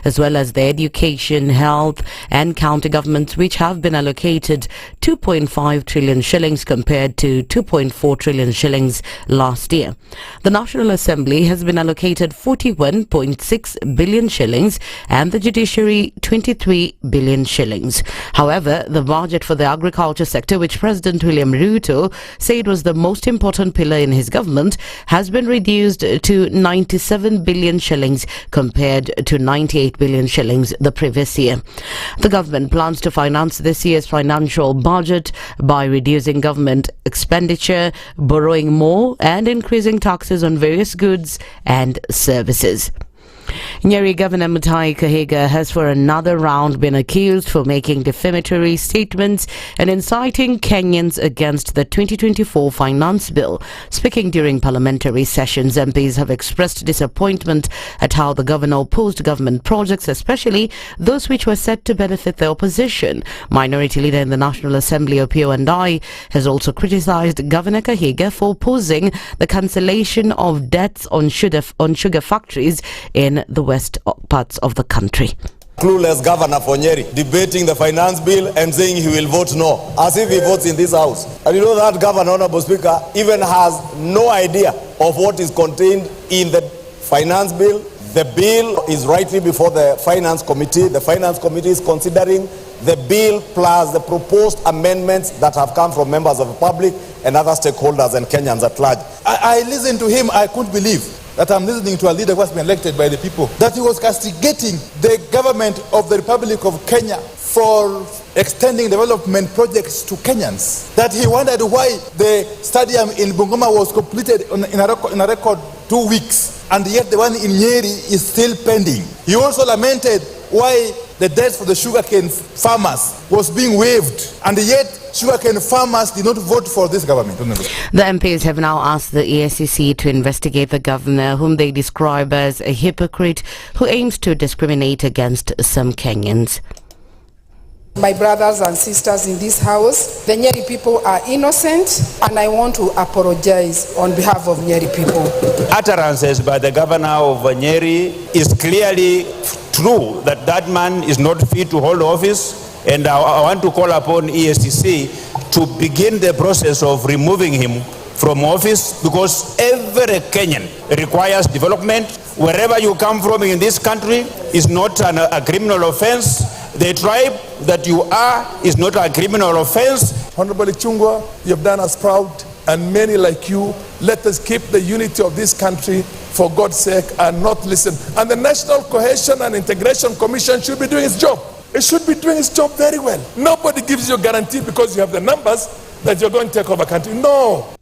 as well as the education, health and county governments, which have been allocated 2.5 trillion shillings compared to 2.4 trillion shillings last year. The National Assembly has been allocated 41.6 billion shillings and the judiciary 23 billion shillings. However, the budget for the agriculture sector, which President William Ruto said was the most important pillar in his government, has been reduced to 97 billion shillings compared to 98 billion shillings the previous year. The government plans to finance this year's financial budget by reducing government expenditure, borrowing more and increasing taxes on various goods and services. Nyeri Governor Mutahi Kahiga has for another round been accused for making defamatory statements and inciting Kenyans against the 2024 finance bill. Speaking during parliamentary sessions, MPs have expressed disappointment at how the governor opposed government projects, especially those which were set to benefit the opposition. Minority Leader in the National Assembly, Okoh and I, has also criticized Governor Kahiga for opposing the cancellation of debts on sugar factories in the west parts of the country. Clueless governor for Nyeri debating the finance bill and saying he will vote no, as if he votes in this house. And you know that governor, Honorable Speaker, even has no idea of what is contained in the finance bill. The bill is rightly before the finance committee. The finance committee is considering the bill plus the proposed amendments that have come from members of the public and other stakeholders and Kenyans at large. I listened to him. I couldn't believe that I'm listening to a leader who has been elected by the people, that he was castigating the government of the Republic of Kenya for extending development projects to Kenyans, that he wondered why the stadium in Bungoma was completed in a record 2 weeks, and yet the one in Nyeri is still pending. He also lamented why the debts for the sugarcane farmers was being waived, and yet sugarcane farmers did not vote for this government. The MPs have now asked the EACC to investigate the governor, whom they describe as a hypocrite who aims to discriminate against some Kenyans. My brothers and sisters in this house, the Nyeri people are innocent, and I want to apologize on behalf of Nyeri people. Utterances by the governor of Nyeri is clearly true that that man is not fit to hold office, and I want to call upon EACC to begin the process of removing him from office, because every Kenyan requires development. Wherever you come from in this country is not a criminal offense. The tribe that you are is not a criminal offense. Honorable Chungwa, you have done us proud, and many like you. Let us keep the unity of this country for God's sake and not listen. And the National Cohesion and Integration Commission should be doing its job. It should be doing its job very well. Nobody gives you a guarantee because you have the numbers that you're going to take over country. No.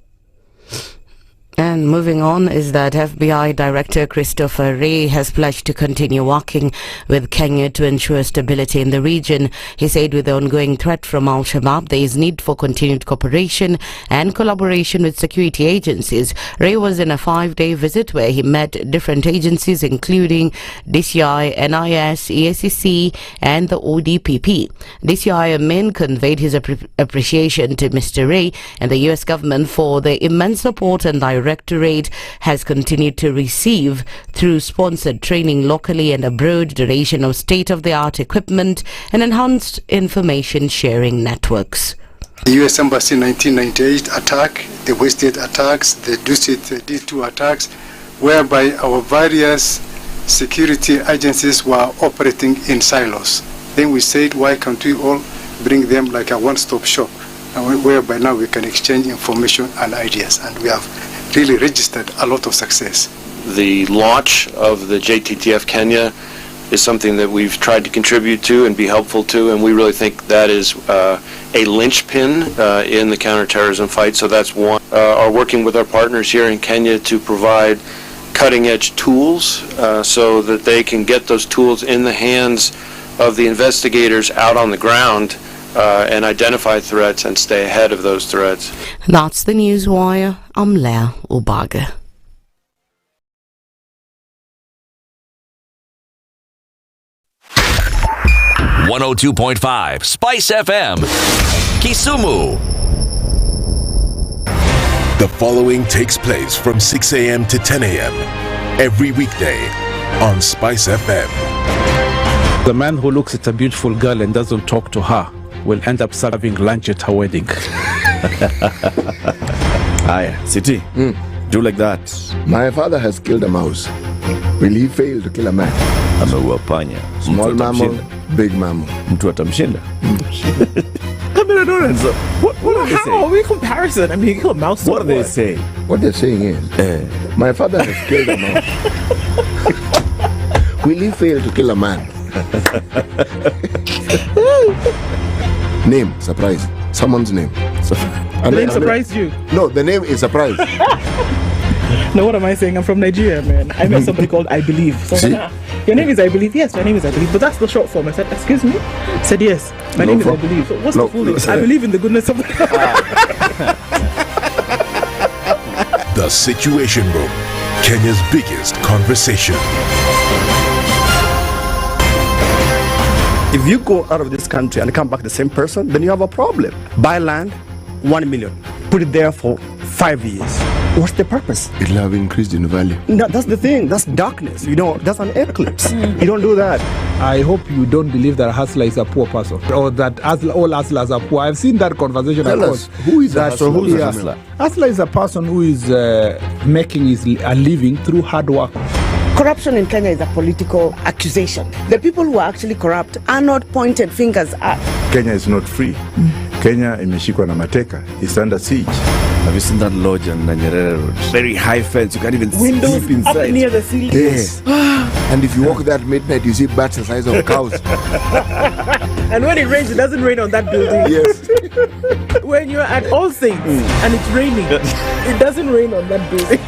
And moving on is that FBI Director Christopher Wray has pledged to continue working with Kenya to ensure stability in the region. He said with the ongoing threat from Al-Shabaab, there is need for continued cooperation and collaboration with security agencies. Wray was in a 5-day visit where he met different agencies including DCI, NIS, EACC and the ODPP. DCI Amin conveyed his appreciation to Mr. Wray and the US government for the immense support and Directorate has continued to receive through sponsored training locally and abroad, duration of state-of-the-art equipment and enhanced information sharing networks. The U.S. Embassy 1998 attack, the Westgate attacks, the Dusit D2 attacks, whereby our various security agencies were operating in silos. Then we said, why can't we all bring them like a one-stop shop, whereby now we can exchange information and ideas, and we have really registered a lot of success. The launch of the JTTF Kenya is something that we've tried to contribute to and be helpful to, and we really think that is a linchpin in the counterterrorism fight. So that's one. Are working with our partners here in Kenya to provide cutting-edge tools so that they can get those tools in the hands of the investigators out on the ground and identify threats and stay ahead of those threats. That's the Newswire. I'm Leah Obaga. .5 SpiceFM, Kisumu. The following takes place from 6 a.m. to 10 a.m. every weekday on SpiceFM. The man who looks at a beautiful girl and doesn't talk to her will end up serving lunch at her wedding. Aya, City, do like that. My father has killed a mouse. Will he fail to kill a man? Ameua panya. Small mammal, big mammal. Mtu atamshinda. What are they saying? We comparison. I mean, you kill a mouse. What are they saying? What they're saying is, my father has killed a mouse. Will he fail to kill a man? Name, surprise. Someone's name. The name surprised you? No, the name is surprise. No, what am I saying? I'm from Nigeria, man. I met somebody called I Believe. So your name is I Believe? Yes, my name is I Believe. But that's the short form. I said, excuse me? I said, yes. My name is I Believe. So what's the full name? I believe in the goodness of The Situation Room, Kenya's biggest conversation. If you go out of this country and come back the same person, then you have a problem. Buy land, 1 million. Put it there for 5 years. What's the purpose? It'll have increased in value. No, that's the thing. That's darkness. That's an eclipse. You don't do that. I hope you don't believe that a hustler is a poor person, or that all hustlers are poor. I've seen that conversation. Tell us, who is a hustler? So who's a hustler? Hustler is a person who is making a living through hard work. Corruption in Kenya is a political accusation. The people who are actually corrupt are not pointed fingers at. Kenya is not free. Kenya imeshikwa na mateka. It's under siege. Have you seen that lodge on Nyeri Road? Very high fence. You can't even windows sleep inside. Up near the ceiling. Yes. And if you walk there at midnight, you see bats the size of cows. And when it rains, it doesn't rain on that building. Yes. When you're at All Saints and it's raining, it doesn't rain on that building.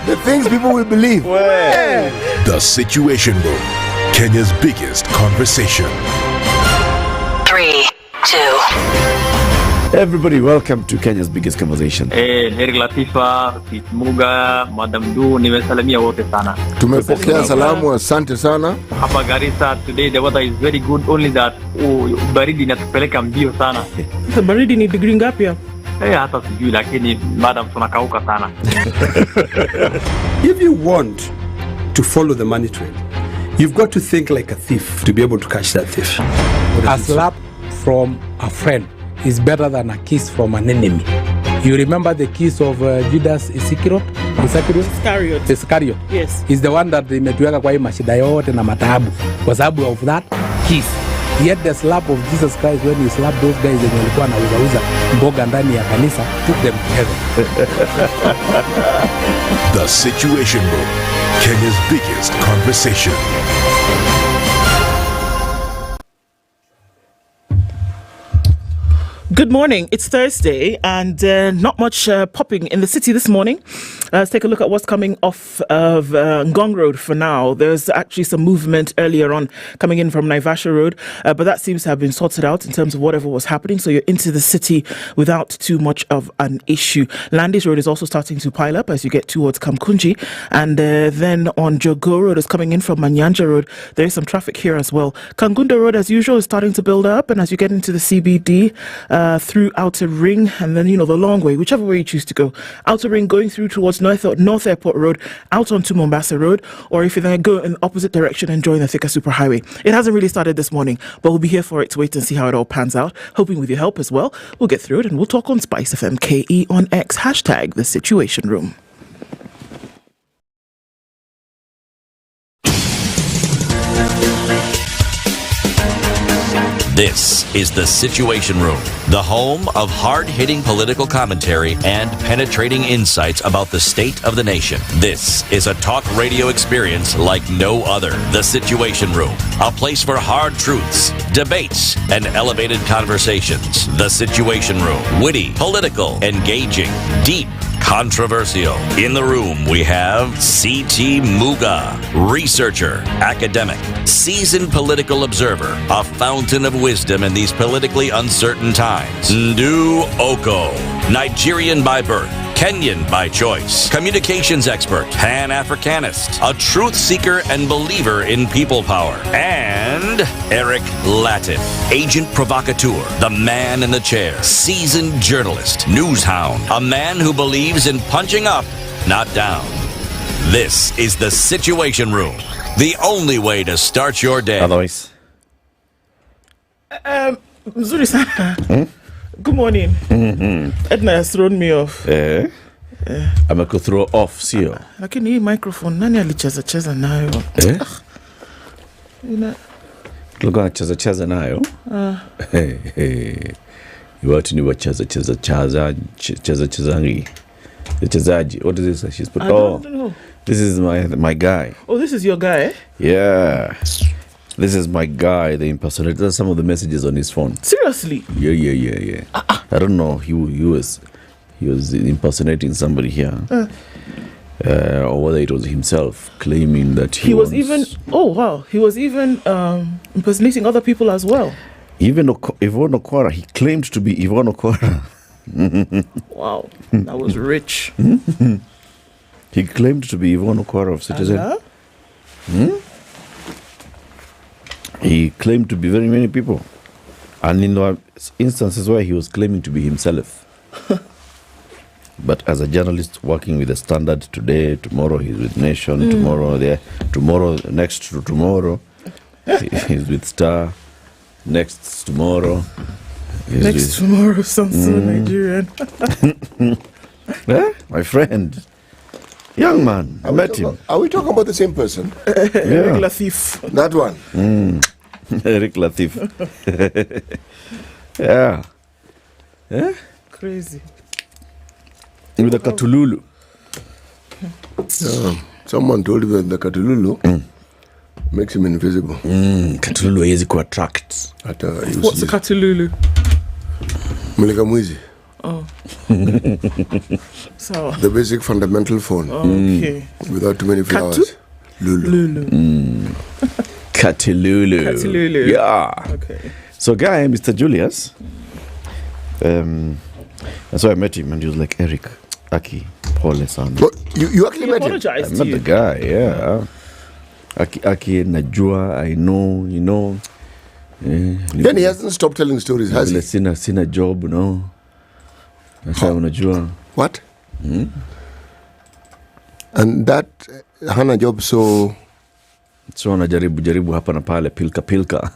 The things people will believe. The Situation Room, Kenya's biggest conversation. 3, 2. Everybody, welcome to Kenya's biggest conversation. Heri Latifa, Muga, Madam Du, nimesalamia wote sana. Tumepokea salamu, asante sana. Hapa Garissa today the weather is very good, only that baridi inatupeleka mbio sana. Baridi ni degree ngapi hapa? Hata sijui, lakini madam tunakauka sana. If you want to follow the money trail, you've got to think like a thief to be able to catch that thief. A slap from a friend is better than a kiss from an enemy. You remember the kiss of Judas Iscariot? Iscariot. Yes. Is the one that imetuweka kwa hii mashida yote na mataabu kwa sababu of that kiss. Yet the slap of Jesus Christ, when he slapped those guys and walikuwa na uza mboga ndani ya kanisa, took them to heaven. The Situation Room, Kenya's biggest conversation. Good morning. It's Thursday and not much popping in the city this morning. Let's take a look at what's coming off of Ngong Road for now. There's actually some movement earlier on coming in from Naivasha Road, but that seems to have been sorted out in terms of whatever was happening. So you're into the city without too much of an issue. Landis Road is also starting to pile up as you get towards Kamkunji. And then on Jogoo Road is coming in from Manyanja Road. There is some traffic here as well. Kangunda Road, as usual, is starting to build up. And as you get into the CBD, through Outer Ring and then, the long way, whichever way you choose to go. Outer Ring going through towards North Airport Road, out onto Mombasa Road, or if you then go in the opposite direction and join the Thika Superhighway. It hasn't really started this morning, but we'll be here for it to wait and see how it all pans out. Hoping with your help as well, we'll get through it and we'll talk on SpiceFM KE on X, hashtag The Situation Room. This is The Situation Room, the home of hard-hitting political commentary and penetrating insights about the state of the nation. This is a talk radio experience like no other. The Situation Room, a place for hard truths, debates, and elevated conversations. The Situation Room, witty, political, engaging, deep, controversial. In the room, we have C.T. Muga, researcher, academic, seasoned political observer, a fountain of wisdom in these politically uncertain times. Ndu Okoh, Nigerian by birth, Kenyan by choice, communications expert, Pan-Africanist, a truth seeker and believer in people power, and Eric Latiff, agent provocateur, the man in the chair, seasoned journalist, news hound, a man who believes in punching up, not down. This is the Situation Room, the only way to start your day. Otherwise, Mzuri sana. Good morning. Ednah has thrown me off. I'm going to throw off, sio? Lakini hii microphone nani alicheza nayo? Tulikuwa nacheza nayo. Watu ni wachezangi. What is this? She's put. I don't know. This is my guy. Oh, this is your guy? Yeah. This is my guy, the impersonator. There's some of the messages on his phone. Seriously? Yeah. I don't know. He was impersonating somebody here. Or whether it was himself claiming that he was even. Oh wow! He was even impersonating other people as well. Even Yvonne Okwara. He claimed to be Yvonne Okwara. Wow, that was rich. He claimed to be Yvonne Okwara of Citizen. He claimed to be very many people, and in the instances where he was claiming to be himself. But as a journalist working with the Standard today, tomorrow he's with Nation, tomorrow next to tomorrow he's with Star, next tomorrow tomorrow sounds so Nigerian. My friend, young man, I met him. Are we talking about the same person? Eric Latiff. That one. Eric Latiff. Yeah. Crazy. With the Katululu. Someone told me that the Katululu makes him invisible. Katululu is to attract. What's the Katululu? Mulika Mwizi. Oh. So. The basic fundamental phone. Okay. Without too many flowers. Lulu. Katululu. Yeah. Okay. So guy, Mr. Julius. That's why I met him and he was like, Eric, Aki, Paul son. You actually met him? I met the guy, yeah. Aki, Najua, I know, you know. Then he hasn't stopped telling stories, has he? Sina job, no. That's why Najua. What? And that hana job, so anajaribu hapa na pale, pilka.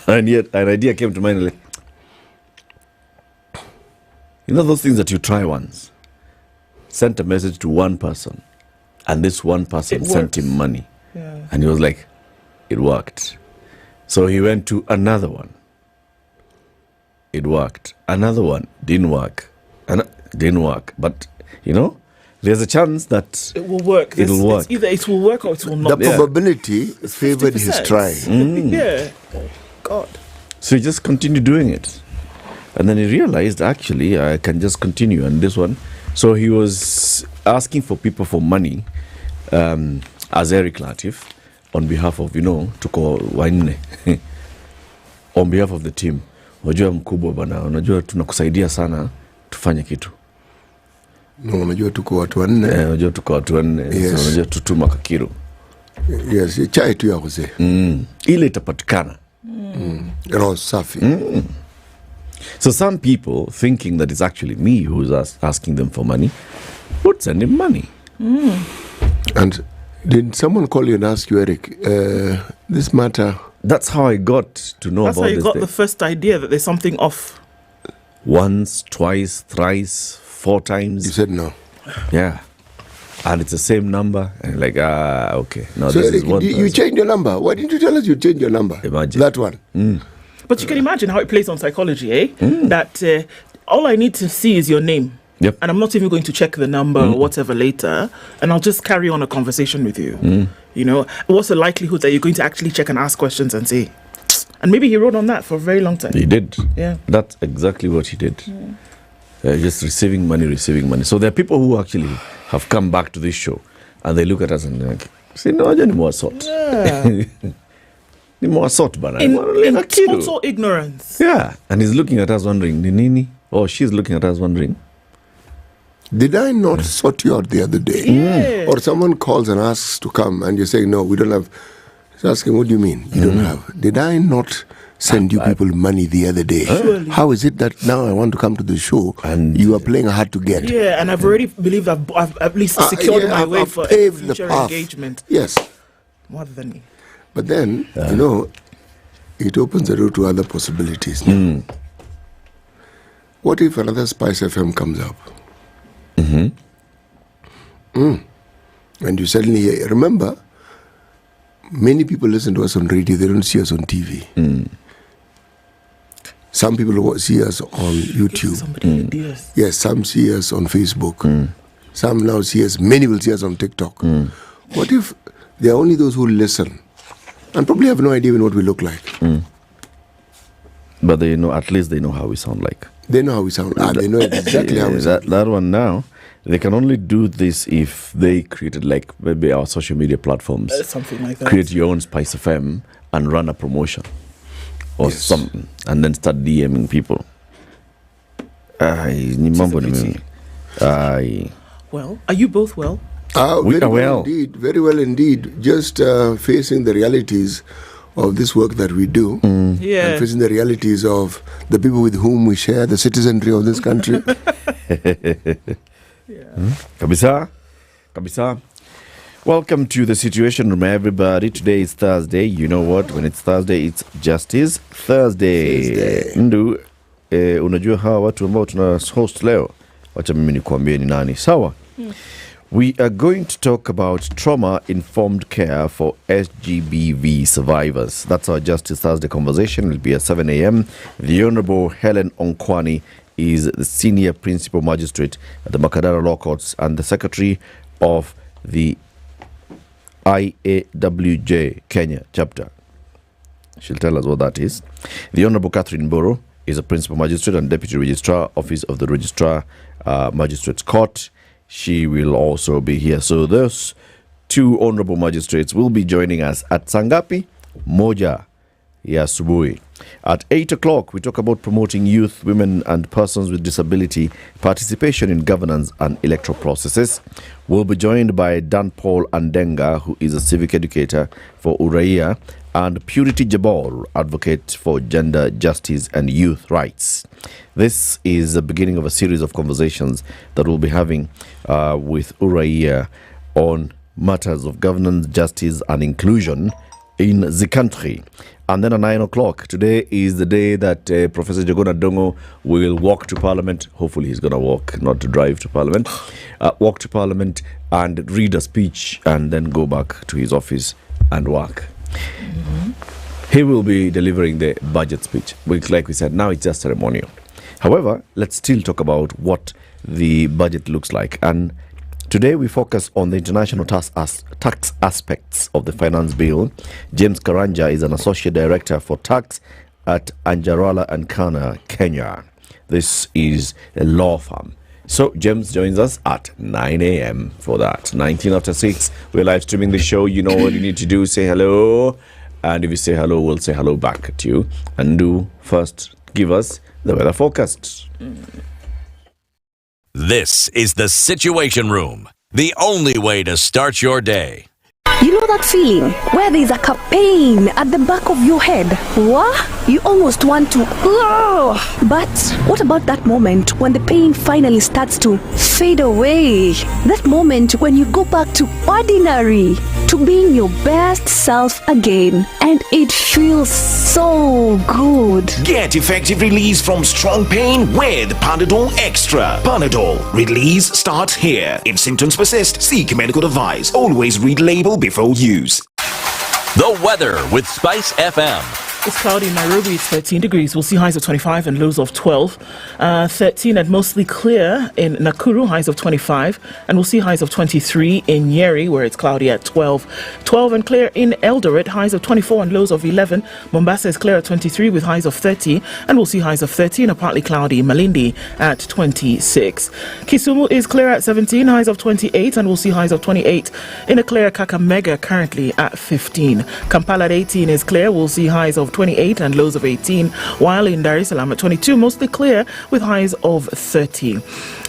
And yet an idea came to mind, like, you know those things that you try once? Sent a message to one person, and this one person sent him money. Yeah. And he was like, it worked. So he went to another one. It worked. Another one didn't work. Didn't work. But, you know, there's a chance that it will work. It'll work. It's either it will work or it will not. The probability favored his try. Yeah. God. So he just continued doing it. And then he realized, actually, I can just continue on this one. So he was asking for people for money, as Eric Latiff, on behalf of, tuko wanne, on behalf of the team. Unajua mkubwa bana, unajua tunakusaidia sana tufanye kitu. No, unajua tuko watu wanne. Unajua tuko watu wanne. Yes. So unajua tutuma kakiru. Yes, chai tu ya kuzee. Ile itapatikana. Roho safi. So some people, thinking that it's actually me who's asking them for money, would send him money. And did someone call you and ask you, Eric, this matter? That's how I got to know about this. That's how you got the first idea that there's something off. Once, twice, thrice, 4 times. You said no. Yeah. And it's the same number. And like, okay. No, so this Eric, is one you changed your number. Why didn't you tell us you changed your number? Imagine. That one. But you can imagine how it plays on psychology, eh? That all I need to see is your name. Yep. And I'm not even going to check the number or whatever later. And I'll just carry on a conversation with you. You know, what's the likelihood that you're going to actually check and ask questions and say? And maybe he wrote on that for a very long time. He did. Yeah. That's exactly what he did. Just receiving money. So there are people who actually have come back to this show and they look at us and they're like, say, no, I don't more sort. Yeah. More sort, bana. In total ignorance. Yeah. And he's looking at us wondering, Nini? Or she's looking at us wondering, did I not sort you out the other day? Yeah. Or someone calls and asks to come and you say, no, we don't have. He's asking, what do you mean? You don't have. Did I not send you people money the other day. Surely. How is it that now I want to come to the show and you are playing hard to get? Yeah, and I've already believed I've at least secured my way for paved future the path. engagement. Yes. More than me. But then, it opens the door to other possibilities. What if another SpiceFM comes up? And you suddenly remember, many people listen to us on radio, they don't see us on TV. Some people see us on YouTube. Yes, some see us on Facebook. Some now see us, many will see us on TikTok. What if there are only those who listen and probably have no idea even what we look like? But they know, at least they know how we sound like. They know how we sound. They know exactly how we sound. That one now, they can only do this if they created like maybe our social media platforms. Something like that. Create your own SpiceFM and run a promotion or something, and then start DMing people. Well, are you both well? We are well. Indeed, very well indeed. Just facing the realities of this work that we do, and facing the realities of the people with whom we share the citizenry of this country. Kabisa. Welcome to the Situation Room, everybody. Today is Thursday. You know what? When it's Thursday, it's Justice Thursday. Ndu, unajua hawa watu ambao tuna host leo. Wacha mimi nikuambie ni nani. Sawa? We are going to talk about trauma-informed care for SGBV survivors. That's our Justice Thursday conversation. It will be at 7 a.m. The Honorable Helen Onkwani is the Senior Principal Magistrate at the Makadara Law Courts and the Secretary of the IAWJ Kenya chapter. She'll tell us what that is. The Honorable Catherine Boro is a Principal Magistrate and Deputy Registrar, Office of the Registrar, Magistrates Court. She will also be here. So those two honorable magistrates will be joining us at Sangapi Moja Yasubui. At 8 o'clock, we talk about promoting youth, women and persons with disability participation in governance and electoral processes. We'll be joined by Dan Paul Andenga, who is a civic educator for Uraia, and Purity Jabal, advocate for gender justice and youth rights. This is the beginning of a series of conversations that we'll be having with Uraia on matters of governance, justice and inclusion in the country. And then at 9 o'clock, today is the day that Professor Jagona Dongo will walk to Parliament. Hopefully he's going to walk, not to drive to Parliament. Walk to Parliament and read a speech and then go back to his office and work. He will be delivering the budget speech, which, like we said, now it's just ceremonial. However, let's still talk about what the budget looks like. And today we focus on the international tax aspects of the finance bill. James Karanja is an associate director for tax at Anjarwala and Kana, Kenya. This is a law firm. So James joins us at 9 a.m. for that. 19 after 6, we're live streaming the show. You know what you need to do. Say hello. And if you say hello, we'll say hello back to you. And do first give us the weather forecast. This is the Situation Room, the only way to start your day. You know that feeling where there's like a pain at the back of your head? What? You almost want to... But what about that moment when the pain finally starts to fade away? That moment when you go back to ordinary, to being your best self again. And it feels so good. Get effective release from strong pain with Panadol Extra. Panadol. Release starts here. If symptoms persist, seek medical advice. Always read label before use. The weather with SpiceFM. It's cloudy in Nairobi, it's 13 degrees. We'll see highs of 25 and lows of 12. 13 and mostly clear in Nakuru, highs of 25. And we'll see highs of 23 in Nyeri, where it's cloudy at 12. 12 and clear in Eldoret, highs of 24 and lows of 11. Mombasa is clear at 23 with highs of 30. And we'll see highs of 30 in a partly cloudy Malindi at 26. Kisumu is clear at 17, highs of 28. And we'll see highs of 28 in a clear Kakamega, currently at 15. Kampala at 18 is clear. We'll see highs of 28 and lows of 18, while in Dar es Salaam at 22, mostly clear with highs of 30.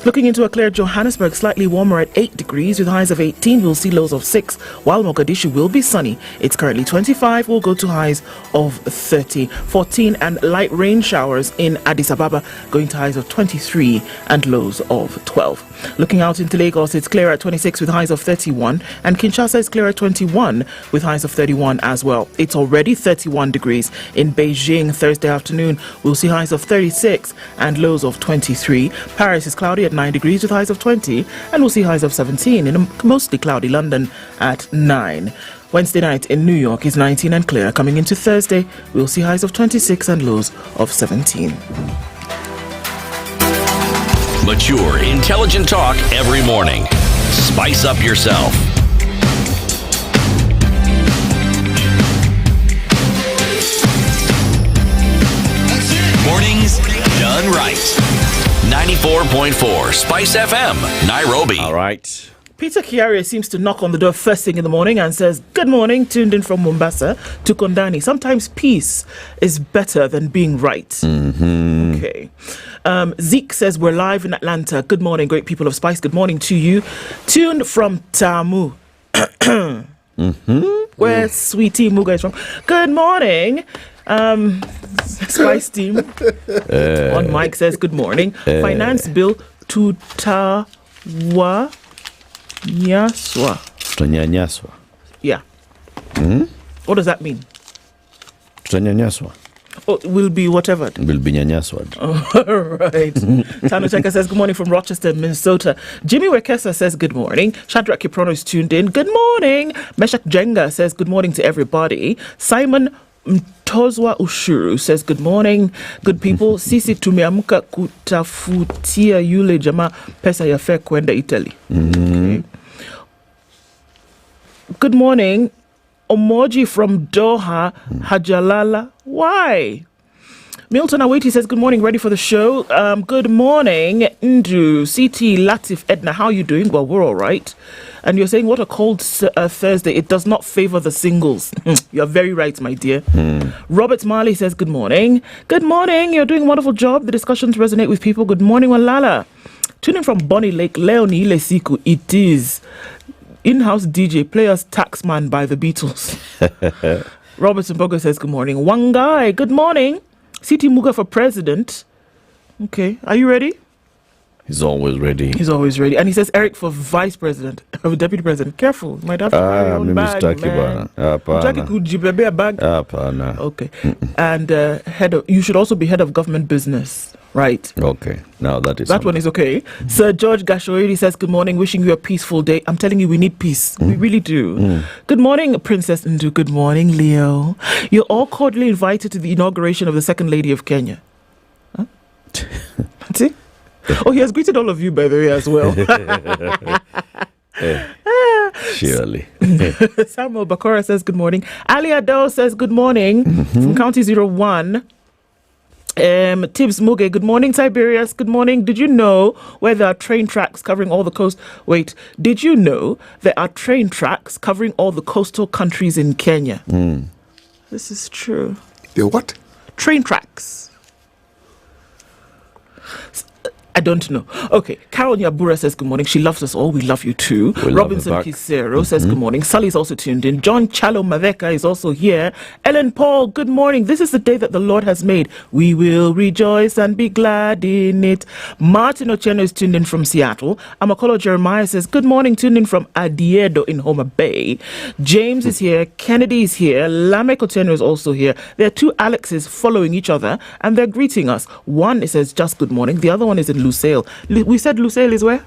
Looking into a clear Johannesburg, slightly warmer at 8 degrees with highs of 18. We'll see lows of 6, while Mogadishu will be sunny. It's currently 25. We'll go to highs of 30. 14 and light rain showers in Addis Ababa, going to highs of 23 and lows of 12. Looking out into Lagos, it's clear at 26 with highs of 31. And Kinshasa is clear at 21 with highs of 31 as well. It's already 31 degrees in Beijing. Thursday afternoon, we'll see highs of 36 and lows of 23. Paris is cloudy at 9 degrees with highs of 20, and we'll see highs of 17 in a mostly cloudy London at 9. Wednesday night in New York is 19 and clear. Coming into Thursday, we'll see highs of 26 and lows of 17. Mature, intelligent talk every morning. Spice up yourself. Mornings done right. 94.4 Spice FM, Nairobi. All right. Peter Kiaria seems to knock on the door first thing in the morning and says, "Good morning, tuned in from Mombasa to Kondani. Sometimes peace is better than being right." Mm-hmm. Okay. Zeke says, "We're live in Atlanta. Good morning, great people of Spice. Good morning to you. Tuned from Tamu." Where Sweetie Muga is from. Good morning. Spice team on mic says good morning. Finance bill tutanyanyaswa. Yeah. What does that mean? Tutanyanyaswa. Oh, will be whatever. Will be nyanyaswa. All right. Tano Cheka says good morning from Rochester, Minnesota. Jimmy Wekesa says good morning. Shadrach Kiprono is tuned in. Good morning. Meshach Jenga says good morning to everybody. Simon Mtozwa Ushuru says good morning, good people. Sisi tumeamka kutafutia yule jamaa pesa ya fare kwenda Italy. Okay. Good morning. Omoji from Doha, Hajalala. Why? Milton Awiti says good morning, ready for the show. Good morning, Ndu, CT, Latiff, Ednah. How are you doing? Well, we're all right. And you're saying, what a cold Thursday. It does not favor the singles. You're very right, my dear. Robert Marley says good morning. Good morning. You're doing a wonderful job. The discussions resonate with people. Good morning, Walala. Tuning from Bonnie Lake, Leonie Lesiku. It is in-house DJ, Players Taxman by the Beatles. Robert Mbogo says good morning. Wangai, good morning. CT Muga for president. Okay, are you ready? He's always ready. He's always ready. And he says Eric for vice president, deputy president. Careful, might have to carry your own bag, man. Jackie, could you baby a bag? Okay. And you should also be head of government business, right? Okay. Now that is one is okay. Sir George Gashoiri says good morning, wishing you a peaceful day. I'm telling you, we need peace. We really do. Good morning, Princess Ndu. Good morning, Leo. You're all cordially invited to the inauguration of the Second Lady of Kenya. Huh? See? Oh, he has greeted all of you, by the way, as well. Surely. Samuel Bakora says good morning. Ali Adel says good morning from County 01. Tibbs Muge, good morning. Tiberius, good morning. Did you know where there are train tracks covering all the coast? Wait, did you know there are train tracks covering all the coastal countries in Kenya? This is true. The what? Train tracks. I don't know. Okay. Carol Nyabura says good morning. She loves us all. We love you too. Robinson Kisero says good morning. Sally's also tuned in. John Chalo Maveka is also here. Ellen Paul, good morning. This is the day that the Lord has made. We will rejoice and be glad in it. Martin Otieno is tuned in from Seattle. Amakolo Jeremiah says good morning. Tuned in from Adiedo in Homa Bay. James is here. Kennedy is here. Lamek Otieno is also here. There are two Alexes following each other and they're greeting us. One says just good morning. The other one is in Lucille. We said Lucille is where?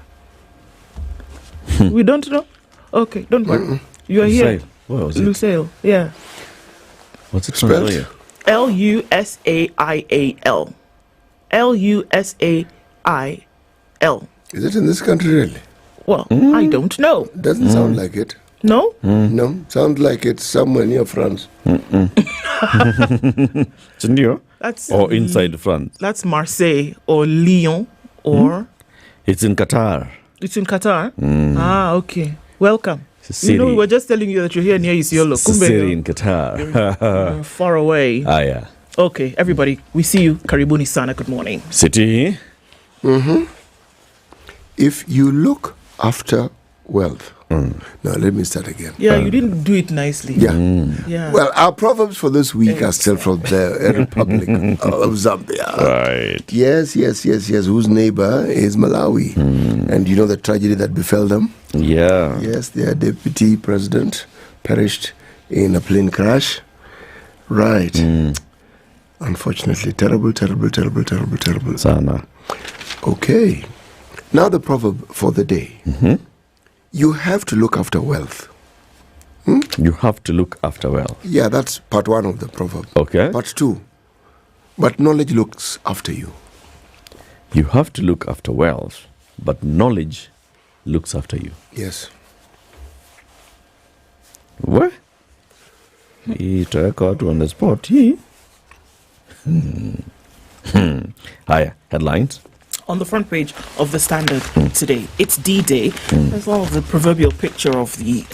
We don't know? Okay, don't worry. You are here. What was it? Lucille, yeah. What's it spelled? Lusail. Lusail. Is it in this country really? Well, I don't know. Doesn't sound like it. No? No, sounds like it's somewhere near France. It's near? Or inside France? That's Marseille or Lyon or... It's in Qatar. It's in Qatar? Ah, okay. Welcome. We were just telling you that you're here near Isiolo. It's a city in Qatar. You're far away. Yeah. Okay, everybody, we see you. Karibuni sana. Good morning. City. if you look after wealth. Now, let me start again. Yeah, you didn't do it nicely. Yeah. Yeah. Well, our proverbs for this week are still from the Republic of Zambia. Right. Yes. Whose neighbor is Malawi. And you know the tragedy that befell them? Yeah. Yes, their deputy president perished in a plane crash. Right. Unfortunately, terrible. Sana. Okay. Now the proverb for the day. You have to look after wealth. You have to look after wealth. Yeah, that's part one of the proverb. Okay. Part two. But knowledge looks after you. You have to look after wealth, but knowledge looks after you. Yes. What? Itaweka watu on the spot. Haya, headlines. On the front page of the Standard today, it's D-Day. There's all of the proverbial picture of the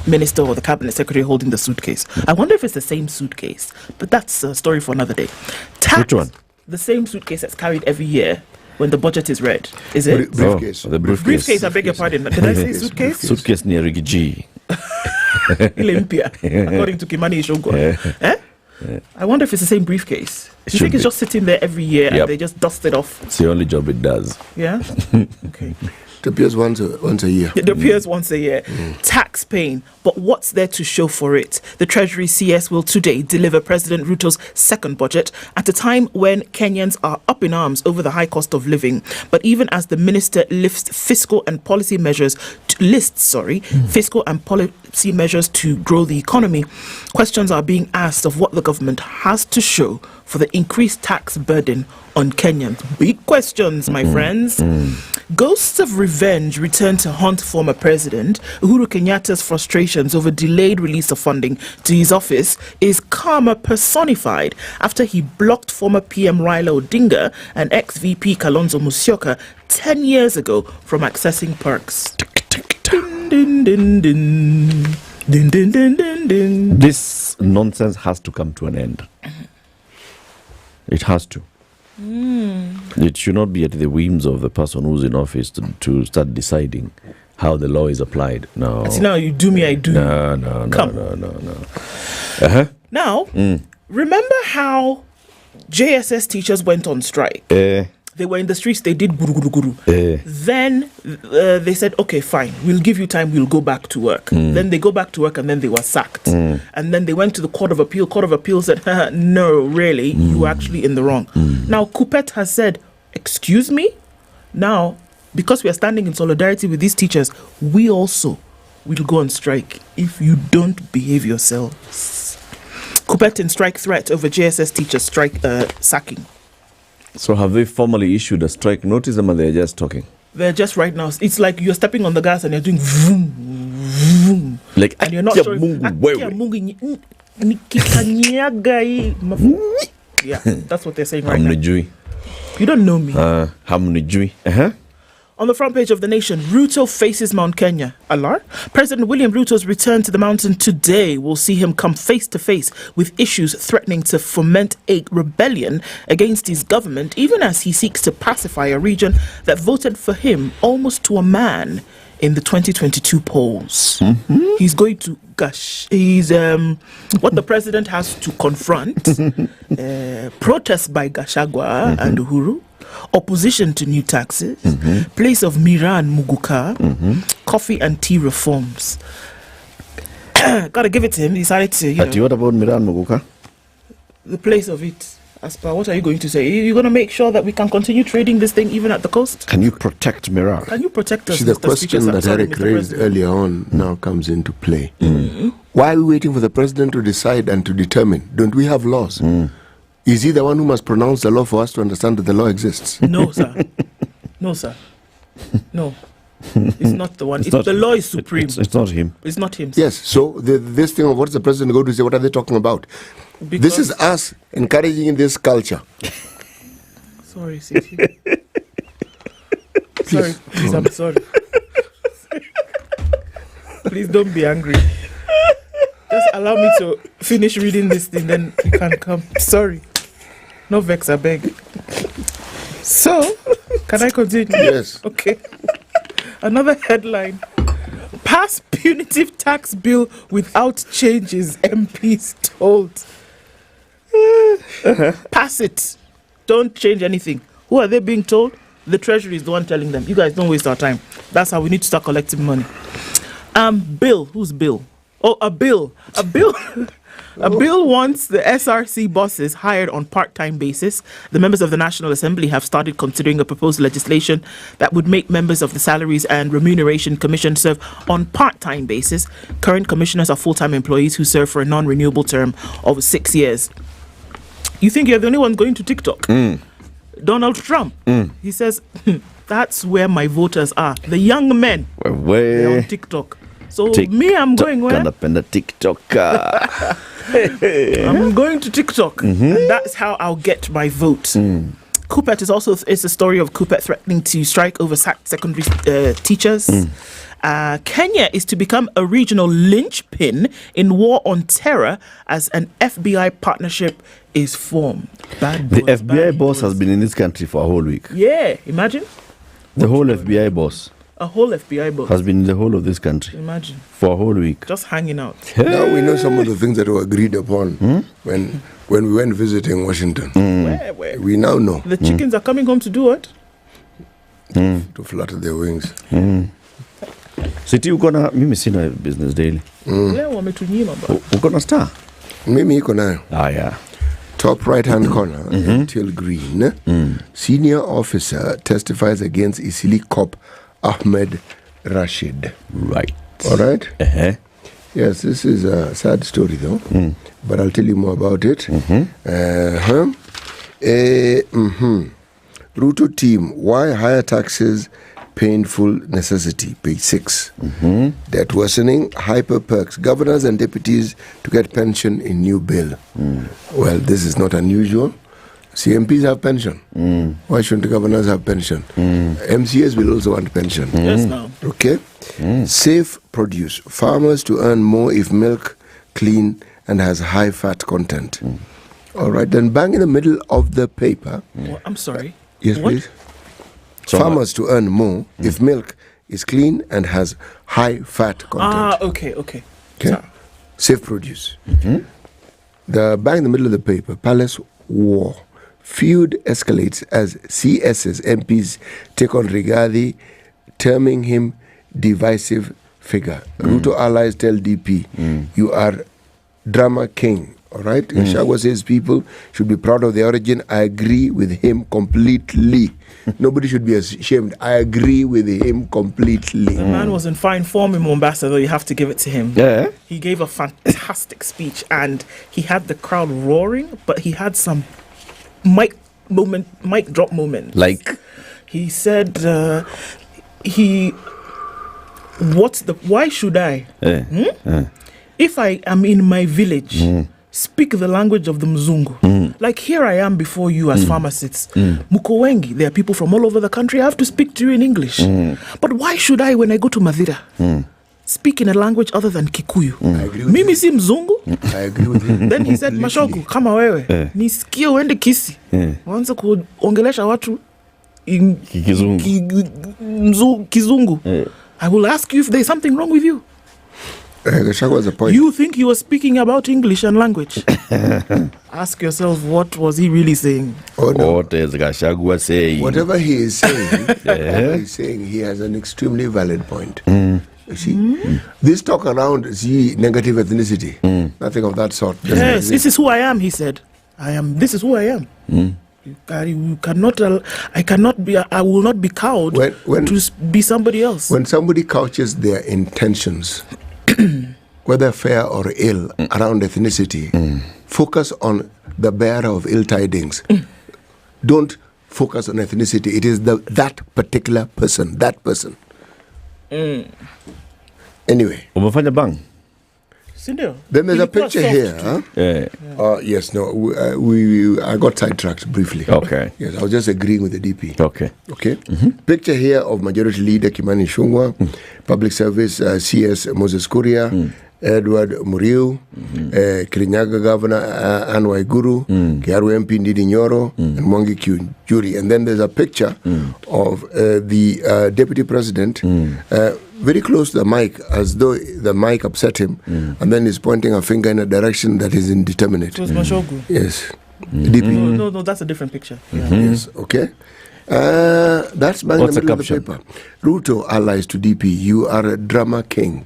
minister or the cabinet secretary holding the suitcase. I wonder if it's the same suitcase, but that's a story for another day. Which one? The same suitcase that's carried every year when the budget is read. Is it? Briefcase. The briefcase. Briefcase, I beg your pardon. Did I say suitcase? Suitcase near Rigiji. Olympia, according to Kimani Ichung'wah. I wonder if it's the same briefcase. Do you think it's just sitting there every year and they just dust it off? It's the only job it does. Yeah? Okay. It appears once a year. It appears once a year. Tax paying, but what's there to show for it? The Treasury CS will today deliver President Ruto's second budget at a time when Kenyans are up in arms over the high cost of living. But even as the minister lists fiscal and policy measures to grow the economy, questions are being asked of what the government has to show for the increased tax burden on Kenyans. Big questions, my friends. Ghosts of revenge return to haunt former President. Uhuru Kenyatta's frustrations over delayed release of funding to his office is karma personified after he blocked former PM Raila Odinga and ex-VP Kalonzo Musyoka 10 years ago from accessing perks. Din, din, din. Din, din, din, din, din. This nonsense has to come to an end. It has to. It should not be at the whims of the person who's in office to start deciding how the law is applied. No. See, now you do me, I do. No. Now, remember how JSS teachers went on strike? They were in the streets, they did guru guru guru. Then they said, okay, fine, we'll give you time, we'll go back to work. Then they go back to work and then they were sacked. And then they went to the Court of Appeal. Court of Appeal said, no, really, you were actually in the wrong. Now, Kupet has said, excuse me? Now, because we are standing in solidarity with these teachers, we also will go on strike if you don't behave yourselves. Kupet in strike threat over JSS teachers strike sacking. So have they formally issued a strike notice, or they're just talking? They're just right now. It's like you're stepping on the gas and you're doing vroom, vroom. Like, and you're not sure. Yeah, that's what they're saying right now. You don't know me. On the front page of The Nation, Ruto faces Mount Kenya. Allah? President William Ruto's return to the mountain today will see him come face to face with issues threatening to foment a rebellion against his government, even as he seeks to pacify a region that voted for him almost to a man in the 2022 polls. He's going to gush. He's what the president has to confront: protests by Gachagua and Uhuru, opposition to new taxes, place of Mira and Muguka, coffee and tea reforms. Gotta give it to him. He decided to. What about Mira and Muguka? The place of it. Aspa, what are you going to say? You're going to make sure that we can continue trading this thing even at the coast? Can you protect Mira? Can you protect us? See, the question that Eric raised earlier on now comes into play. Why are we waiting for the president to decide and to determine? Don't we have laws? Is he the one who must pronounce the law for us to understand that the law exists? No, sir. No, sir. No. It's not the one. The law is supreme. It's not him. It's not him, sir. Yes, so this thing of what's the president going to say, what are they talking about? Because this is us encouraging this culture. Sorry, City. Sorry, please, I'm sorry. Please don't be angry. Just allow me to finish reading this thing, then you can come. Sorry. No vex, I beg. So, can I continue? Yes. Okay. Another headline. Pass punitive tax bill without changes, MPs told. Pass it. Don't change anything. Who are they being told? The Treasury is the one telling them. You guys don't waste our time. That's how we need to start collecting money. Bill. Who's Bill? Oh, a bill. A bill. A bill wants the SRC bosses hired on part-time basis. The members of the National Assembly have started considering a proposed legislation that would make members of the Salaries and Remuneration Commission serve on part-time basis. Current commissioners are full-time employees who serve for a non-renewable term of 6 years. You think you're the only one going to TikTok? Donald Trump. He says, that's where my voters are. The young men. They're on TikTok. So me, I'm going where? TikToker. I'm going to TikTok. And that's how I'll get my vote. Coopet is a story of Coopet threatening to strike over secondary teachers. Kenya is to become a regional linchpin in war on terror as an FBI partnership is formed. The FBI boss has been in this country for a whole week. Yeah, imagine. The whole FBI boss. A whole FBI boss. Has been in the whole of this country. Imagine. For a whole week. Just hanging out. Now we know some of the things that were agreed upon when we went visiting Washington. Where? We now know. The chickens are coming home to do what? To flutter their wings. Siti uko na mimi sina business daily. Leo wametunyima baba. Uko na star? Mimi iko nayo. Yeah. Top right hand corner, till green. Senior officer testifies against Isili cop Ahmed Rashid. Right. All right. Yes, this is a sad story though, but I'll tell you more about it. Ruto team, why higher taxes? Painful necessity, page 6. Debt worsening, hyper perks, governors and deputies to get pension in new bill. Well, this is not unusual. CMPs have pension. Why shouldn't the governors have pension? MCAs will also want pension. Yes, now. Okay. Safe produce, farmers to earn more if milk clean and has high fat content. All right, then bang in the middle of the paper. Well, I'm sorry. Yes, what? please. Farmers to earn more if milk is clean and has high fat content. Okay. Safe produce. The bang in the middle of the paper, Palace War. Feud escalates as CS's MPs take on Rigathi, terming him divisive figure. Ruto allies tell DP, you are drama king. All right? Gachagua says people should be proud of their origin. I agree with him completely. Nobody should be ashamed. I agree with him completely. The man was in fine form in Mombasa, though. You have to give it to him. Yeah. He gave a fantastic speech, and he had the crowd roaring, but he had some mic drop moments. Like? He said, why should I? If I am in my village, speak the language of the Mzungu. Like here I am before you as pharmacists. Muko wengi, there are people from all over the country. I have to speak to you in English. But why should I, when I go to Madira, speak in a language other than Kikuyu? I agree with Mimi si Mzungu. I agree with him. Then he said, Mashoku, kama wewe, nisikie uende Kisi. Wanza kuongelesha watu in Kizungu. I will ask you if there's something wrong with you. Gachagua a point. You think he was speaking about English and language? Ask yourself, what was he really saying? What is Gachagua saying? Whatever he is saying, he has an extremely valid point. You see, this talk around negative ethnicity, nothing of that sort. Yes, this is who I am, he said. This is who I am. I will not be cowed to be somebody else. When somebody couches their intentions, whether fair or ill, around ethnicity, focus on the bearer of ill tidings. Don't focus on ethnicity. It is that particular person, that person. Anyway. Umefanya bang? Then there's a picture here. Huh? Yes, no. I got sidetracked briefly. Okay. Yes, I was just agreeing with the DP. Okay. Picture here of Majority Leader Kimani Ichung'wah, Public Service CS Moses Kuria, Edward Muriu, Kirinyaga Governor Anne Waiguru, Kiaru MP Ndidi Nyoro, and Mwangi Kiunjuri. And then there's a picture of the Deputy President very close to the mic, as though the mic upset him, and then he's pointing a finger in a direction that is indeterminate. It was Mashogu. Yes. DP. No, that's a different picture. Yes, okay. That's bang in the middle of the paper. Ruto allies to DP. You are a drama king.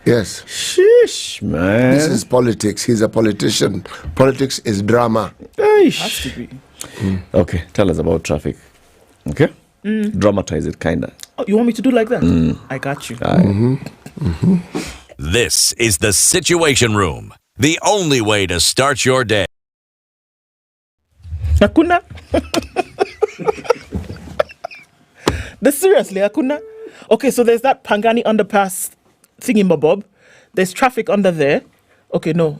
Yes. Sheesh, man. This is politics. He's a politician. Politics is drama. Has to be. Okay, tell us about traffic. Okay? Dramatize it, kinda. Oh, you want me to do like that? I got you. This is the Situation Room, the only way to start your day. Hakuna. Seriously, Hakuna. Okay, so there's that Pangani underpass thingy-mabob. There's traffic under there. Okay, no.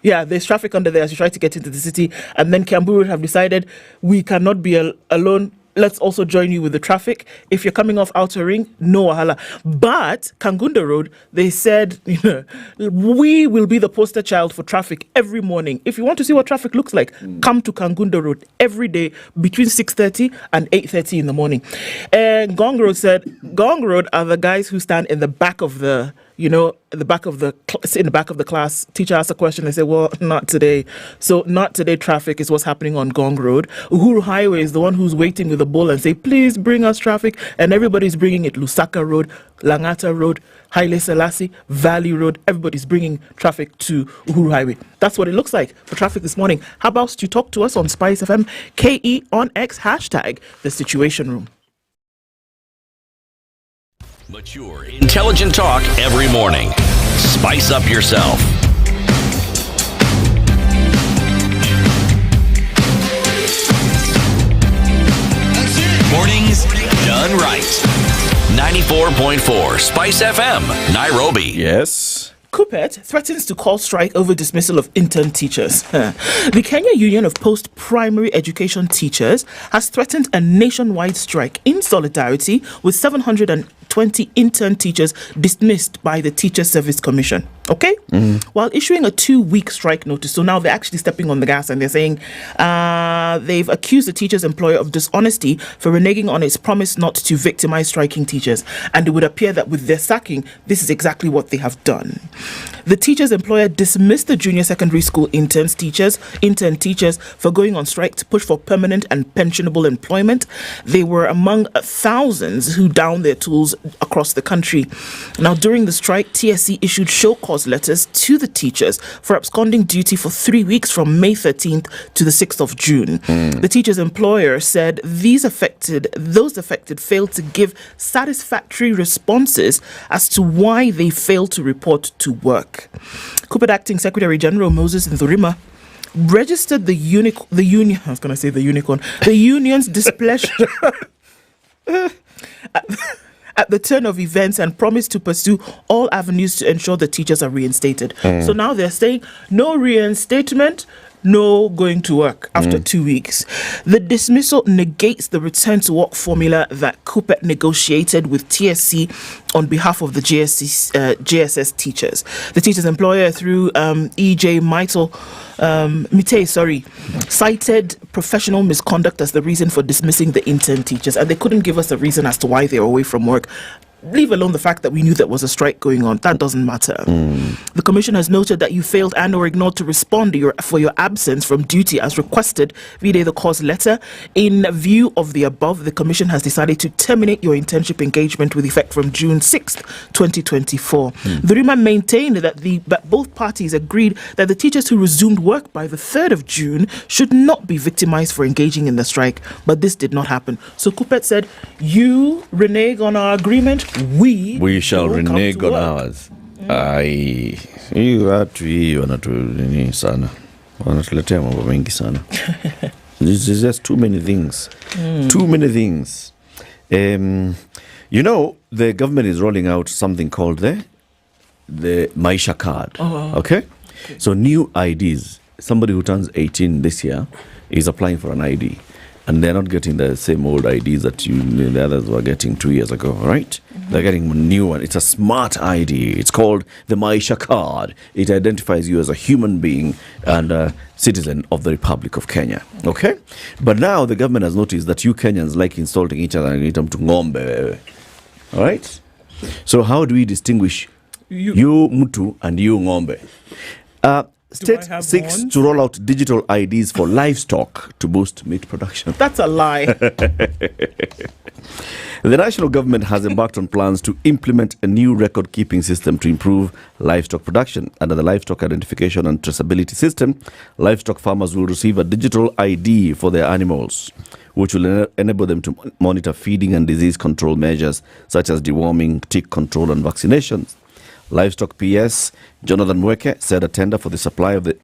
Yeah, there's traffic under there as you try to get into the city. And then Kiambu have decided we cannot be alone. Let's also join you with the traffic. If you're coming off Outer Ring, no wahala. But Kangunda Road, they said, we will be the poster child for traffic every morning. If you want to see what traffic looks like, come to Kangunda Road every day between 6:30 and 8:30 in the morning. And Gong Road said, Gong Road are the guys who stand in the back of the in the back of the class. Teacher asks a question, they say, well, not today. So not today traffic is what's happening on Gong Road. Uhuru Highway is the one who's waiting with a bull and say, please bring us traffic. And everybody's bringing it. Lusaka Road, Langata Road, Haile Selassie, Valley Road. Everybody's bringing traffic to Uhuru Highway. That's what it looks like for traffic this morning. How about you talk to us on SpiceFM, KE on X, hashtag the Situation Room. Mature, intelligent talk every morning. Spice up yourself. Mornings done right. 94.4 Spice FM, Nairobi. Yes. Kupet threatens to call strike over dismissal of intern teachers. The Kenya Union of Post-Primary Education Teachers has threatened a nationwide strike in solidarity with 720 intern teachers dismissed by the Teacher Service Commission. Okay? While issuing a 2-week strike notice. So now they're actually stepping on the gas and they're saying they've accused the teacher's employer of dishonesty for reneging on its promise not to victimize striking teachers. And it would appear that with their sacking, this is exactly what they have done. The teacher's employer dismissed the junior secondary school intern teachers for going on strike to push for permanent and pensionable employment. They were among thousands who downed their tools across the country. Now, during the strike, TSC issued show cause letters to the teachers for absconding duty for 3 weeks from May 13th to the 6th of June. The teacher's employer said those affected failed to give satisfactory responses as to why they failed to report to work. Kupet Acting Secretary General Moses Nthurima registered the union's displeasure at the turn of events and promised to pursue all avenues to ensure the teachers are reinstated. So now they're saying no reinstatement, no going to work after 2 weeks. The dismissal negates the return to work formula that Kupet negotiated with TSC on behalf of the JSS teachers. The teachers' employer, through EJ Mite, cited professional misconduct as the reason for dismissing the intern teachers, and they couldn't give us a reason as to why they were away from work. Leave alone the fact that we knew there was a strike going on. That doesn't matter. The Commission has noted that you failed and or ignored to respond for your absence from duty as requested via the cause letter. In view of the above, the Commission has decided to terminate your internship engagement with effect from June 6th, 2024. The RIMA maintained that both parties agreed that the teachers who resumed work by the 3rd of June should not be victimized for engaging in the strike, but this did not happen. So Kupet said, you renege on our agreement, we shall renege on ours. There's just too many things. Too many things. The government is rolling out something called the Maisha card. Okay? So new IDs. Somebody who turns 18 this year is applying for an ID. And they're not getting the same old IDs that the others were getting 2 years ago, right? They're getting a new one. It's a smart ID. It's called the Maisha card. It identifies you as a human being and a citizen of the Republic of Kenya. Okay? But now the government has noticed that you Kenyans like insulting each other and eat them to ngombe. All right? So how do we distinguish you Mutu and you ngombe? State seeks to roll out digital IDs for livestock to boost meat production. That's a lie. The national government has embarked on plans to implement a new record-keeping system to improve livestock production. Under the Livestock Identification and Traceability System, livestock farmers will receive a digital ID for their animals, which will enable them to monitor feeding and disease control measures such as deworming, tick control, and vaccinations. Livestock PS Jonathan Mweke said a tender for the supply of the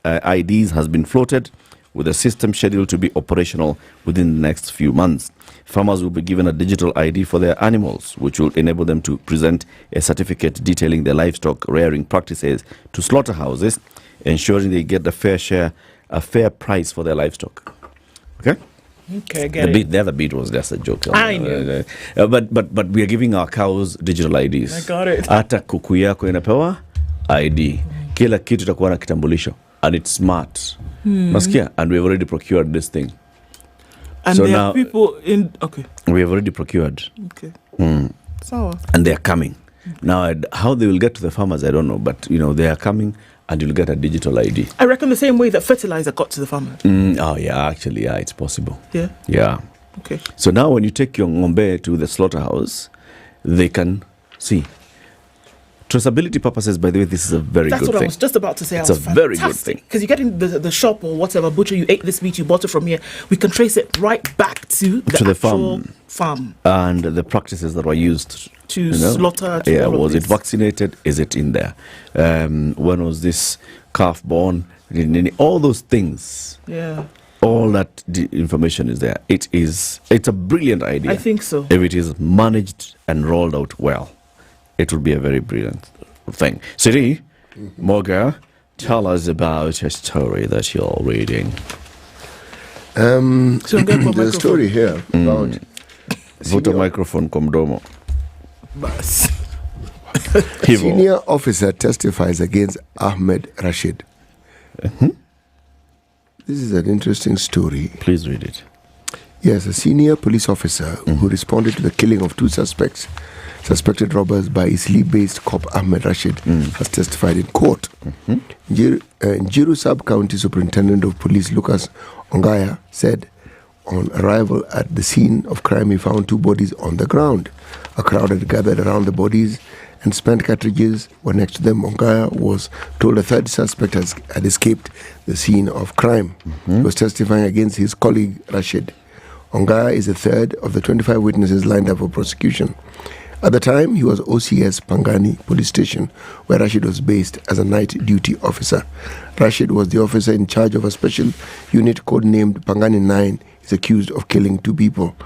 IDs has been floated, with the system scheduled to be operational within the next few months. Farmers will be given a digital ID for their animals, which will enable them to present a certificate detailing their livestock rearing practices to slaughterhouses, ensuring they get a fair price for their livestock. Okay? Okay, the other bit was just a joke. I knew. But we are giving our cows digital IDs. I got it. Hata kuku yako inapewa ID. Kila kitu itakuwa na kitambulisho. And it's smart. Maskia, and we have already procured this thing. And so there are people in... Okay. We have already procured. Okay. So. And they are coming. Now, how they will get to the farmers, I don't know. But, they are coming and you'll get a digital ID. I reckon the same way that fertilizer got to the farmer. Actually, it's possible. Yeah? Yeah. Okay. So now when you take your ngombe to the slaughterhouse, they can see. Traceability purposes, by the way, this is a very good thing. That's what I was just about to say. It's a very good thing. Because you get in the shop or whatever, butcher, you ate this meat, you bought it from here. We can trace it right back to the actual farm. And the practices that were used. To slaughter. Was it vaccinated? Is it in there? When was this calf born? All those things. Yeah. All that information is there. It's a brilliant idea. I think so. If it is managed and rolled out well, it will be a very brilliant thing. Siri, Muga, tell us about a story that you're reading. The story here about... Put a microphone, Komdomo. Senior officer testifies against Ahmed Rashid. This is an interesting story. Please read it. Yes, a senior police officer who responded to the killing of two suspected robbers by Isli-based cop Ahmed Rashid has testified in court. Njiru Sub-County Superintendent of Police Lucas Ongaya said on arrival at the scene of crime he found two bodies on the ground. A crowd had gathered around the bodies and spent cartridges were next to them. Ongaya was told a third suspect had escaped the scene of crime. He was testifying against his colleague Rashid. Ongaya is the third of the 25 witnesses lined up for prosecution. At the time, he was OCS Pangani Police Station, where Rashid was based as a night duty officer. Rashid was the officer in charge of a special unit codenamed Pangani 9. He's accused of killing two people.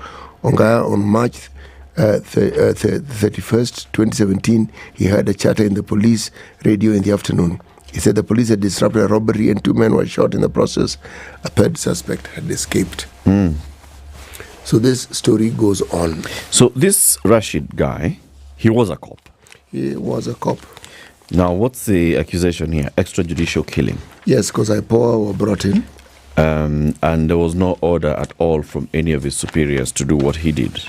Ongaya, on March 31st, 2017, he heard a chatter in the police radio in the afternoon. He said the police had disrupted a robbery and two men were shot in the process. A third suspect had escaped. So this story goes on. So this Rashid guy, he was a cop. He was a cop. Now, what's the accusation here? Extrajudicial killing. Yes, because IPOA were brought in. And there was no order at all from any of his superiors to do what he did.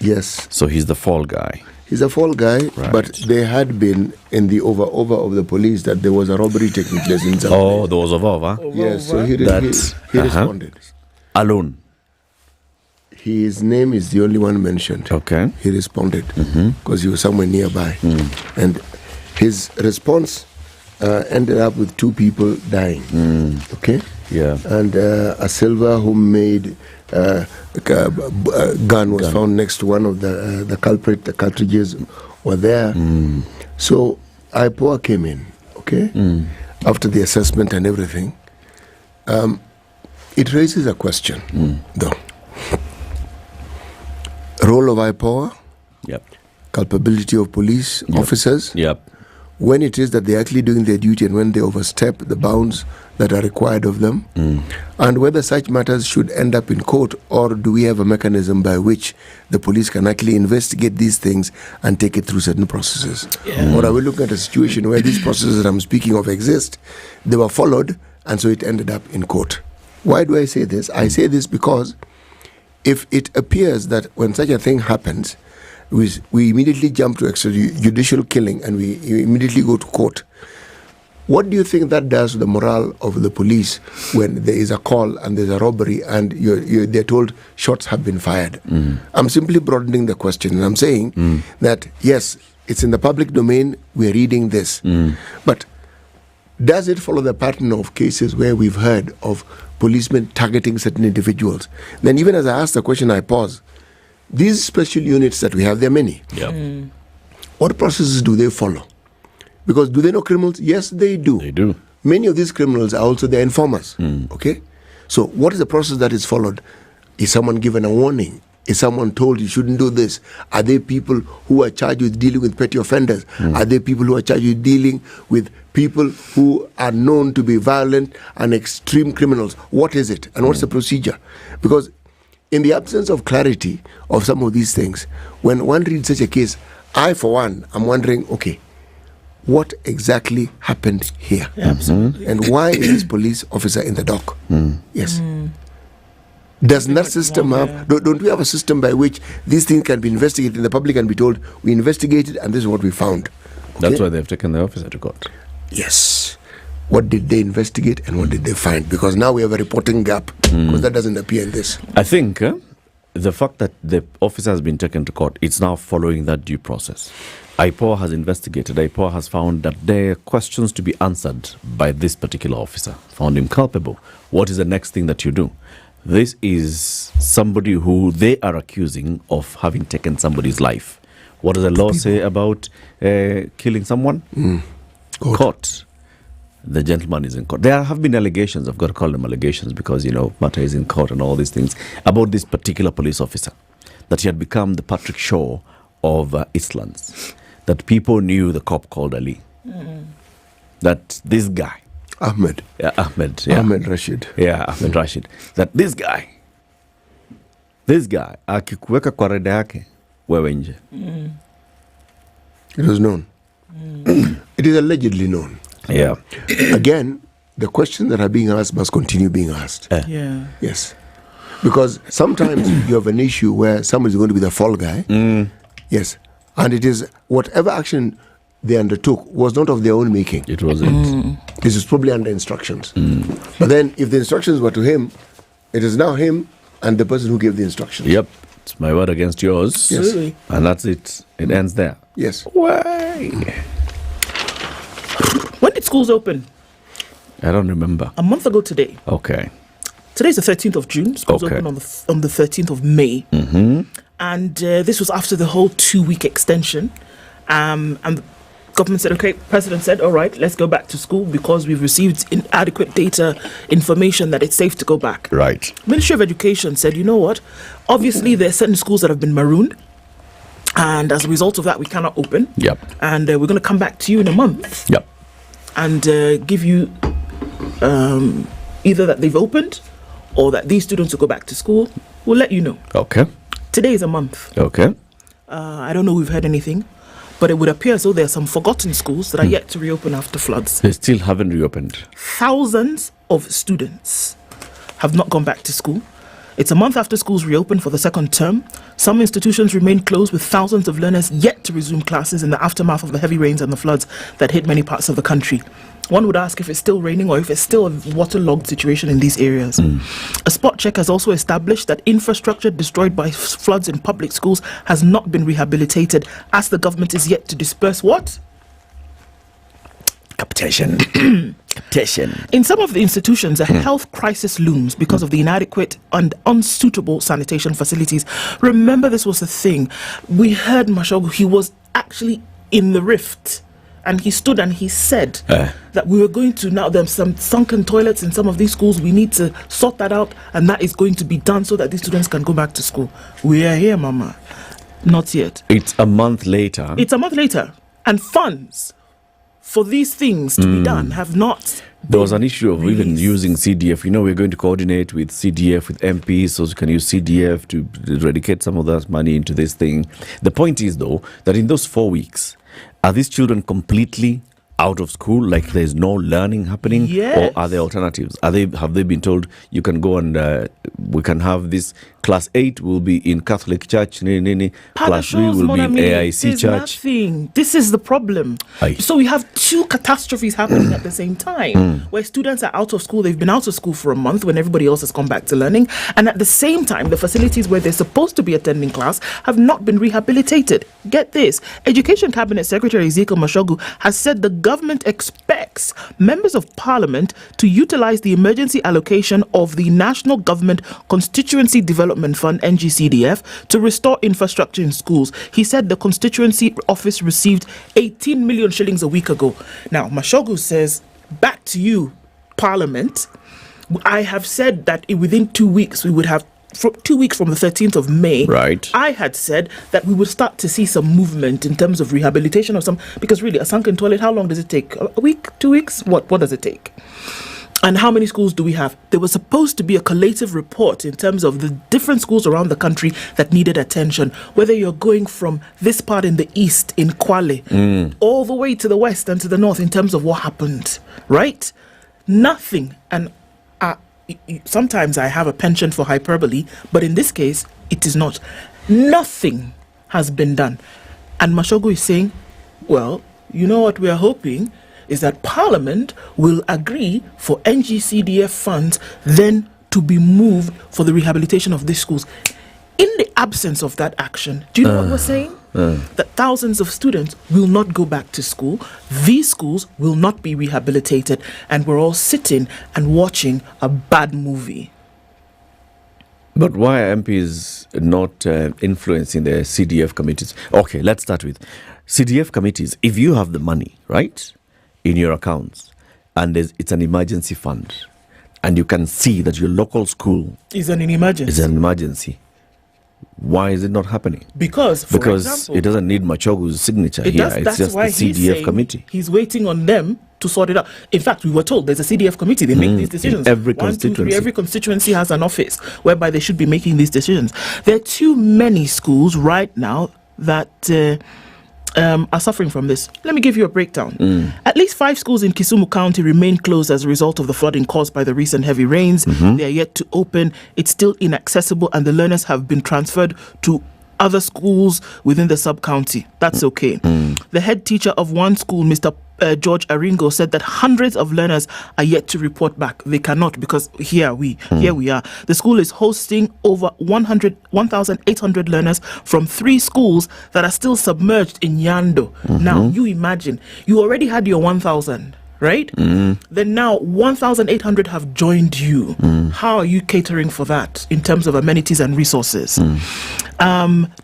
Yes. So he's the fall guy. He's a fall guy, but there had been in the over of the police that there was a robbery taking place in some place. There was over? Yes, so he responded. Alone? His name is the only one mentioned. Okay. He responded because he was somewhere nearby. And his response ended up with two people dying. Okay? Yeah. And a silver homemade gun was found next to one of the culprit. The cartridges were there. So IPOA came in, okay? After the assessment and everything. It raises a question, though. Role of IPOA, yep. Culpability of police officers, yep. when it is that they're actually doing their duty and when they overstep the bounds that are required of them, and whether such matters should end up in court, or do we have a mechanism by which the police can actually investigate these things and take it through certain processes. Or are we looking at a situation where these processes that I'm speaking of exist, they were followed, and so it ended up in court? Why do I say this? I say this because if it appears that when such a thing happens, we immediately jump to extrajudicial killing and we immediately go to court, what do you think that does to the morale of the police when there is a call and there's a robbery and they're told shots have been fired? I'm simply broadening the question, and I'm saying that, yes, it's in the public domain, we're reading this, but does it follow the pattern of cases where we've heard of policemen targeting certain individuals? Then even as I ask the question, I pause. These special units that we have, there are many. What processes do they follow? Because do they know criminals? Yes, they do. They do. Many of these criminals are also their informers. Okay? So what is the process that is followed? Is someone given a warning? Is someone told you shouldn't do this? Are they people who are charged with dealing with petty offenders? Are they people who are charged with dealing with people who are known to be violent and extreme criminals? What is it? And what's the procedure? Because in the absence of clarity of some of these things, when one reads such a case, I, for one, am wondering, okay, what exactly happened here? And why is this police officer in the dock? Yes. Doesn't that system have, don't we have a system by which these things can be investigated and the public can be told, we investigated and this is what we found? Okay? That's why they've taken the officer to court. Yes. What did they investigate and what did they find? Because now we have a reporting gap, because that doesn't appear in this. I think the fact that the officer has been taken to court, it's now following that due process. IPOA has investigated. IPOA has found that there are questions to be answered by this particular officer, found him culpable. What is the next thing that you do? This is somebody who they are accusing of having taken somebody's life. What does the law say about killing someone? Court. The gentleman is in court. There have been allegations, I've got to call them allegations because, matter is in court and all these things, about this particular police officer, that he had become the Patrick Shaw of Eastlands, that people knew the cop called Ali, that this guy, Ahmed Rashid. Yeah, Ahmed Rashid. That this guy, akikuweka kwa rada yake, wewe nje. It was known. It is allegedly known. Yeah. Again, the questions that are being asked must continue being asked. Yes. Because sometimes you have an issue where someone is going to be the fall guy. Yes. And it is whatever action they undertook was not of their own making. It wasn't. This is probably under instructions. But then if the instructions were to him, it is now him and the person who gave the instructions. Yep. It's my word against yours. Yes. And that's it. It ends there. Yes. Why? When did schools open? I don't remember. A month ago today. Okay. Today's the 13th of June. Schools open on the 13th of May. And this was after the whole 2-week extension. And the government said, okay, President said, all right, let's go back to school because we've received inadequate data information that it's safe to go back. Right. Ministry of Education said, you know what? Obviously, there are certain schools that have been marooned. And as a result of that, we cannot open. Yep. And we're going to come back to you in a month. Yep. And give you either that they've opened or that these students will go back to school. We'll let you know. Okay. Today is a month. Okay. I don't know if we've heard anything, but it would appear as though there are some forgotten schools that are yet to reopen after floods. They still haven't reopened. Thousands of students have not gone back to school. It's a month after schools reopened for the second term. Some institutions remain closed with thousands of learners yet to resume classes in the aftermath of the heavy rains and the floods that hit many parts of the country. One would ask if it's still raining or if it's still a waterlogged situation in these areas. A spot check has also established that infrastructure destroyed by floods in public schools has not been rehabilitated, as the government is yet to disperse what? Capitation. In some of the institutions, a health crisis looms because of the inadequate and unsuitable sanitation facilities. Remember, this was the thing. We heard Mashogu, he was actually in the rift. And he stood and he said that we were going to, now there's some sunken toilets in some of these schools. We need to sort that out, and that is going to be done so that these students can go back to school. We are here, Mama. Not yet. It's a month later. It's a month later. And funds for these things to be done have not. There was an issue of even using CDF. We're going to coordinate with CDF, with MPs, so you can use CDF to eradicate some of that money into this thing. The point is, though, that in those 4 weeks, are these children completely out of school, like there's no learning happening? Yes. Or are there alternatives? Have they been told you can go and we can have this class 8 will be in Catholic Church, class 3 will be in AIC Church? Nothing. This is the problem. So we have two catastrophes happening at the same time, where students are out of school. They've been out of school for a month when everybody else has come back to learning, and at the same time, the facilities where they're supposed to be attending class have not been rehabilitated. Get this: Education Cabinet Secretary Ezekiel Mashogu has said the government expects members of parliament to utilize the emergency allocation of the National Government Constituency Development Fund, NGCDF, to restore infrastructure in schools. He said the constituency office received 18 million shillings a week ago. Now, Mashogu says, back to you, Parliament. I have said that within 2 weeks we would have 2 weeks from the 13th of May, right? I had said that we would start to see some movement in terms of rehabilitation of some, because really a sunken toilet, how long does it take? A week, 2 weeks? What does it take? And how many schools do we have? There was supposed to be a collative report in terms of the different schools around the country that needed attention, whether you're going from this part in the east, in Kwale, all the way to the west and to the north in terms of what happened, right? Nothing. And sometimes I have a penchant for hyperbole, but in this case, it is not. Nothing has been done. And Mashogu is saying, well, you know what we are hoping is that Parliament will agree for NGCDF funds then to be moved for the rehabilitation of these schools. In the absence of that action, do you know what we're saying? That thousands of students will not go back to school. These schools will not be rehabilitated, and we're all sitting and watching a bad movie. But why are MPs not influencing the CDF committees? Okay, let's start with CDF committees. If you have the money, right, in your accounts, and it's an emergency fund, and you can see that your local school is an emergency. Why is it not happening? Because example, it doesn't need Machogu's signature here. It's just the CDF committee. He's waiting on them to sort it out. In fact, we were told there's a CDF committee. They make these decisions. Every 1, 2, 3, constituency. every constituency has an office whereby they should be making these decisions. There are too many schools right now that are suffering from this. Let me give you a breakdown. At least 5 schools in Kisumu County remain closed as a result of the flooding caused by the recent heavy rains. They are yet to open. It's still inaccessible, and the learners have been transferred to other schools within the sub-county. That's okay. The head teacher of one school, Mr. George Aringo, said that hundreds of learners are yet to report back. They cannot, because here we are. The school is hosting over 1,800 learners from 3 schools that are still submerged in Yando. Now, you imagine, you already had your 1,000, right? Then now 1,800 have joined you. How are you catering for that in terms of amenities and resources?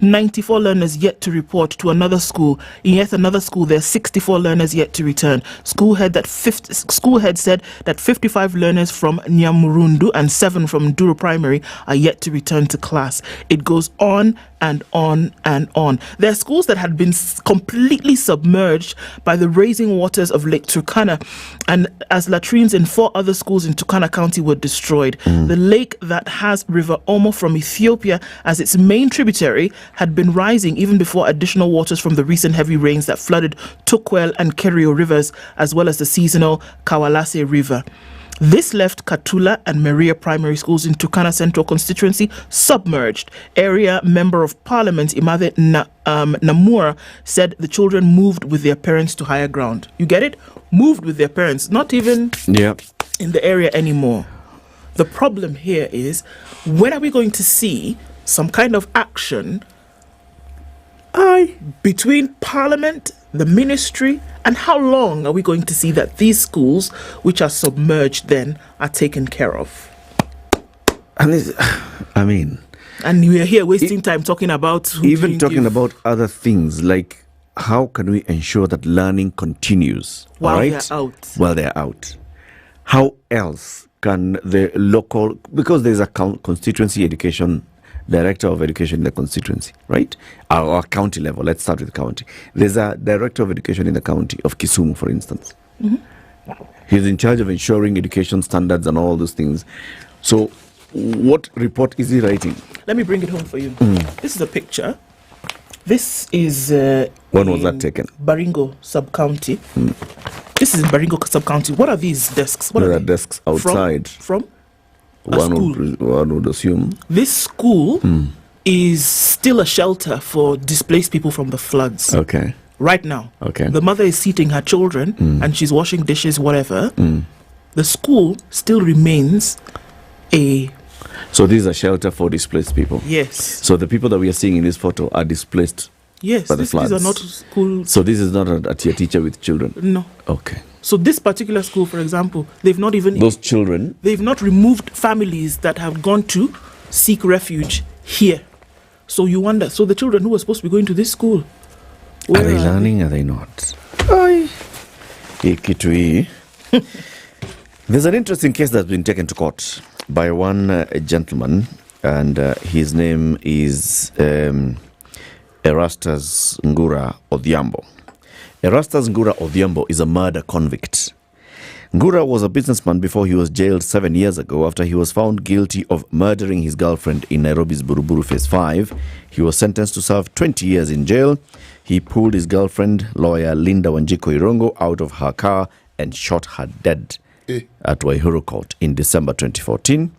94 learners yet to report to another school. In yet another school, there are 64 learners yet to return. School head said that 55 learners from Nyamurundu and 7 from Duro Primary are yet to return to class. It goes on and on and on. There are schools that had been completely submerged by the rising waters of Lake Turkana, and as latrines in 4 other schools in Turkana County were destroyed. The lake that has River Omo from Ethiopia as its main tributary had been rising even before additional waters from the recent heavy rains that flooded Tukwel and Kerio rivers, as well as the seasonal Kawalase River. This left Katula and Maria primary schools in Turkana Central constituency submerged. Area Member of Parliament Imade Namura said the children moved with their parents to higher ground. You get it? Moved with their parents, not even in the area anymore. The problem here is, when are we going to see some kind of action between Parliament, the ministry, and how long are we going to see that these schools, which are submerged then, are taken care of? And we are here wasting time talking about about other things, like how can we ensure that learning continues while they're out? How else can the local, because there's a constituency education director of education in the constituency, right? Or county level. Let's start with county. There's a director of education in the county of Kisumu, for instance. He's in charge of ensuring education standards and all those things. So what report is he writing? Let me bring it home for you. This is a picture. This is when was that taken? Baringo sub-county. This is Baringo sub-county. What are these desks? What there are are desks outside. From one would assume. This school is still a shelter for displaced people from the floods. Okay. Right now. Okay. The mother is seating her children and she's washing dishes, whatever. The school still remains a... So this is a shelter for displaced people? Yes. So the people that we are seeing in this photo are displaced yes, by the floods? These are not school... So this is not a teacher with children? No. Okay. So this particular school, for example, they've not even... Those children? They've not removed families that have gone to seek refuge here. So you wonder, so the children who were supposed to be going to this school... Are they learning? Are they not? There's an interesting case that's been taken to court by one gentleman, and his name is Erastus Ngura Odhiambo. Erastus Ngura Odhiambo is a murder convict. Ngura was a businessman before he was jailed 7 years ago after he was found guilty of murdering his girlfriend in Nairobi's Buruburu Phase 5. He was sentenced to serve 20 years in jail. He pulled his girlfriend, lawyer Linda Wanjiko Irongo, out of her car and shot her dead at Waihuru Court in December 2014.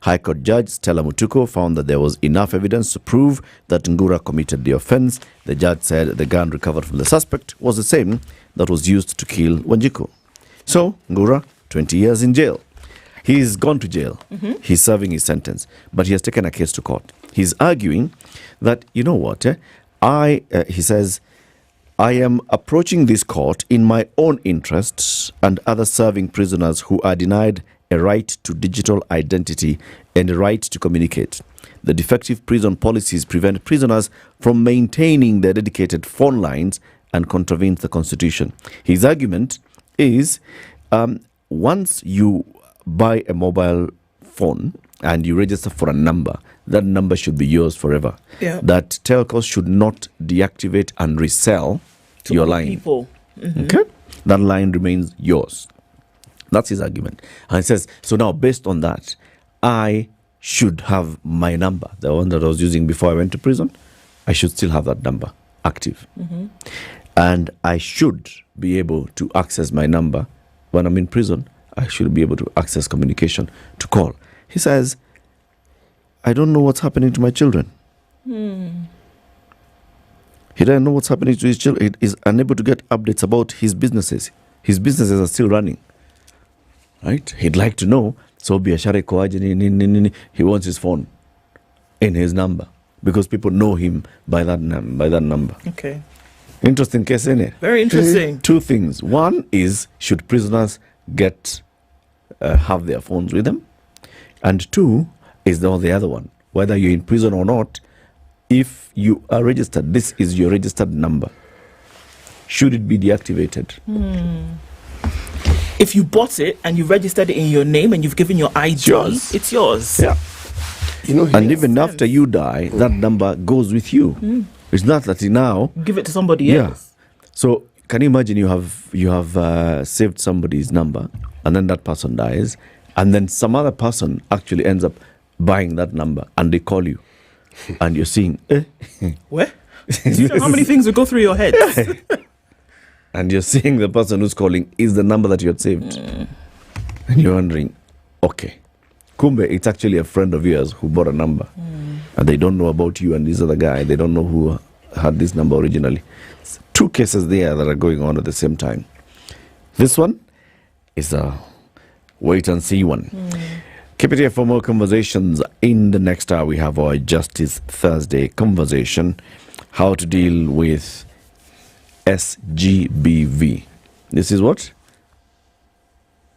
High Court Judge Stella Mutuko found that there was enough evidence to prove that Ngura committed the offense. The judge said the gun recovered from the suspect was the same that was used to kill Wanjiko. So, Ngura, 20 years in jail. He's gone to jail. He's serving his sentence, but he has taken a case to court. He's arguing that, you know what, he says, I am approaching this court in my own interests and other serving prisoners who are denied a right to digital identity and a right to communicate. The defective prison policies prevent prisoners from maintaining their dedicated phone lines and contravenes the Constitution. His argument is once you buy a mobile phone and you register for a number, that number should be yours forever. Yeah. That telcos should not deactivate and resell To your other line. people. Okay? That line remains yours. That's his argument. And he says, so now based on that, I should have my number, the one that I was using before I went to prison. I should still have that number active. And I should be able to access my number when I'm in prison. I should be able to access communication to call. He says, I don't know what's happening to my children. He doesn't know what's happening to his children. He is unable to get updates about his businesses. His businesses are still running. Right? He'd like to know. So biashara ikoaje nini. He wants his phone in his number because people know him by that number. Okay. Interesting case, isn't it? Very interesting. Two things. One is, should prisoners have their phones with them? And two is the other one. Whether you're in prison or not, if you are registered, this is your registered number. Should it be deactivated? If you bought it and you registered it in your name and you've given your ID, it's yours. Yeah. And even after you die, that number goes with you. It's not that you now give it to somebody else. So can you imagine you have saved somebody's number and then that person dies and then some other person actually ends up buying that number and they call you and you're seeing where? You know how many things would go through your head? And you're seeing the person who's calling is the number that you had saved. And you're wondering, okay, kumbe, it's actually a friend of yours who bought a number. And they don't know about you and this other guy. They don't know who had this number originally. It's two cases there that are going on at the same time. This one is a wait and see one. Keep it here for more conversations. In the next hour, we have our Justice Thursday conversation. How to deal with SGBV. This is what?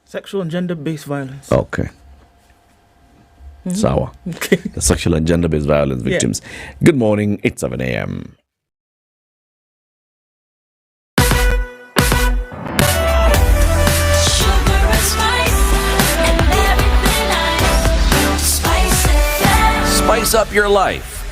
Sexual and gender-based violence. Okay. Sawa. Okay. The sexual and gender-based violence victims. Good morning. It's 7 a.m. spice up your life.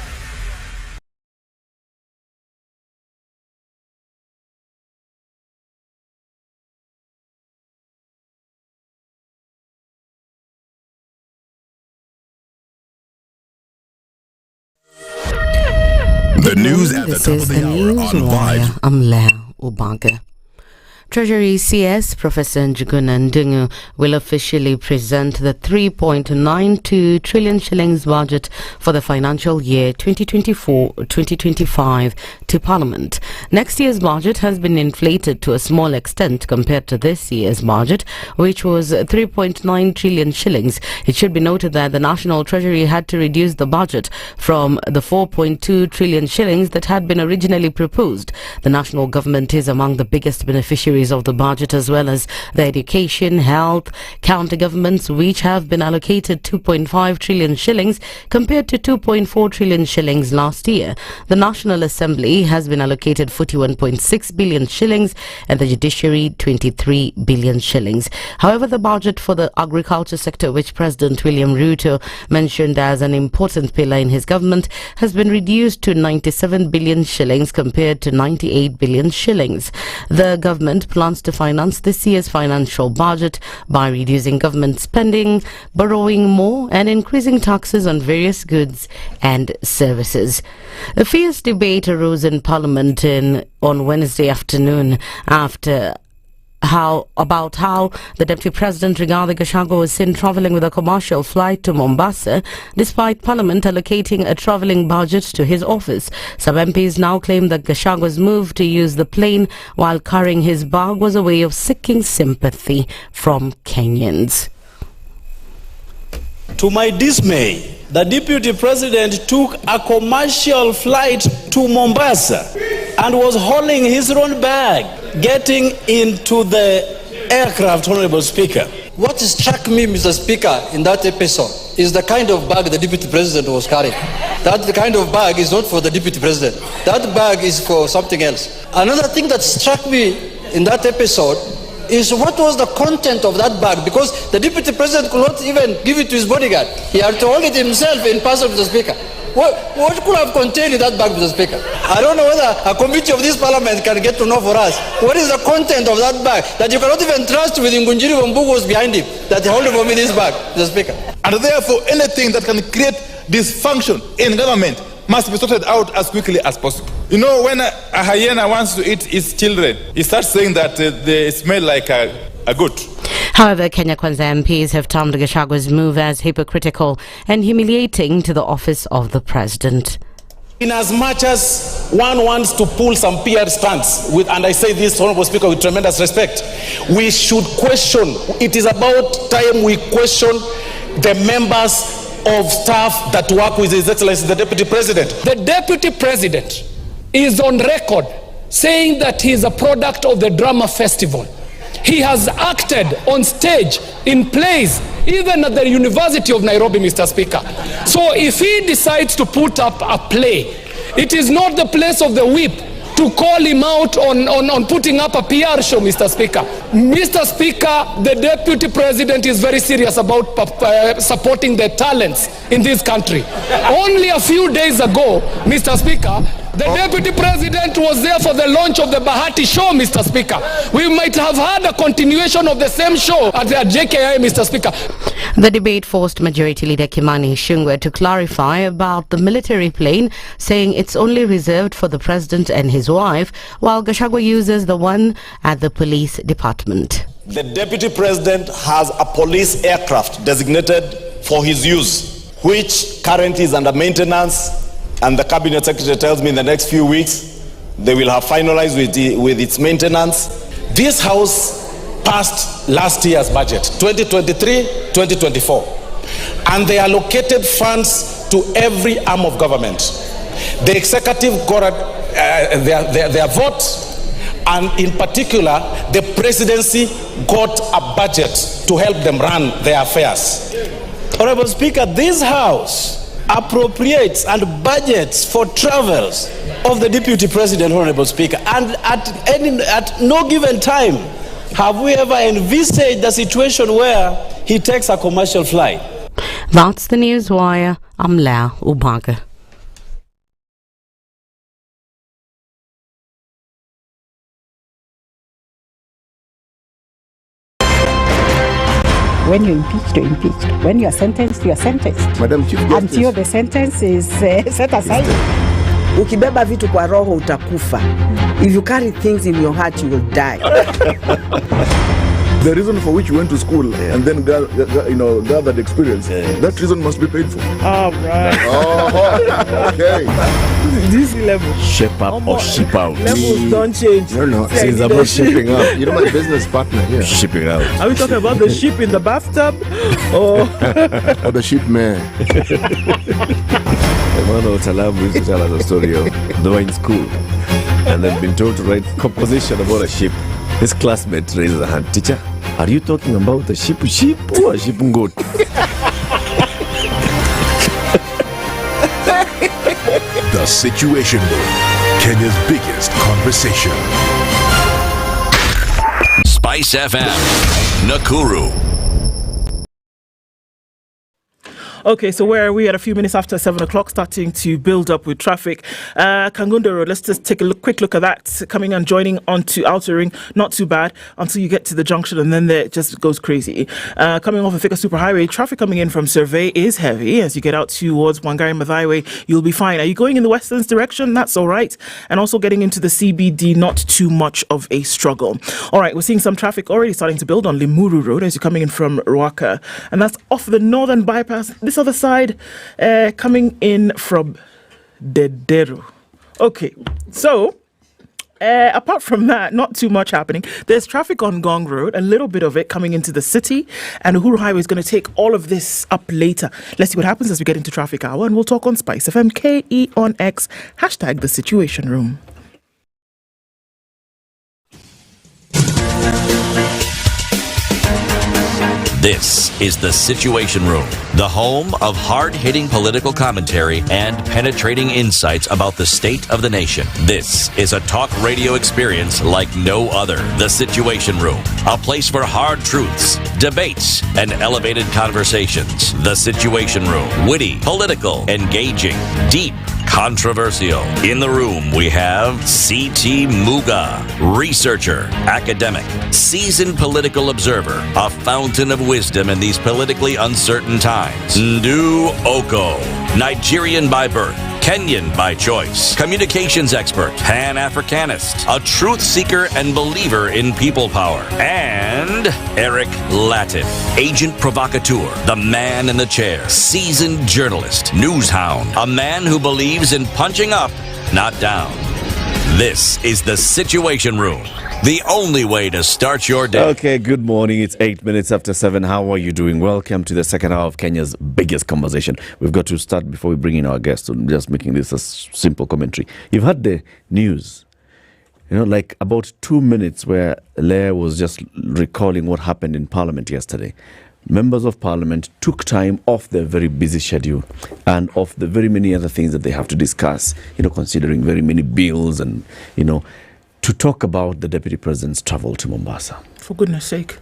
The news at the top of the hour on Vibe. I'm Lea Ubaga. Treasury CS Professor Njuguna Ndungu will officially present the 3.92 trillion shillings budget for the financial year 2024-2025 to Parliament. Next year's budget has been inflated to a small extent compared to this year's budget, which was 3.9 trillion shillings. It should be noted that the National Treasury had to reduce the budget from the 4.2 trillion shillings that had been originally proposed. The national government is among the biggest beneficiaries of the budget, as well as the education, health, county governments, which have been allocated 2.5 trillion shillings compared to 2.4 trillion shillings last year. The National Assembly has been allocated 41.6 billion shillings and the judiciary 23 billion shillings. However, the budget for the agriculture sector, which President William Ruto mentioned as an important pillar in his government, has been reduced to 97 billion shillings compared to 98 billion shillings. The government plans to finance this year's financial budget by reducing government spending, borrowing more, and increasing taxes on various goods and services. A fierce debate arose in Parliament on Wednesday afternoon about how the Deputy President Rigathi Gachagua was seen travelling with a commercial flight to Mombasa, despite Parliament allocating a travelling budget to his office. Some MPs now claim that Gachagua's move to use the plane while carrying his bag was a way of seeking sympathy from Kenyans. To my dismay, the Deputy President took a commercial flight to Mombasa and was hauling his own bag, getting into the aircraft, Honorable Speaker. What struck me, Mr. Speaker, in that episode is the kind of bag the Deputy President was carrying. That kind of bag is not for the Deputy President. That bag is for something else. Another thing that struck me in that episode is what was the content of that bag, because the Deputy President could not even give it to his bodyguard. He had to hold it himself in person to the Speaker. What could have contained in that bag, Mr. Speaker? I don't know whether a committee of this Parliament can get to know for us. What is the content of that bag that you cannot even trust with Ngunjiri Wambugu was behind him, that he held for me this bag, Mr. Speaker? And therefore, anything that can create dysfunction in government must be sorted out as quickly as possible. You know, when a hyena wants to eat its children, he starts saying that they smell like a goat. However, Kenya Kwanza MPs have termed Gachagua's move as hypocritical and humiliating to the office of the president. In as much as one wants to pull some PR stunts with, and I say this, Honorable Speaker, with tremendous respect, we should question. It is about time we question the members of staff that work with His Excellency the Deputy President. The Deputy President is on record saying that he is a product of the drama festival. He has acted on stage, in plays, even at the University of Nairobi, Mr. Speaker. So if he decides to put up a play, it is not the place of the whip to call him out on putting up a PR show, Mr. Speaker. Mr. Speaker, the Deputy President is very serious about supporting the talents in this country. Only a few days ago, Mr. Speaker, the Deputy President was there for the launch of the Bahati show, Mr. Speaker. We might have had a continuation of the same show at the JKI, Mr. Speaker. The debate forced Majority Leader Kimani Ichung'wah to clarify about the military plane, saying it's only reserved for the President and his wife, while Gachagua uses the one at the police department. The Deputy President has a police aircraft designated for his use, which currently is under maintenance, and the Cabinet Secretary tells me in the next few weeks they will have finalized with its maintenance. This House passed last year's budget, 2023-2024, and they allocated funds to every arm of government. The executive got their vote, and in particular, the presidency got a budget to help them run their affairs. Honorable Speaker, this House appropriates and budgets for travels of the Deputy President, Honorable Speaker, and at no given time have we ever envisaged a situation where he takes a commercial flight. That's the Newswire. I'm Lea Ubaga. When you're impeached, you're impeached. When you're sentenced, you're sentenced. Madam Chief Justice. Until the sentence is set aside. Ukibeba vitu kwa roho utakufa. If you carry things in your heart, you will die. The reason for which you went to school and then gathered experience, that reason must be paid for. All right. Oh, okay. This level. Shape up or ship out. Levels don't change. No. Since I'm not shipping up. You're my business partner here. Shipping out. Are we talking about the sheep in the bathtub? Or the sheep man? Emmanuel Talabu used to tell us a story of they were in school and they've been told to write composition about a sheep. His classmate raises a hand. Teacher, are you talking about a sheep or a sheep goat? The Situation Room, Kenya's biggest conversation. SpiceFM, Nakuru. Okay, so where are we at a few minutes after 7 o'clock, starting to build up with traffic. Kangundo Road, let's just take a quick look at that. Coming and joining onto Outer Ring, not too bad until you get to the junction and then it just goes crazy. Coming off the Thika Superhighway, traffic coming in from Survey is heavy. As you get out towards Wangari Maathai Way, you'll be fine. Are you going in the Westlands direction? That's all right. And also getting into the CBD, not too much of a struggle. All right, we're seeing some traffic already starting to build on Limuru Road as you're coming in from Ruaka. And that's off the northern bypass. This other side coming in from Dedero. Okay, so apart from that, not too much happening. There's traffic on Gong Road, a little bit of it coming into the city, and Uhuru Highway is going to take all of this up later. Let's see what happens as we get into traffic hour, and we'll talk on SpiceFM, KE on X, hashtag the Situation Room. This is the Situation Room, the home of hard-hitting political commentary and penetrating insights about the state of the nation. This is a talk radio experience like no other. The Situation Room, a place for hard truths, debates, and elevated conversations. The Situation Room, witty, political, engaging, deep, controversial. In the room, we have C.T. Muga, researcher, academic, seasoned political observer, a fountain of wisdom in these politically uncertain times. Ndu Okoh, Nigerian by birth, Kenyan by choice, communications expert, Pan-Africanist, a truth seeker and believer in people power, and Eric Latiff, agent provocateur, the man in the chair, seasoned journalist, news hound, a man who believes in punching up, not down. This is the Situation Room, the only way to start your day. Okay, good morning. It's 8 minutes after 7. How are you doing? Welcome to the second hour of Kenya's biggest conversation. We've got to start before we bring in our guests. I'm just making this a simple commentary. You've had the news, like about 2 minutes where Lea was just recalling what happened in Parliament yesterday. Members of Parliament took time off their very busy schedule and off the very many other things that they have to discuss, considering very many bills and, to talk about the Deputy President's travel to Mombasa. For goodness sake.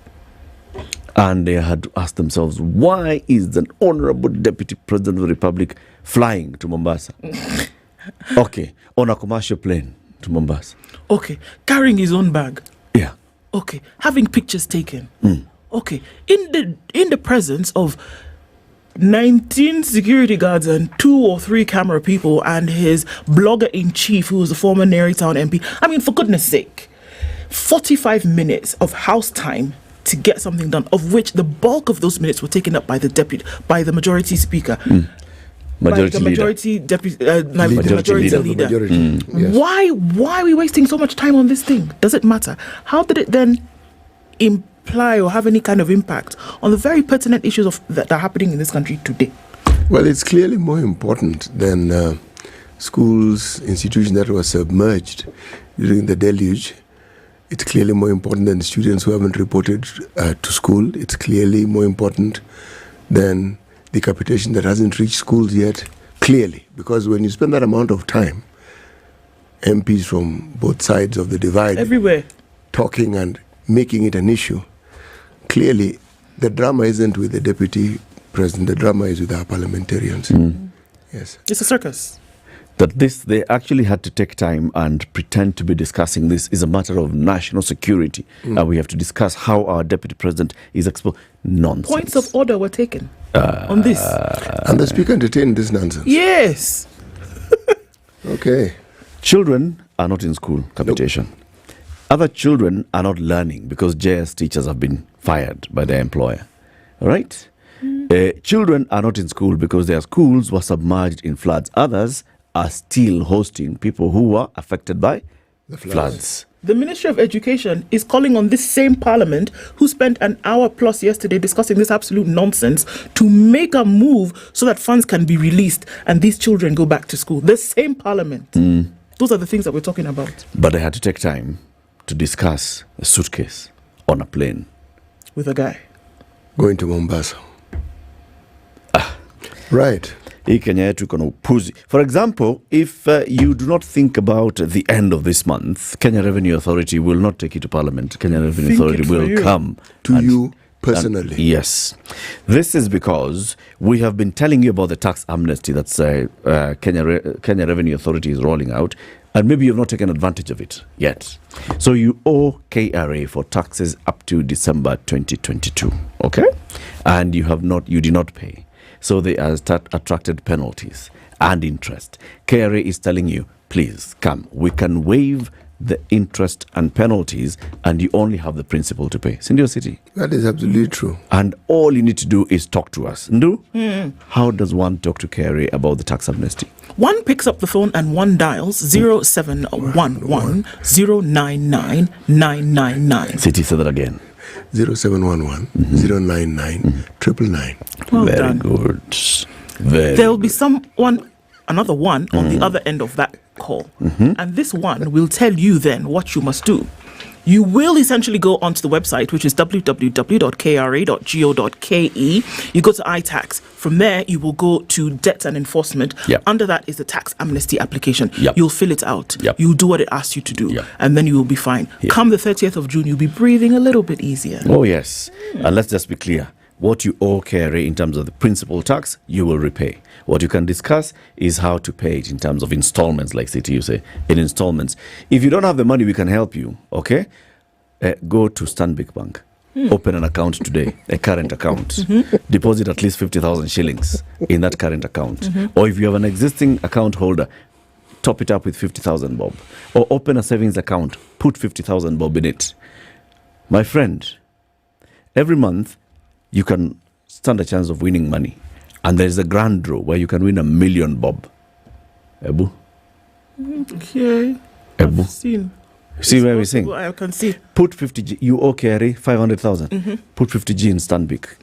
And they had to ask themselves, why is an honorable Deputy President of the Republic flying to Mombasa? Okay, on a commercial plane to Mombasa. Okay, carrying his own bag. Yeah. Okay, having pictures taken. Okay, in the presence of 19 security guards and 2 or 3 camera people and his blogger-in-chief, who was a former Nyeri town MP. I mean, for goodness sake, 45 minutes of house time to get something done, of which the bulk of those minutes were taken up by the majority speaker. Majority leader. Yes. Why are we wasting so much time on this thing? Does it matter? How did it then imply or have any kind of impact on the very pertinent issues that are happening in this country today? Well, it's clearly more important than schools, institutions that were submerged during the deluge. It's clearly more important than students who haven't reported to school. It's clearly more important than the capitation that hasn't reached schools yet. Clearly, because when you spend that amount of time, MPs from both sides of the divide everywhere talking and making it an issue, clearly the drama isn't with the deputy President. The drama is with our parliamentarians. Yes. It's a circus. That they actually had to take time and pretend to be discussing this is a matter of national security. And we have to discuss how our deputy president is exposed. Nonsense. Points of order were taken on this. And the speaker entertained this nonsense. Yes. Okay. Children are not in school, capitation. Other children are not learning because JS teachers have been fired by their employer. All right? Children are not in school because their schools were submerged in floods. Others are still hosting people who were affected by the floods. The Ministry of Education is calling on this same parliament, who spent an hour plus yesterday discussing this absolute nonsense, to make a move so that funds can be released and these children go back to school. The same parliament. Those are the things that we're talking about. But they had to take time to discuss a suitcase on a plane. With a guy. Going to Mombasa. Right. For example, if you do not think about the end of this month, Kenya Revenue Authority will not take you to Parliament. Kenya Revenue Authority will come to you personally. Yes. This is because we have been telling you about the tax amnesty that's Kenya Revenue Authority is rolling out, and maybe you've not taken advantage of it yet. So you owe KRA for taxes up to December 2022, okay? And you did not pay. So they attracted penalties and interest. KRA is telling you, please come. We can waive the interest and penalties, and you only have the principal to pay. Sindio City. That is absolutely true. And all you need to do is talk to us. Ndu? How does one talk to KRA about the tax amnesty? One picks up the phone and one dials 0711 099 999. City, say that again. 0711 099 999. Well Very done. good. There'll be another one on the other end of that call. And this one will tell you then what you must do. You will essentially go onto the website, which is www.kra.go.ke. You go to iTax. From there, you will go to Debt and Enforcement. Yep. Under that is the tax amnesty application. Yep. You'll fill it out. Yep. You'll do what it asks you to do. Yep. And then you will be fine. Yep. Come the 30th of June, you'll be breathing a little bit easier. Oh, yes. And let's just be clear. What you owe KRA in terms of the principal tax, you will repay. What you can discuss is how to pay it in terms of installments, like City, you say, in installments. If you don't have the money, we can help you, okay? Go to Stanbic Bank. Open an account today, a current account. Deposit at least 50,000 shillings in that current account. Or if you have an existing account holder, top it up with 50,000 bob. Or open a savings account, put 50,000 bob in it. My friend, every month, you can stand a chance of winning money. And there's a grand draw where you can win 1 million bob. Ebu? Okay. Ebu? I've seen. See where we sing? I can see. Put 50G. You owe KRA 500,000. Put 50G in Stanbic.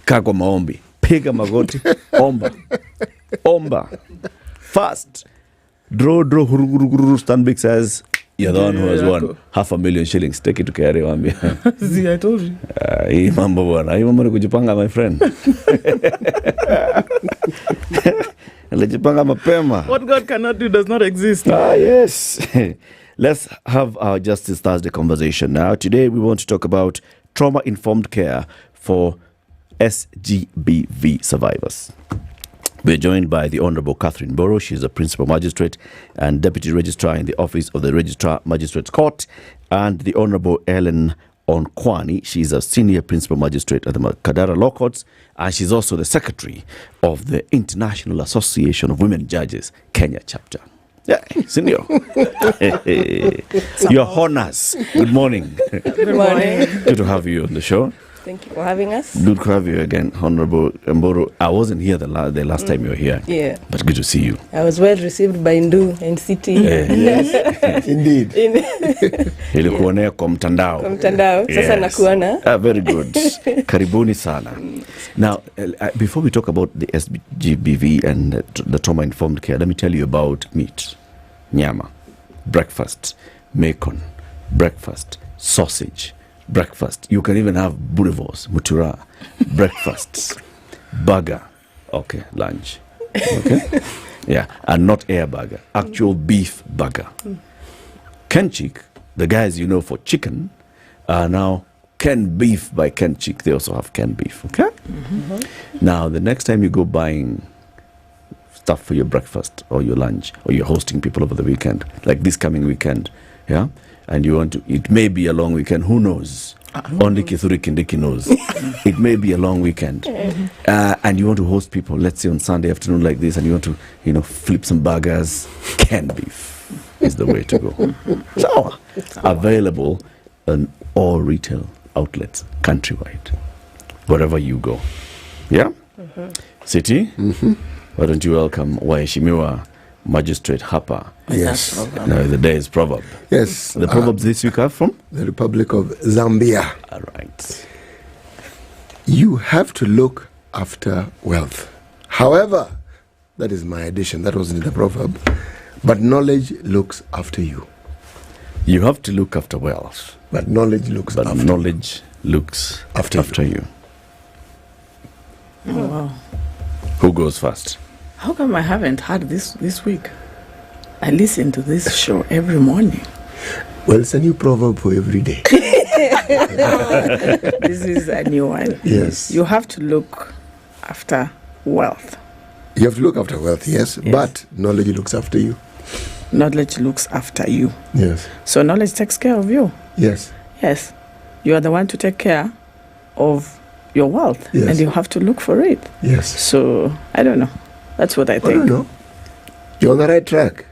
Kago maombi. Piga magoti. Omba. Fast. Draw. Huruguruguru. Stanbic says, you're the one who has won 500,000 shillings. Take it to KRA, wambia. See, I told you. Hii mambo bwana. Hii mambo ni kujipanga, my friend. Alijipanga mapema. What God cannot do does not exist. Yes. Let's have our Justice Thursday conversation now. Today we want to talk about trauma-informed care for SGBV survivors. We're joined by the Honorable Catherine Borough. She's a Principal Magistrate and Deputy Registrar in the Office of the Registrar Magistrates Court, and the Honorable Ellen Onkwani. She's a Senior Principal Magistrate at the Kadara Law Courts, and she's also the Secretary of the International Association of Women Judges, Kenya chapter. Yeah, Senior. Your honors. Good morning. Good morning. Good to have you on the show. Thank you for having us. Good to have you again, Honorable Mboro. I wasn't here the last time you were here. Yeah. But good to see you. I was well received by Ndu and City. Yes. Indeed. Ilikuonea kwa mtandao. Kwa mtandao. Sasa nakuona. Very good. Karibuni sana. Now, before we talk about the SGBV and the trauma-informed care, let me tell you about meat. Nyama. Breakfast. Bacon. Breakfast. Sausage. Breakfast. You can even have burivos, mutura. Breakfasts. Burger. Okay, lunch. Okay? Yeah, and not air burger. Actual beef burger. Kenchik, the guys you know for chicken, are now canned beef by Canned Chick. They also have canned beef, okay? Now, the next time you go buying stuff for your breakfast or your lunch, or you're hosting people over the weekend, like this coming weekend, yeah? And you want to, it may be a long weekend, who knows? Only Kithuri Kindiki knows. It may be a long weekend. And you want to host people, let's say on Sunday afternoon like this, and you want to, flip some burgers, canned beef is the way to go. So, available on all retail outlets countrywide, wherever you go. Yeah? City? Why don't you welcome Waheshimiwa Magistrate Hapa? Yes. Now the day is proverb. Yes. The proverbs this week are from? The Republic of Zambia. All right. You have to look after wealth. However, that is my addition. That wasn't the proverb. But knowledge looks after you. You have to look after wealth. But knowledge looks after you. Knowledge looks after you. Oh, wow. Who goes first? How come I haven't had this week? I listen to this show every morning. Well, it's a new proverb for every day. This is a new one. Yes. You have to look after wealth. You have to look after wealth, yes. But knowledge looks after you. Knowledge looks after you. Yes. So knowledge takes care of you. Yes. Yes. You are the one to take care of your wealth. Yes. And you have to look for it. Yes. So, I don't know. That's what I think. I don't know. You're on the right track.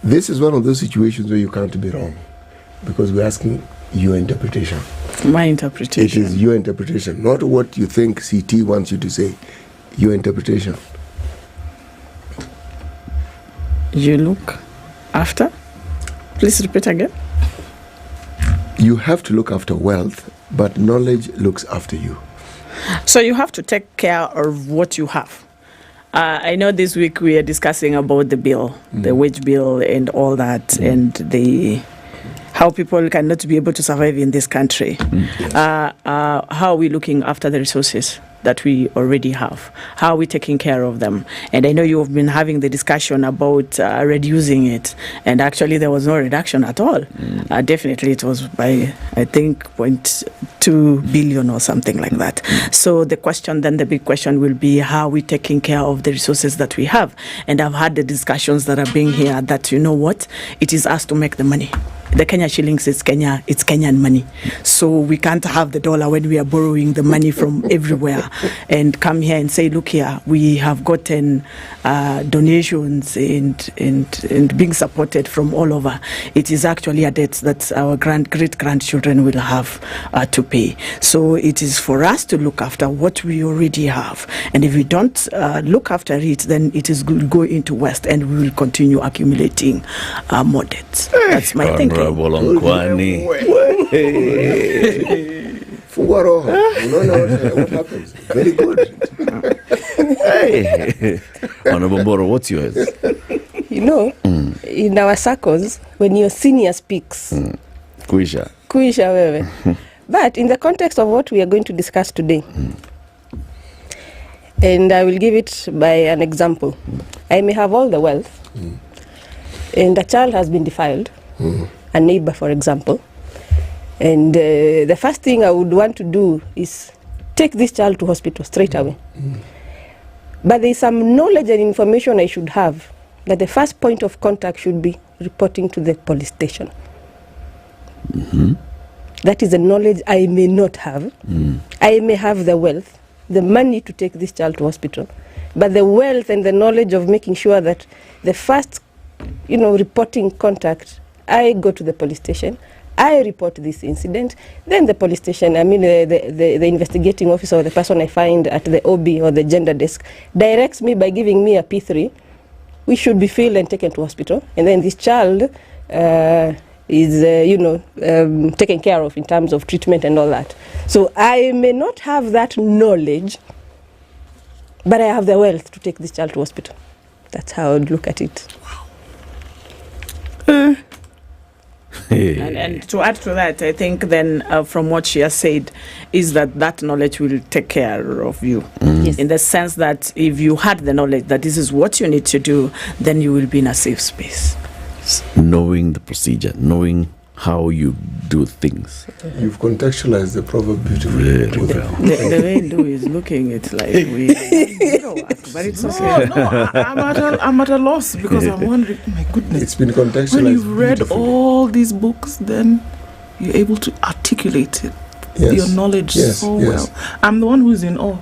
This is one of those situations where you can't be wrong, because we're asking your interpretation. My interpretation. It is your interpretation, not what you think CT wants you to say. Your interpretation. You look after? Please repeat again. You have to look after wealth, but knowledge looks after you. So you have to take care of what you have. I know this week we are discussing about the bill, the wage bill and all that, and how people cannot be able to survive in this country. How are we looking after the resources that we already have? How are we taking care of them? And I know you have been having the discussion about reducing it, and actually there was no reduction at all. Definitely it was by, I think, 0.2 billion or something like that. So the big question will be, how are we taking care of the resources that we have? And I've had the discussions that are being here that, you know what, it is us to make the money. The Kenya shillings is it's Kenyan money. So we can't have the dollar when we are borrowing the money from everywhere and come here and say, look here, we have gotten donations and being supported from all over. It is actually a debt that our great-grandchildren will have to pay. So it is for us to look after what we already have. And if we don't look after it, then it is going to go into West, and we will continue accumulating more debts. That's my thinking. Fungua roho. You don't know what happens. Very good. Hey. Honorable Boro, what's yours? You know, in our circles, when your senior speaks, Kuisha wewe. But in the context of what we are going to discuss today, and I will give it by an example. I may have all the wealth, and a child has been defiled, a neighbor, for example, and the first thing I would want to do is take this child to hospital straight away. But there is some knowledge and information I should have that the first point of contact should be reporting to the police station. That is the knowledge I may not have. I may have the wealth, the money to take this child to hospital, but the wealth and the knowledge of making sure that the first, reporting contact, I go to the police station, I report this incident, then the police station, the investigating officer or the person I find at the OB or the gender desk directs me by giving me a P3. We should be filled and taken to hospital, and then this child is, taken care of in terms of treatment and all that. So I may not have that knowledge, but I have the wealth to take this child to hospital. That's how I would look at it. And to add to that, I think then from what she has said is that knowledge will take care of you. Yes. In the sense that if you had the knowledge that this is what you need to do, then you will be in a safe space. Knowing the procedure, knowing how you do things. You've contextualized the proverb beautifully. Very well. The way Lou is looking, it's like we but it's okay. No, I'm at a loss because I'm wondering, my goodness. It's been contextualized. When you've read all these books, then you're able to articulate it, your knowledge so well. I'm the one who's in awe.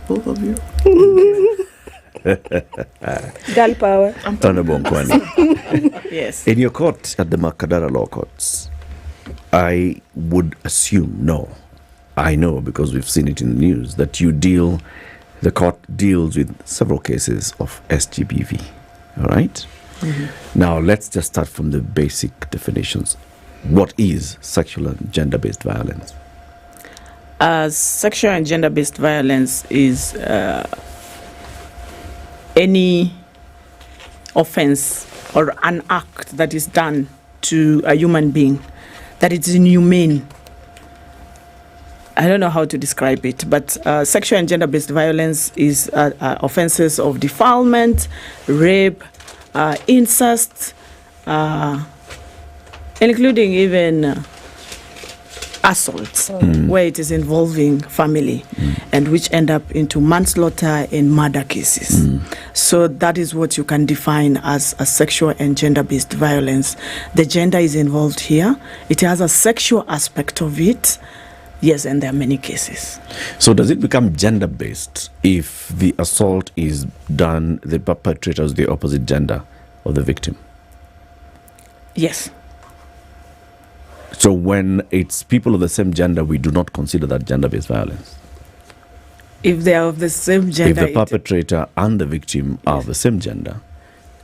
Both of you. Girl power. Honorable Nkwani. Yes. In your court at the Makadara Law Courts, I would assume, I know because we've seen it in the news, that the court deals with several cases of SGBV. All right? Mm-hmm. Now, let's just start from the basic definitions. What is sexual and gender-based violence? Sexual and gender-based violence is any offense or an act that is done to a human being that is inhumane. I don't know how to describe it, but sexual and gender-based violence is offenses of defilement, rape, incest, including even assaults, where it is involving family, and which end up into manslaughter and murder cases. So that is what you can define as a sexual and gender-based violence. The gender is involved here. It has a sexual aspect of it. Yes, and there are many cases. So does it become gender-based if the assault is done, the perpetrator is the opposite gender of the victim? Yes. So when it's people of the same gender, we do not consider that gender-based violence? If they are of the same gender... If the perpetrator and the victim are of the same gender,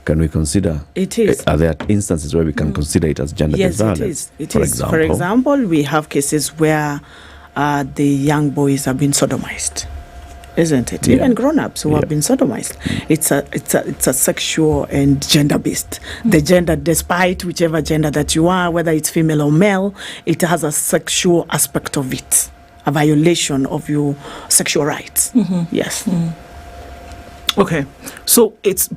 can we consider... It is. Are there instances where we can consider it as gender-based violence? Yes, it is. For example, we have cases where the young boys have been sodomized. Isn't it? Even grown-ups who have been sodomized. It's a sexual and gender-based. The gender, despite whichever gender that you are, whether it's female or male, it has a sexual aspect of it, a violation of your sexual rights. Yes. Okay, so it's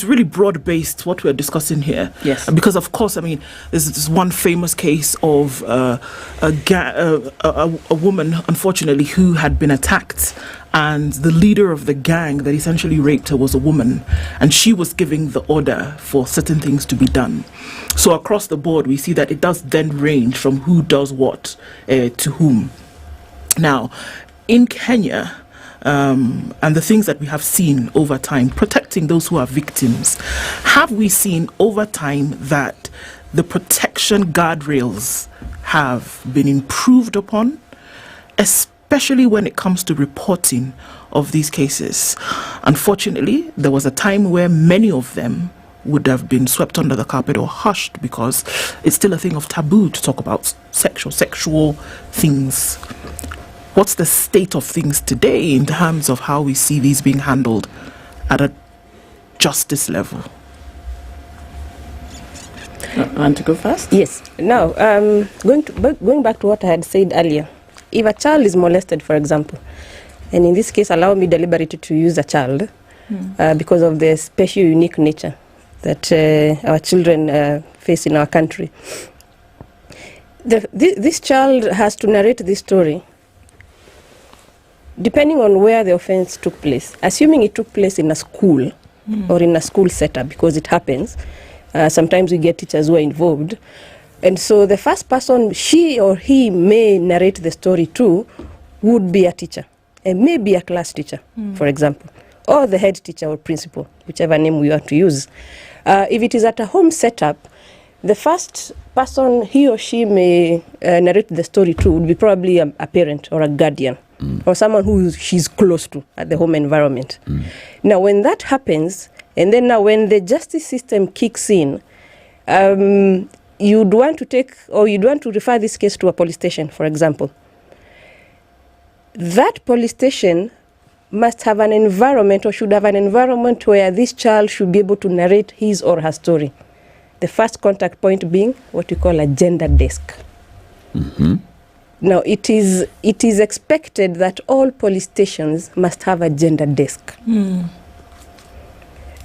really broad-based what we're discussing here. Yes. Because of course, I mean, there's this one famous case of a woman, unfortunately, who had been attacked, and the leader of the gang that essentially raped her was a woman, and she was giving the order for certain things to be done. So across the board, we see that it does then range from who does what to whom. Now, in Kenya, and the things that we have seen over time, protecting those who are victims, have we seen over time that the protection guardrails have been improved upon, especially when it comes to reporting of these cases? Unfortunately, there was a time where many of them would have been swept under the carpet or hushed because it's still a thing of taboo to talk about sexual things. What's the state of things today in terms of how we see these being handled at a justice level? Want to go first? Yes. Now, going back to what I had said earlier, if a child is molested, for example, and in this case, allow me deliberately to use a child because of the special, unique nature that our children face in our country. This child has to narrate this story depending on where the offense took place. Assuming it took place in a school or in a school setup, because it happens. Sometimes we get teachers who are involved. And so the first person she or he may narrate the story to would be a teacher, and maybe a class teacher, for example, or the head teacher or principal, whichever name we want to use. If it is at a home setup, the first person he or she may narrate the story to would be probably a parent or a guardian or someone who she's close to at the home environment. Now, when that happens, and then now when the justice system kicks in, you'd want to refer this case to a police station, for example. That police station must have an environment, or should have an environment, where this child should be able to narrate his or her story. The first contact point being what we call a gender desk. Now, it is expected that all police stations must have a gender desk.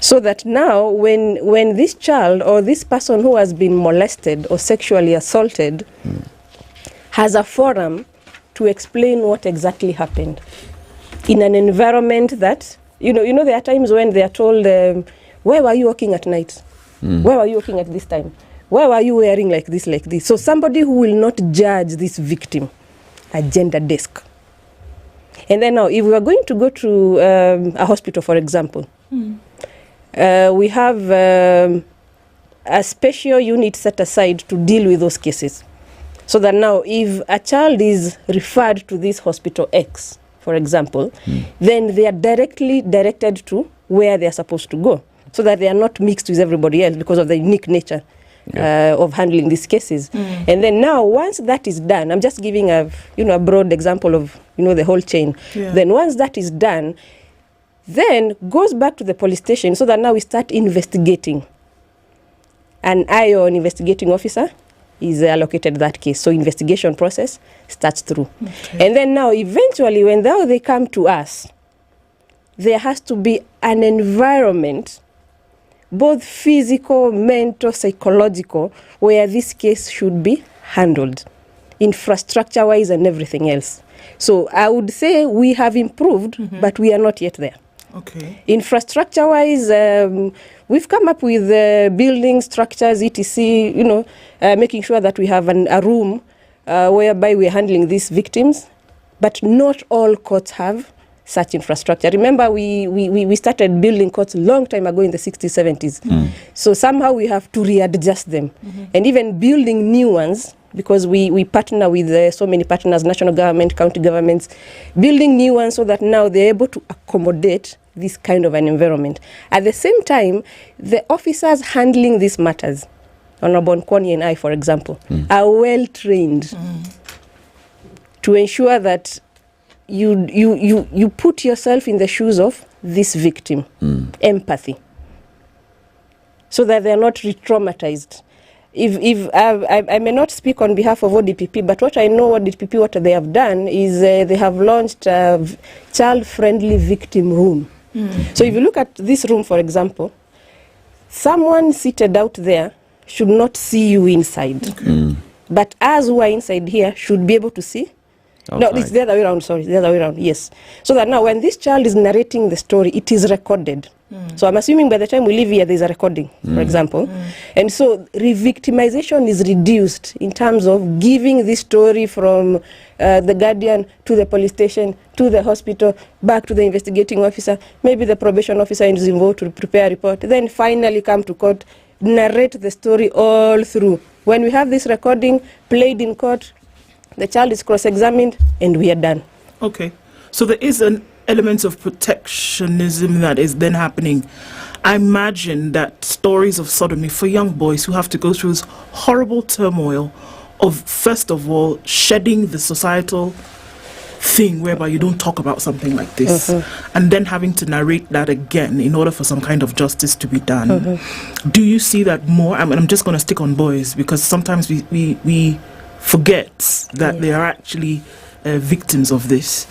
So that now when this child or this person who has been molested or sexually assaulted has a forum to explain what exactly happened in an environment that, there are times when they are told, where were you working at night? Where were you working at this time? Why were you wearing like this? So somebody who will not judge this victim, a gender desk. And then now, if we are going to go to a hospital, for example, we have a special unit set aside to deal with those cases. So that now, if a child is referred to this hospital X, for example, then they are directly directed to where they are supposed to go, so that they are not mixed with everybody else because of the unique nature of handling these cases. And then now, once that is done, I'm just giving a broad example of the whole chain. Then once that is done, then goes back to the police station, so that now we start investigating. An IO, an investigating officer, is allocated that case. So investigation process starts through. And then now, eventually, when they come to us, there has to be an environment, both physical, mental, psychological, where this case should be handled, infrastructure-wise and everything else. So I would say we have improved, but we are not yet there. Okay. Infrastructure-wise, we've come up with building structures, etc., making sure that we have a room whereby we're handling these victims, but not all courts have such infrastructure. Remember, we started building courts a long time ago in the 60s, 70s. So somehow we have to readjust them. And even building new ones, because we partner with so many partners, national government, county governments, building new ones so that now they're able to accommodate this kind of an environment. At the same time, the officers handling these matters, Honorable Kwani and I, for example, are well trained to ensure that you put yourself in the shoes of this victim, empathy, so that they're not re-traumatized. If I may not speak on behalf of ODPP, but what I know ODPP, what they have done is they have launched a child-friendly victim room. So if you look at this room, for example, someone seated out there should not see you inside. But us who are inside here should be able to see. No, it's the other way around, sorry, the other way around, yes. So that now when this child is narrating the story, it is recorded. So I'm assuming by the time we leave here, there's a recording, for example. And so re-victimization is reduced in terms of giving this story from the guardian to the police station, to the hospital, back to the investigating officer, maybe the probation officer is involved to prepare a report, then finally come to court, narrate the story all through. When we have this recording played in court, the child is cross-examined, and we are done. Okay. So there is an element of protectionism that is then happening. I imagine that stories of sodomy for young boys who have to go through this horrible turmoil of, first of all, shedding the societal thing whereby you don't talk about something like this, and then having to narrate that again in order for some kind of justice to be done. Do you see that more? I mean, I'm just going to stick on boys because sometimes we forget that they are actually victims of this.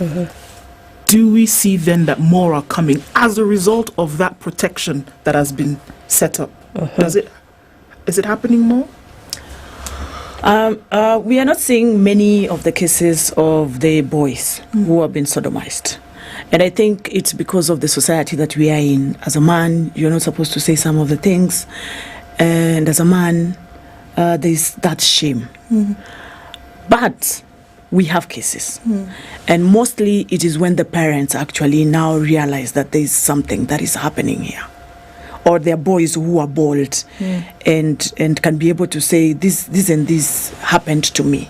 Do we see then that more are coming as a result of that protection that has been set up? Is it happening more? We are not seeing many of the cases of the boys who have been sodomized. And I think it's because of the society that we are in. As a man, you're not supposed to say some of the things. And as a man, there's that shame. But we have cases. And mostly it is when the parents actually now realize that there is something that is happening here. Or there are boys who are bold and can be able to say, this and this happened to me.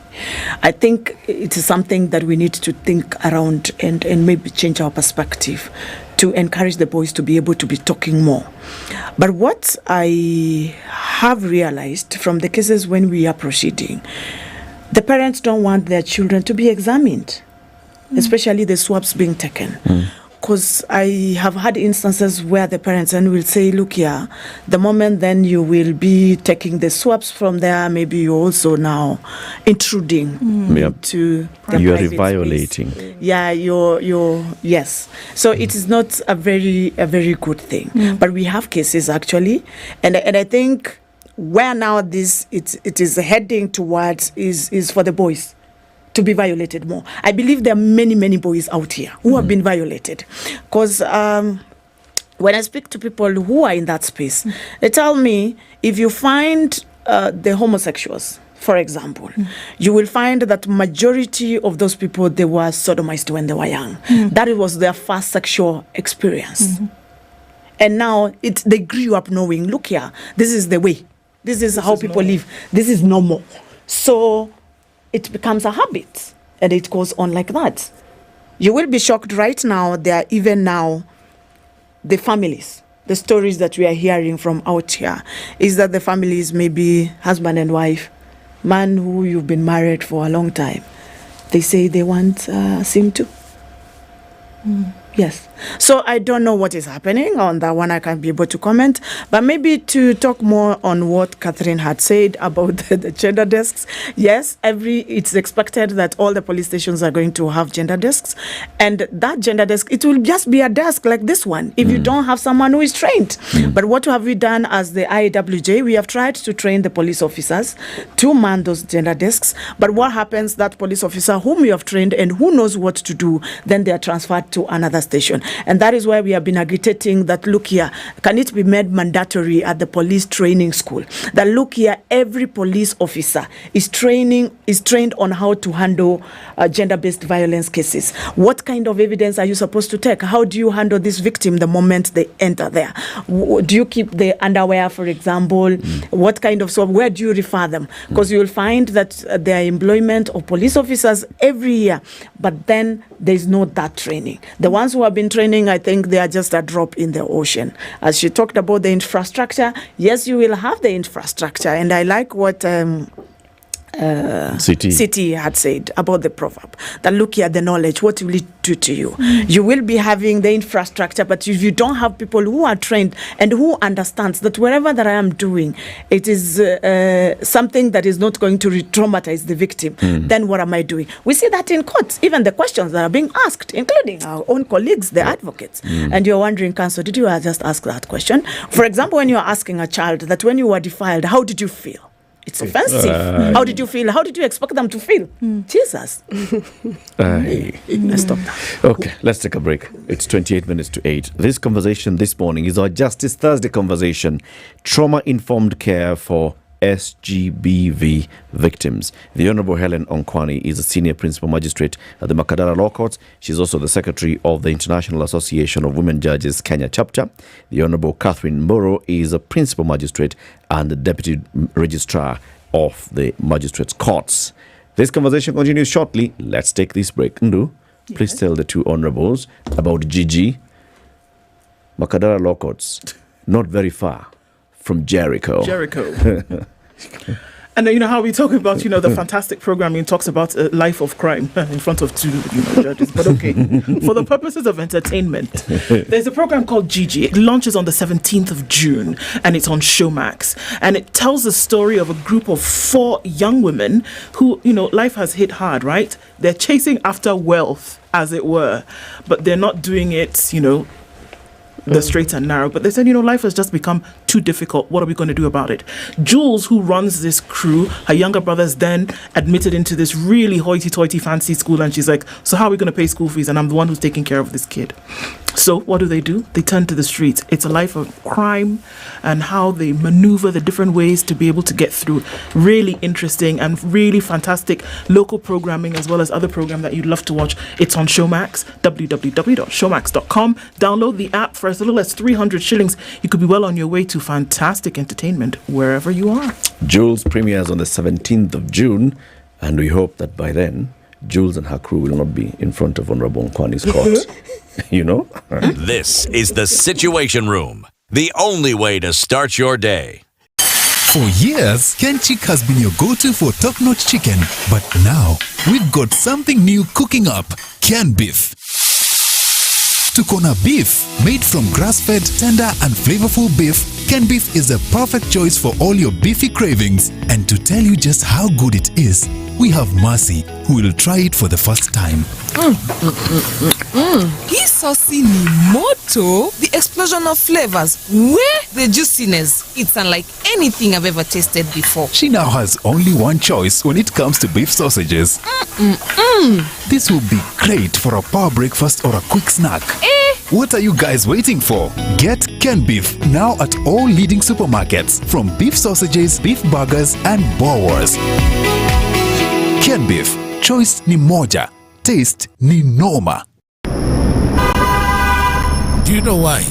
I think it is something that we need to think around and maybe change our perspective to encourage the boys to be able to be talking more. But what I have realized from the cases when we are proceeding, the parents don't want their children to be examined, especially the swabs being taken. Because I have had instances where the parents then will say, look here, the moment then you will be taking the swabs from there, maybe you're also now intruding to the you are private violating. space. Yeah, you're yes. So it is not a very good thing. But we have cases actually, and I think where now it is heading towards is for the boys to be violated more. I believe there are many boys out here who have been violated. Because when I speak to people who are in that space, they tell me, if you find the homosexuals, for example, you will find that majority of those people, they were sodomized when they were young. That was their first sexual experience. And now they grew up knowing, look here, this is the way. This is how people live. This is normal. So it becomes a habit, and it goes on like that. You will be shocked right now. There are even now the families, the stories that we are hearing from out here, is that the families may be husband and wife, man who you've been married for a long time. They say they want SIM too. Yes. So I don't know what is happening on that one. I can't be able to comment. But maybe to talk more on what Catherine had said about the gender desks. Yes, it's expected that all the police stations are going to have gender desks. And that gender desk, it will just be a desk like this one if you don't have someone who is trained. But what have we done as the IWJ? We have tried to train the police officers to man those gender desks. But what happens, that police officer whom you have trained and who knows what to do, then they are transferred to another station. And that is why we have been agitating that, look here, can it be made mandatory at the police training school? That, look here, every police officer is trained on how to handle gender-based violence cases. What kind of evidence are you supposed to take? How do you handle this victim the moment they enter there? Do you keep the underwear, for example? What kind of where do you refer them? Because you will find that there are employment of police officers every year, but then there's not that training. The ones who have been training, I think they are just a drop in the ocean. As she talked about the infrastructure, yes, you will have the infrastructure. And I like what City had said about the proverb, that look here, the knowledge, what will it do to you? You will be having the infrastructure, but if you don't have people who are trained and who understands that wherever that I am doing, it is something that is not going to re-traumatize the victim, then what am I doing? We see that in courts, even the questions that are being asked, including our own colleagues, the advocates. And you're wondering, Counsel, did you just ask that question? For example, when you're asking a child that when you were defiled, how did you feel? It's offensive. How did you feel? How did you expect them to feel? Jesus. Let's stop now. Okay, let's take a break. It's 28 minutes to 8. This conversation this morning is our Justice Thursday conversation. Trauma-informed care for SGBV victims. The Honourable Helen Onkwani is a senior principal magistrate at the Makadara Law Courts. She's also the secretary of the International Association of Women Judges Kenya chapter. The Honourable Catherine Mboro is a principal magistrate and the deputy registrar of the magistrates' courts. This conversation continues shortly. Let's take this break. Ndu, please tell the two honourables about Gigi. Makadara Law Courts, not very far from Jericho. And you know how we talk about, the fantastic programming talks about life of crime in front of two judges. But okay, for the purposes of entertainment, there's a program called Gigi. It launches on the 17th of June and it's on Showmax. And it tells the story of a group of 4 young women who, life has hit hard, right? They're chasing after wealth, as it were, but they're not doing it, the straight and narrow, but they said, life has just become too difficult. What are we going to do about it? Jules, who runs this crew, her younger brother's then admitted into this really hoity-toity fancy school, and she's like, so how are we going to pay school fees? And I'm the one who's taking care of this kid. So what do? They turn to the streets. It's a life of crime and how they maneuver the different ways to be able to get through. Really interesting and really fantastic local programming, as well as other program that you'd love to watch. It's on Showmax, www.showmax.com. Download the app for as little as 300 shillings. You could be well on your way to fantastic entertainment wherever you are. Jules premieres on the 17th of June, and we hope that by then Jules and her crew will not be in front of Honorable Nkwani's court. This is the Situation Room, the only way to start your day. For years, Kenchik has been your go-to for top-notch chicken. But now, we've got something new cooking up. Canned beef. Tuko na beef made from grass-fed, tender and flavorful beef. Ken Beef is a perfect choice for all your beefy cravings. And to tell you just how good it is, we have Mercy, who will try it for the first time. Hii saucy ni moto. The explosion of flavors. Where the juiciness. It's unlike anything I've ever tasted before. She now has only one choice when it comes to beef sausages. This will be great for a power breakfast or a quick snack. What are you guys waiting for? Get Ken Beef now at all leading supermarkets, from beef sausages, beef burgers and Boer Wars. Ken Beef, choice ni moja, taste ni noma. Do you know why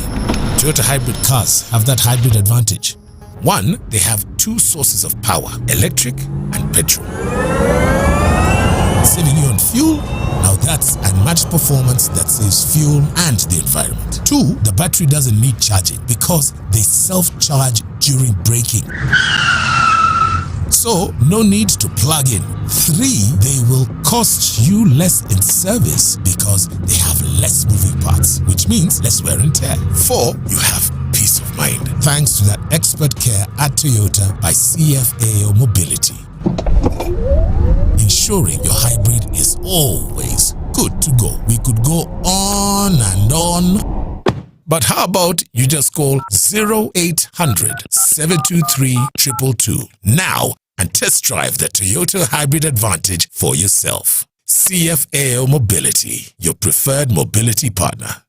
Toyota hybrid cars have that hybrid advantage? One, they have two sources of power, electric and petrol. Saving you on fuel, now that's unmatched performance that saves fuel and the environment. Two, the battery doesn't need charging because they self-charge during braking. So, no need to plug in. Three, they will cost you less in service because they have less moving parts, which means less wear and tear. Four, you have peace of mind thanks to that expert care at Toyota by CFAO Mobility. Ensuring your hybrid is always good to go. We could go on and on. But how about you just call 0800-723-222 now and test drive the Toyota Hybrid Advantage for yourself. CFAO Mobility, your preferred mobility partner.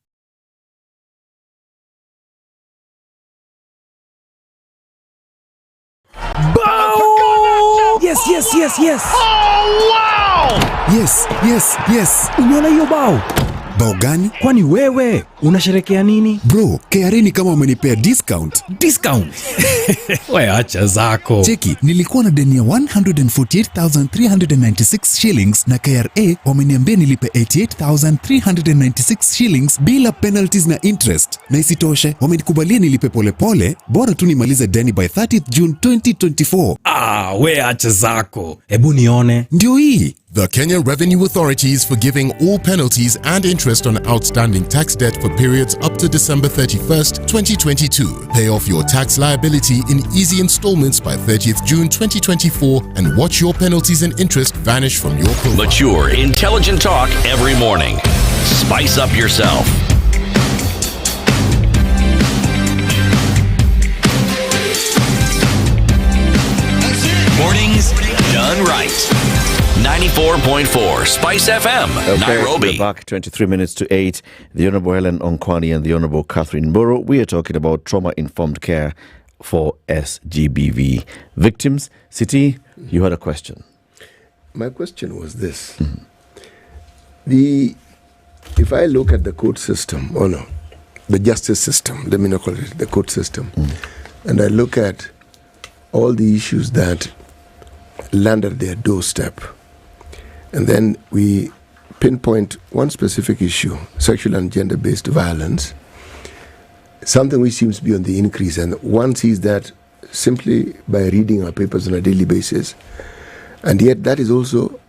Bow! Yes, yes, yes, yes. Oh, wow! Yes. Umeona hiyo bao? Bao gani? Kwani wewe unasherekea nini? Bro, KRA ni kama wamenipea discount. Discount? Wewe acha zako. Cheki, nilikuwa na deni ya 148,396 shillings na KRA wameniambia nilipe 88,396 shillings bila penalties na interest. Na isitoshe, wamenikubalia nilipe pole, bora tu nimalize deni by 30th June 2024. Wewe acha zako. Hebu nione. Ndio hii. The Kenya Revenue Authority is forgiving all penalties and interest on outstanding tax debt for periods up to December 31st, 2022. Pay off your tax liability in easy installments by 30th June 2024 and watch your penalties and interest vanish from your profile. Mature, intelligent talk every morning. Spice up yourself. Mornings done right. 94.4 Spice FM, Nairobi. We're back 23 minutes to 8. The Honorable Helen Onkwani and the Honorable Catherine Mburu. We are talking about trauma-informed care for SGBV victims. Siti, you had a question. My question was this. If I look at the court system, the justice system, let me not call it the court system, and I look at all the issues that land at their doorstep, and then we pinpoint one specific issue, sexual and gender-based violence, something which seems to be on the increase, and one sees that simply by reading our papers on a daily basis, and yet that is also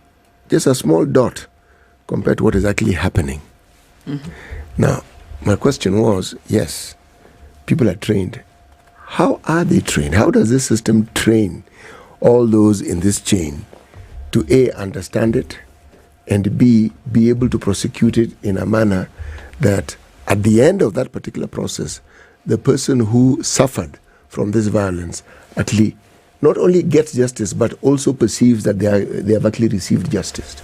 just a small dot compared to what is actually happening. Now, my question was, yes, people are trained. How are they trained? How does this system train all those in this chain to A, understand it, and B, be able to prosecute it in a manner that at the end of that particular process, the person who suffered from this violence actually not only gets justice, but also perceives that they have actually received justice?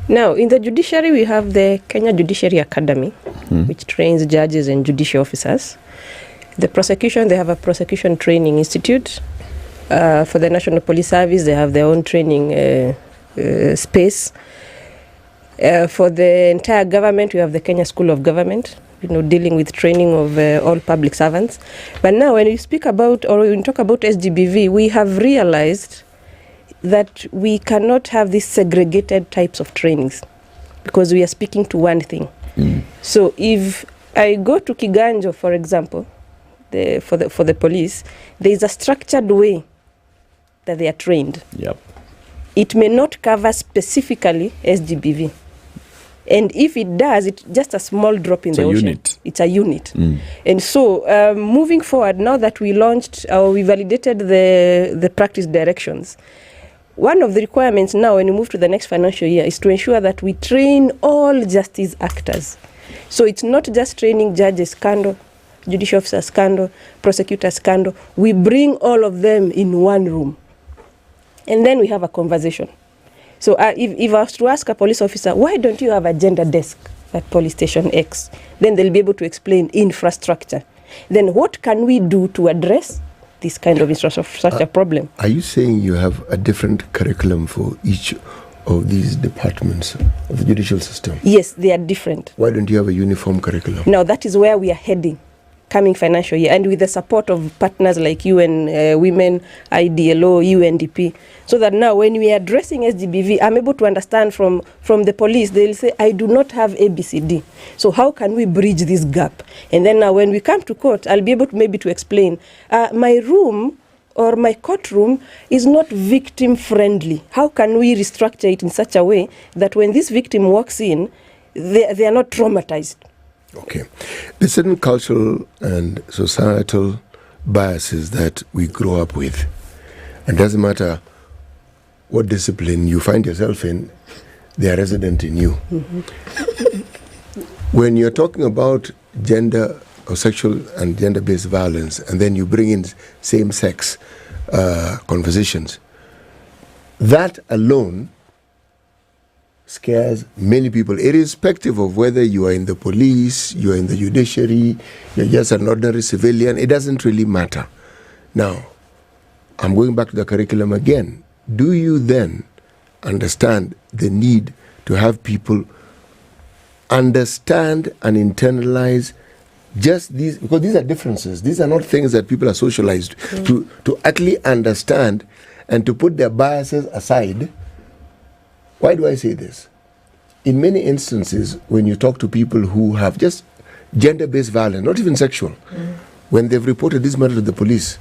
Now, in the judiciary, we have the Kenya Judiciary Academy, which trains judges and judicial officers. The prosecution, they have a prosecution training institute. For the National Police Service, they have their own training space. For the entire government, we have the Kenya School of Government, dealing with training of all public servants. But now, when we speak about, or when we talk about SGBV, we have realized that we cannot have these segregated types of trainings because we are speaking to one thing. So if I go to Kiganjo, for example, for the police, there is a structured way that they are trained. Yep. It may not cover specifically SGBV. And if it does, it's just a small drop in the ocean. Unit. It's a unit. And so moving forward, now that we launched or we validated the practice directions, one of the requirements now when we move to the next financial year is to ensure that we train all justice actors. So it's not just training judges scandal, judicial officers scandal, prosecutors scandal. We bring all of them in one room. And then we have a conversation. So if I was to ask a police officer, why don't you have a gender desk at police station X? Then they'll be able to explain infrastructure. Then what can we do to address this kind of infrastructure problem? Are you saying you have a different curriculum for each of these departments of the judicial system? Yes, they are different. Why don't you have a uniform curriculum? Now that is where we are heading coming financial year, and with the support of partners like UN Women, IDLO, UNDP, so that now when we are addressing SGBV, I'm able to understand from the police, they'll say, I do not have ABCD. So how can we bridge this gap? And then now when we come to court, I'll be able to maybe to explain, my room or my courtroom is not victim friendly. How can we restructure it in such a way that when this victim walks in, they are not traumatized? Okay. There's certain cultural and societal biases that we grow up with. And it doesn't matter what discipline you find yourself in, they are resident in you. When you're talking about gender or sexual and gender-based violence, and then you bring in same-sex conversations, that alone scares many people, irrespective of whether you are in the police, you are in the judiciary, you're just an ordinary civilian. It doesn't really matter. Now, I'm going back to the curriculum again. Do you then understand the need to have people understand and internalize just these, because these are differences. These are not things that people are socialized to actually understand and to put their biases aside. Why do I say this? In many instances, when you talk to people who have just gender-based violence, not even sexual, when they've reported this matter to the police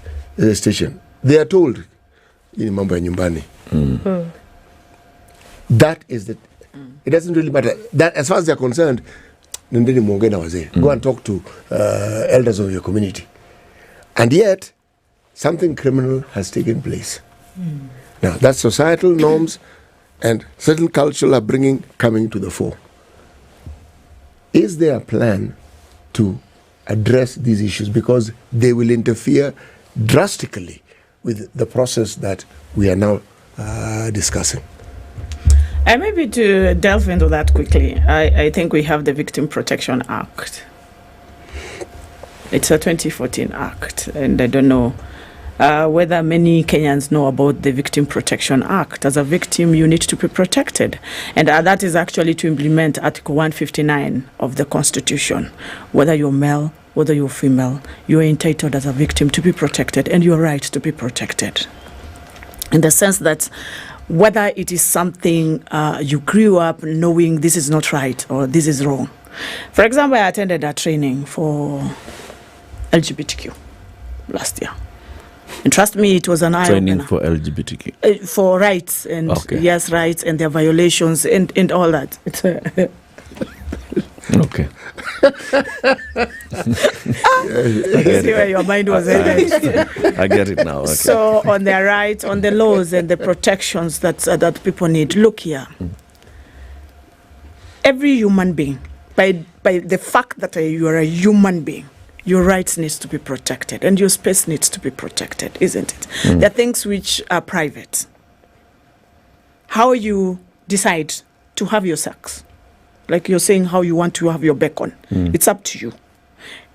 station, they are told, mambo ya nyumbani. That is the, it doesn't really matter. That, as far as they're concerned, go and talk to elders of your community. And yet, something criminal has taken place. Now, that's societal norms and certain cultural upbringing coming to the fore. Is there a plan to address these issues? Because they will interfere drastically with the process that we are now discussing. And maybe to delve into that quickly, I think we have the Victim Protection Act. It's a 2014 act, and I don't know whether many Kenyans know about the Victim Protection Act. As a victim, you need to be protected. And that is actually to implement Article 159 of the Constitution. Whether you're male, whether you're female, you're entitled as a victim to be protected, and you're right to be protected. In the sense that whether it is something you grew up knowing this is not right or this is wrong. For example, I attended a training for LGBTQ last year. And trust me, it was an eye-opener. Training for LGBTQ. For rights and yes, rights and their violations and all that. Okay. See where your mind was headed. I get it now. Okay. So on their rights, on the laws and the protections that people need. Look here. Every human being, by the fact that you are a human being, your rights needs to be protected and your space needs to be protected, isn't it? There are things which are private. How you decide to have your sex, like you're saying how you want to have your bacon, it's up to you.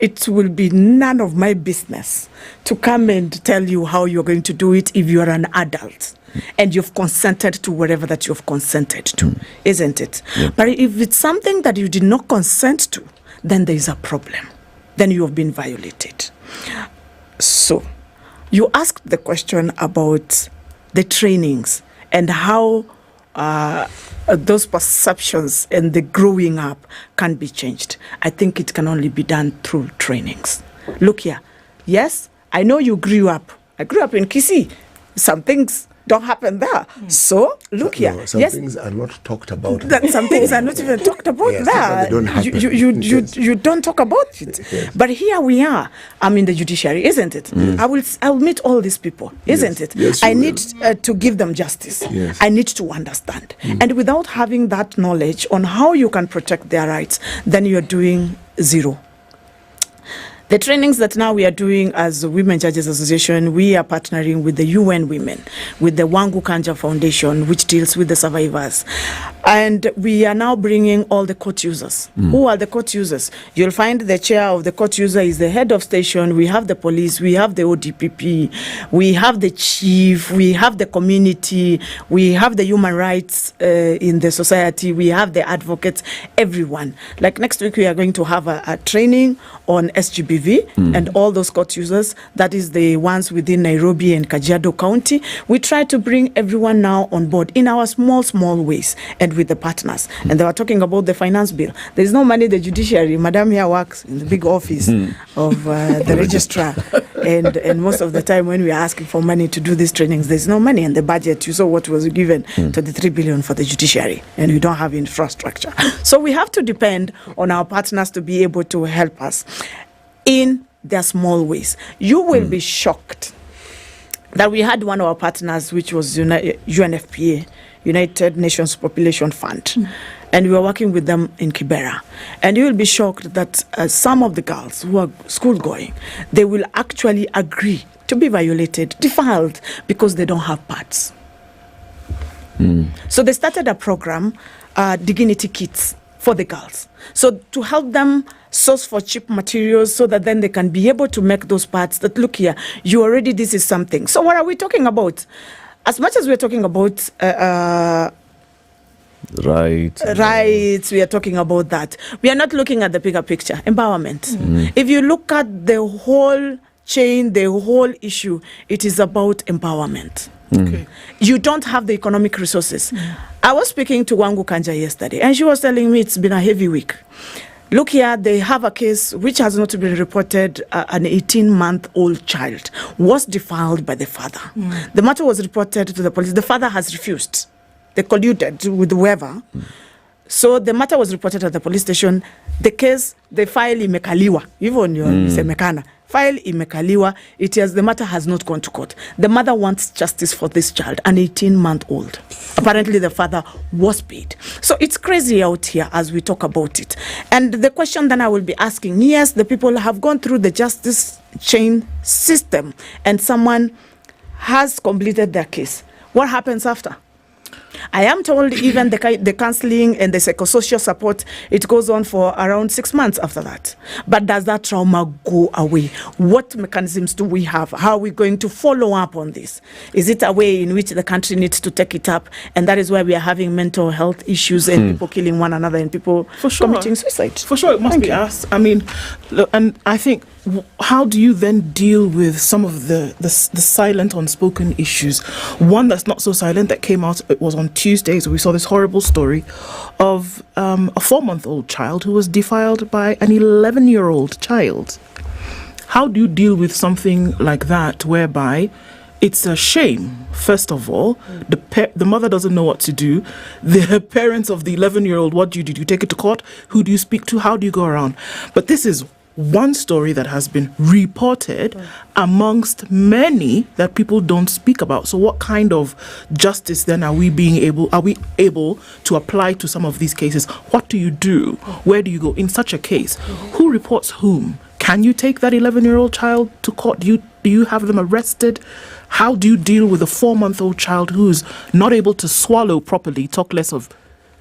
It will be none of my business to come and tell you how you're going to do it if you're an adult and you've consented to whatever that you've consented to, isn't it? But if it's something that you did not consent to, then there is a problem. Then you have been violated. So, you asked the question about the trainings and how those perceptions and the growing up can be changed. I think it can only be done through trainings. Look here. Yes, I know you grew up. I grew up in Kisii. Some things don't happen there. So look here. Some things are not talked about. Some things are not even talked about there. They don't happen. You don't talk about it. Yes. But here we are. I'm in the judiciary, isn't it? I will meet all these people, isn't it? Yes, I need to give them justice. Yes. I need to understand. And without having that knowledge on how you can protect their rights, then you're doing zero. The trainings that now we are doing as Women Judges Association, we are partnering with the UN Women, with the Wangu Kanja Foundation, which deals with the survivors. And we are now bringing all the court users. Who are the court users? You'll find the chair of the court user is the head of station. We have the police, we have the ODPP, we have the chief, we have the community, we have the human rights in the society, we have the advocates, everyone. Like next week, we are going to have a training on SGBV and all those court users, that is the ones within Nairobi and Kajiado County. We try to bring everyone now on board in our small ways and with the partners. And they were talking about the finance bill. There's no money. The judiciary, Madam here works in the big office of the registrar. And most of the time when we are asking for money to do these trainings, there's no money in the budget. You saw what was given to the 3 billion for the judiciary, and we don't have infrastructure. So we have to depend on our partners to be able to help us in their small ways. You will be shocked that we had one of our partners, which was UNFPA, United Nations Population Fund, and we were working with them in Kibera. And you will be shocked that some of the girls who are school-going, they will actually agree to be violated, defiled, because they don't have pads. So they started a program, dignity kits, for the girls. So to help them source for cheap materials so that then they can be able to make those parts that, look here, this is something. So what are we talking about? As much as we're talking about rights, we are talking about that. We are not looking at the bigger picture, empowerment. If you look at the whole chain, the whole issue, it is about empowerment. Okay. You don't have the economic resources. I was speaking to Wangu Kanja yesterday, and she was telling me it's been a heavy week. Look here, they have a case which has not been reported. An 18-month-old child was defiled by the father. The matter was reported to the police. The father has refused. They colluded with whoever. So the matter was reported at the police station. The case, they file imekaliwa. Even you say mekana. File imekaliwa. The matter has not gone to court. The mother wants justice for this child, an 18-month-old. Apparently the father was paid. So it's crazy out here as we talk about it. And the question then I will be asking, yes, the people have gone through the justice chain system and someone has completed their case. What happens after? I am told even the counseling and the psychosocial support, it goes on for around 6 months after that. But does that trauma go away? What mechanisms do we have? How are we going to follow up on this? Is it a way in which the country needs to take it up? And that is why we are having mental health issues and people killing one another and people committing suicide. For sure, it must be asked. I mean, look, and I think, how do you then deal with some of the silent, unspoken issues? One that's not so silent that came out, it was on Tuesday, so we saw this horrible story of a 4-month-old child who was defiled by an 11-year-old child. How do you deal with something like that, whereby it's a shame, first of all, the mother doesn't know what to do, the parents of the 11-year-old, what do? You take it to court? Who do you speak to? How do you go around? But this is one story that has been reported amongst many that people don't speak about. So what kind of justice then are we able to apply to some of these cases? What do you do? Where do you go in such a case? Who reports whom? Can you take that 11-year-old child to court? Do you have them arrested? How do you deal with a 4-month-old child who's not able to swallow properly, talk less of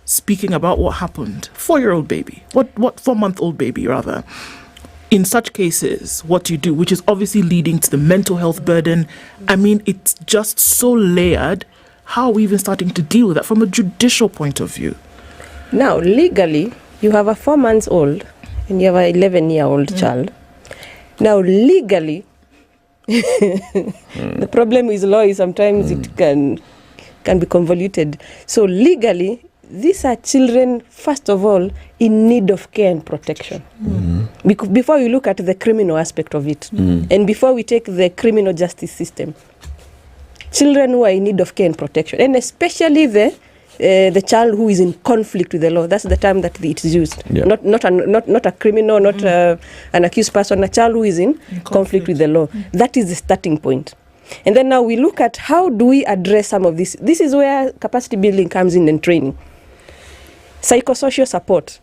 speaking about what happened? 4-year-old baby. What 4-month-old baby, rather. In such cases, what do you do? Which is obviously leading to the mental health burden. I mean, it's just so layered. How are we even starting to deal with that from a judicial point of view? Now, legally, you have a 4-month-old and you have an 11-year-old child. Now, legally, the problem with law is sometimes it can be convoluted. So legally, these are children, first of all, in need of care and protection. Before you look at the criminal aspect of it, and before we take the criminal justice system, children who are in need of care and protection, and especially the child who is in conflict with the law. That's the time that it's used. Yeah. Not a criminal, not an accused person, a child who is in conflict with the law. That is the starting point. And then now we look at how do we address some of this. This is where capacity building comes in and training. Psychosocial support.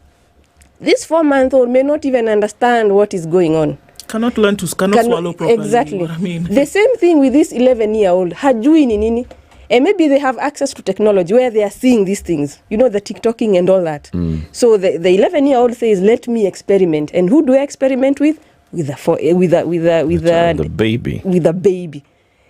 This 4-month-old may not even understand what is going on. Cannot swallow properly. Exactly. What I mean. The same thing with this 11-year-old. Hajui ni nini. And maybe they have access to technology where they are seeing these things. You know, the TikToking and all that. So the 11-year-old says, let me experiment. And who do I experiment with? With the baby. With a baby.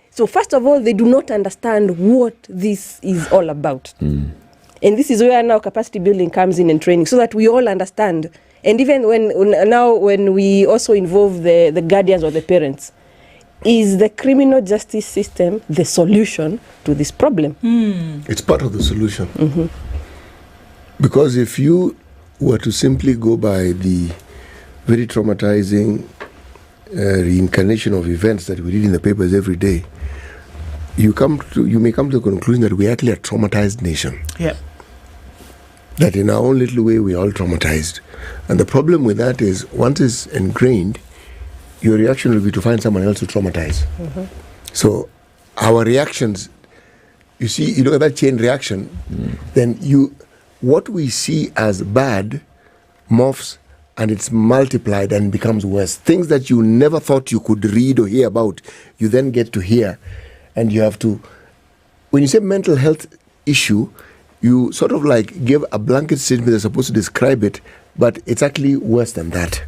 So first of all, they do not understand what this is all about. And this is where now capacity building comes in and training, so that we all understand. And even when we also involve the guardians or the parents, is the criminal justice system the solution to this problem? It's part of the solution. Because if you were to simply go by the very traumatizing reincarnation of events that we read in the papers every day, you may come to the conclusion that we actually are a traumatized nation. Yeah. That in our own little way we are all traumatized. And the problem with that is, once it's ingrained, your reaction will be to find someone else to traumatize. So our reactions, you see, you look at that chain reaction, then what we see as bad morphs and it's multiplied and becomes worse. Things that you never thought you could read or hear about, you then get to hear. And you have to, when you say mental health issue, you sort of like give a blanket statement that's supposed to describe it, but it's actually worse than that.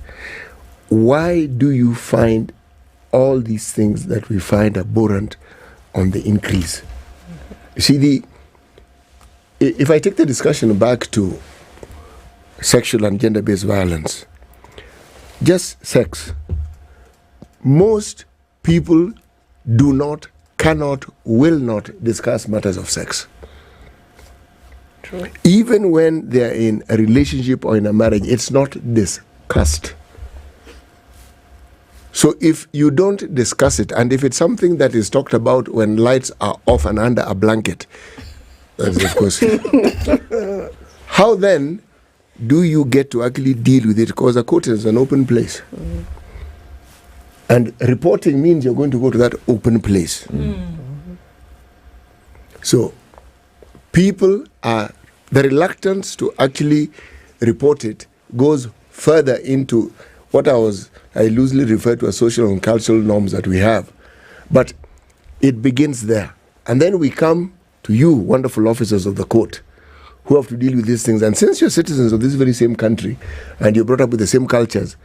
Why do you find all these things that we find abhorrent on the increase? You see, if I take the discussion back to sexual and gender-based violence, just sex, most people do not, cannot, will not discuss matters of sex. True. Even when they're in a relationship or in a marriage, it's not discussed. So if you don't discuss it, and if it's something that is talked about when lights are off and under a blanket, that is of course. How then do you get to actually deal with it? Because a court is an open place. And reporting means you're going to go to that open place. So people are, the reluctance to actually report it goes further into what I loosely refer to as social and cultural norms that we have. But it begins there. And then we come to you, wonderful officers of the court, who have to deal with these things. And since you're citizens of this very same country and you're brought up with the same cultures,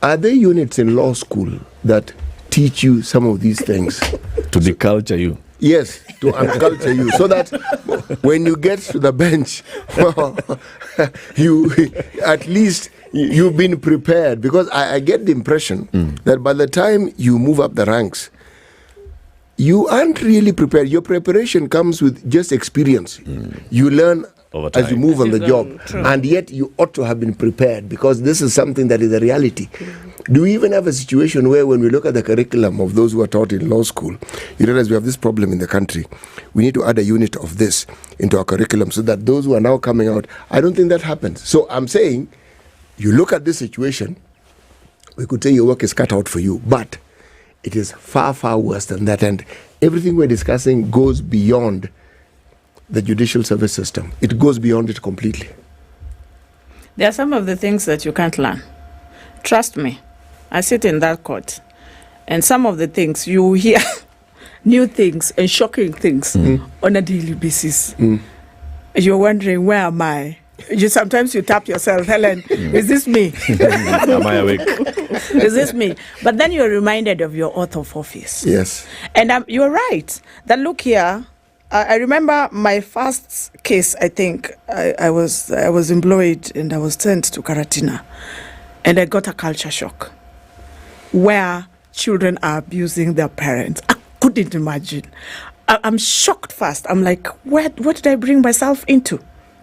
are there units in law school that teach you some of these things? To deculture you? Yes, to unculture you, so that when you get to the bench, well, you at least you've been prepared. Because I get the impression that by the time you move up the ranks, you aren't really prepared. Your preparation comes with just experience. You learn as you move on the job. And yet you ought to have been prepared, because this is something that is a reality. Do we even have a situation where when we look at the curriculum of those who are taught in law school, you realize we have this problem in the country. We need to add a unit of this into our curriculum so that those who are now coming out, I don't think that happens. So I'm saying, you look at this situation, we could say your work is cut out for you, but it is far, far worse than that. And everything we're discussing goes beyond the judicial service system. It goes beyond it completely. There are some of the things that you can't learn. Trust me, I sit in that court, and some of the things you hear, new things and shocking things on a daily basis. You're wondering, where am I? Sometimes you tap yourself, Helen, is this me? Am I awake? Is this me? But then you're reminded of your oath of office. Yes. And you're right. That look here, I remember my first case, I think, I was employed and I was sent to Karatina. And I got a culture shock where children are abusing their parents. I couldn't imagine. I'm shocked first. I'm like, what did I bring myself into?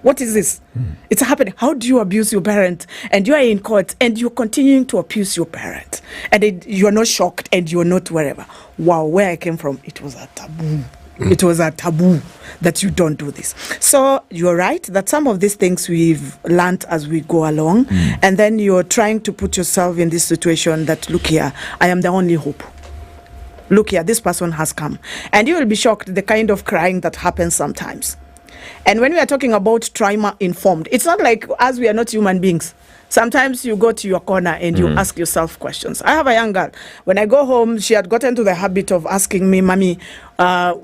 What is this? It's happening. How do you abuse your parent? And you are in court and you're continuing to abuse your parent. And you're not shocked and you're not wherever. Wow, where I came from, it was a taboo. It was a taboo that you don't do this. So you're right that some of these things we've learned as we go along. And then you're trying to put yourself in this situation that, look here, I am the only hope. Look here, this person has come. And you will be shocked the kind of crying that happens sometimes. And when we are talking about trauma-informed, it's not like as we are not human beings. Sometimes you go to your corner and you ask yourself questions. I have a young girl. When I go home, she had gotten to the habit of asking me, Mommy,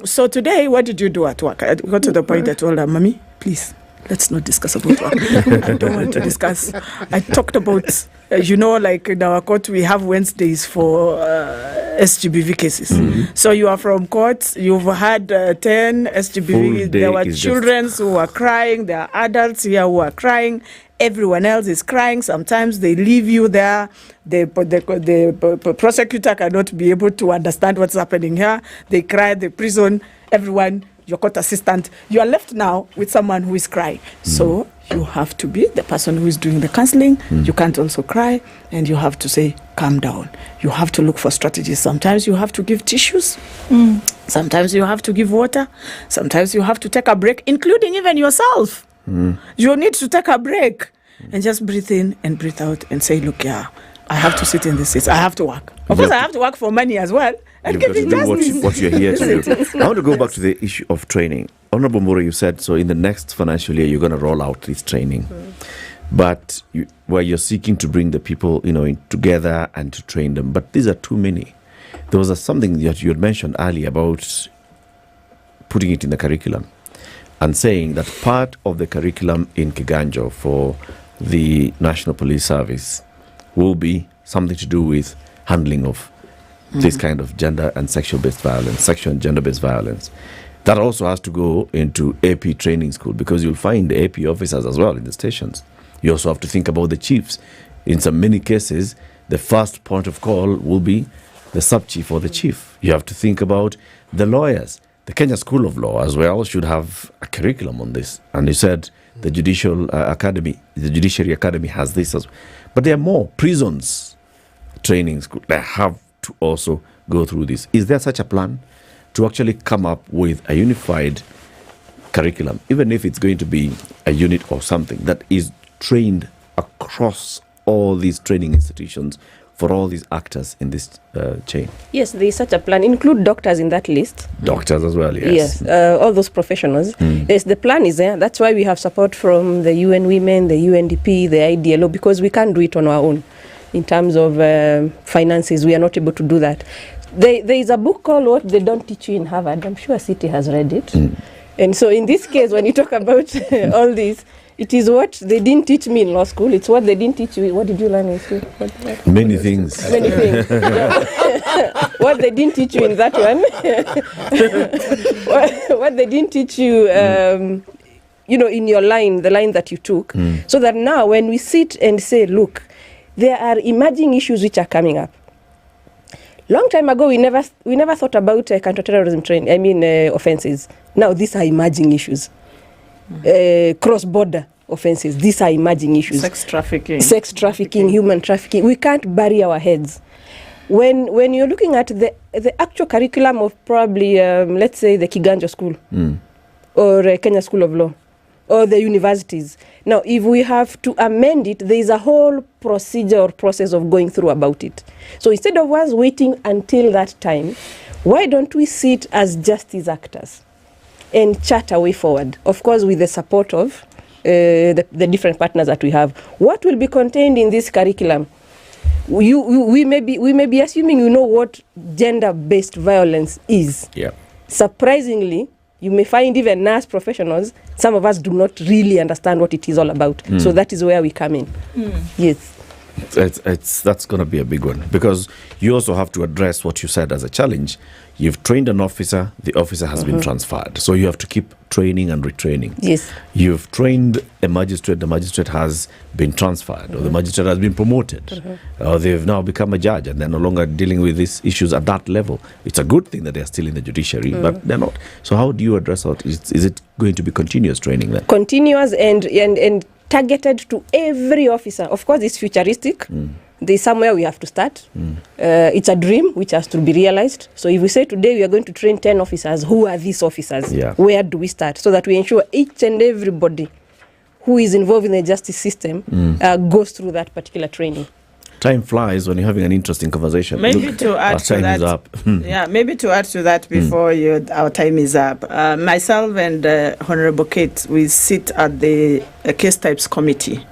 so today, what did you do at work? I got to the point I told her, Mommy, please, let's not discuss about work. I don't want to discuss. I talked about, like in our court, we have Wednesdays for SGBV cases. So you are from court, you've had 10 SGBV. There were children who were crying. There are adults here who are crying. Everyone else is crying. Sometimes they leave you there. The prosecutor cannot be able to understand what's happening here. They cry, the prison, everyone, your court assistant. You are left now with someone who is crying. So you have to be the person who is doing the counseling. You can't also cry. And you have to say, calm down. You have to look for strategies. Sometimes you have to give tissues. Sometimes you have to give water. Sometimes you have to take a break, including even yourself. You need to take a break and just breathe in and breathe out and say, look, I have to sit in this seat. I have to work. Of course, I have to work for money as well. And you've got to do what you're here to do. I want to go back to the issue of training. Honorable Mura, you said, so in the next financial year, you're going to roll out this training. But where you're seeking to bring the people, together and to train them. But these are too many. There was something that you had mentioned earlier about putting it in the curriculum and saying that part of the curriculum in Kiganjo for the National Police Service will be something to do with handling of this kind of gender and sexual-based violence, sexual and gender-based violence. That also has to go into AP training school because you'll find AP officers as well in the stations. You also have to think about the chiefs. In many cases, the first point of call will be the sub-chief or the chief. You have to think about the lawyers. The Kenya School of Law as well should have a curriculum on this. And you said the Judiciary Academy has this as well. But there are more prisons training school. They have to also go through this. Is there such a plan to actually come up with a unified curriculum, even if it's going to be a unit or something that is trained across all these training institutions for all these actors in this chain? Yes, there is such a plan. Include doctors in that list. Doctors as well, yes. Yes, all those professionals. Yes, the plan is there. That's why we have support from the UN Women, the UNDP, the IDLO, because we can't do it on our own. In terms of finances, we are not able to do that. There is a book called What They Don't Teach You in Harvard. I'm sure City has read it. And so in this case, when you talk about all this, it is what they didn't teach me in law school. It's what they didn't teach you. What did you learn in school? Many things. Many things. What they didn't teach you in that one. what they didn't teach you, in your line, the line that you took. So that now when we sit and say, look, there are emerging issues which are coming up. Long time ago, we never thought about counterterrorism offenses. Now these are emerging issues. Cross-border offenses. These are emerging issues. Sex trafficking, human trafficking. We can't bury our heads. When you're looking at the actual curriculum of probably, let's say, the Kiganjo School or Kenya School of Law or the universities. Now, if we have to amend it, there is a whole procedure or process of going through about it. So instead of us waiting until that time, why don't we sit as justice actors and chart a way forward, of course, with the support of the different partners that we have? What will be contained in this curriculum? We may be assuming you know what gender-based violence is. Yeah. Surprisingly, you may find even nurse professionals, some of us do not really understand what it is all about. So that is where we come in. Yes. That's going to be a big one, because you also have to address what you said as a challenge. You've trained an officer, the officer has been transferred, so you have to keep training and retraining. Yes. You've trained a magistrate, the magistrate has been transferred, or the magistrate has been promoted, or they've now become a judge and they're no longer dealing with these issues at that level. It's a good thing that they're still in the judiciary, but they're not. So how do you address that? Is it going to be continuous training then? Continuous and targeted to every officer. Of course, it's futuristic. There's somewhere we have to start. It's a dream which has to be realized. So if we say today we are going to train 10 officers, who are these officers? Where do we start? So that we ensure each and everybody who is involved in the justice system goes through that particular training. Time flies when you're having an interesting conversation. Maybe to add to that, is up. Maybe to add to that before our time is up. Myself and Honorable Kate, we sit at the case types committee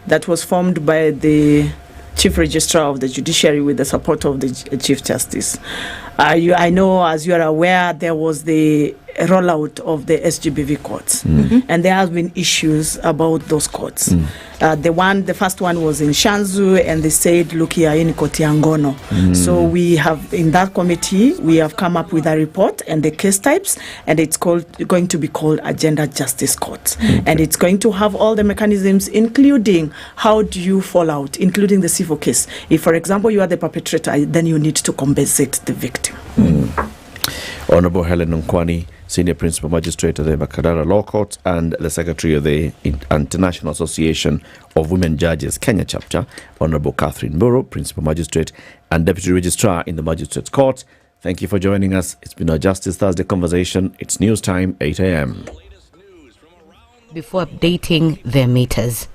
that was formed by the Chief Registrar of the Judiciary with the support of the Chief Justice. I know, as you are aware, there was the rollout of the SGBV courts, and there have been issues about those courts. The first one was in Shanzu, and they said, look here, in Kotiangono. So we have, in that committee, we have come up with a report and the case types, and it's going to be called Agenda Justice Courts. And it's going to have all the mechanisms, including how do you fall out, including the civil case. If, for example, you are the perpetrator, then you need to compensate the victim. Honorable Helen Nkwani, Senior Principal Magistrate of the Makadara Law Court and the Secretary of the International Association of Women Judges Kenya Chapter, Honorable Catherine Mburu, Principal Magistrate and Deputy Registrar in the Magistrates Court. Thank you for joining us. It's been our Justice Thursday conversation. It's news time, 8 a.m. Before updating their meters.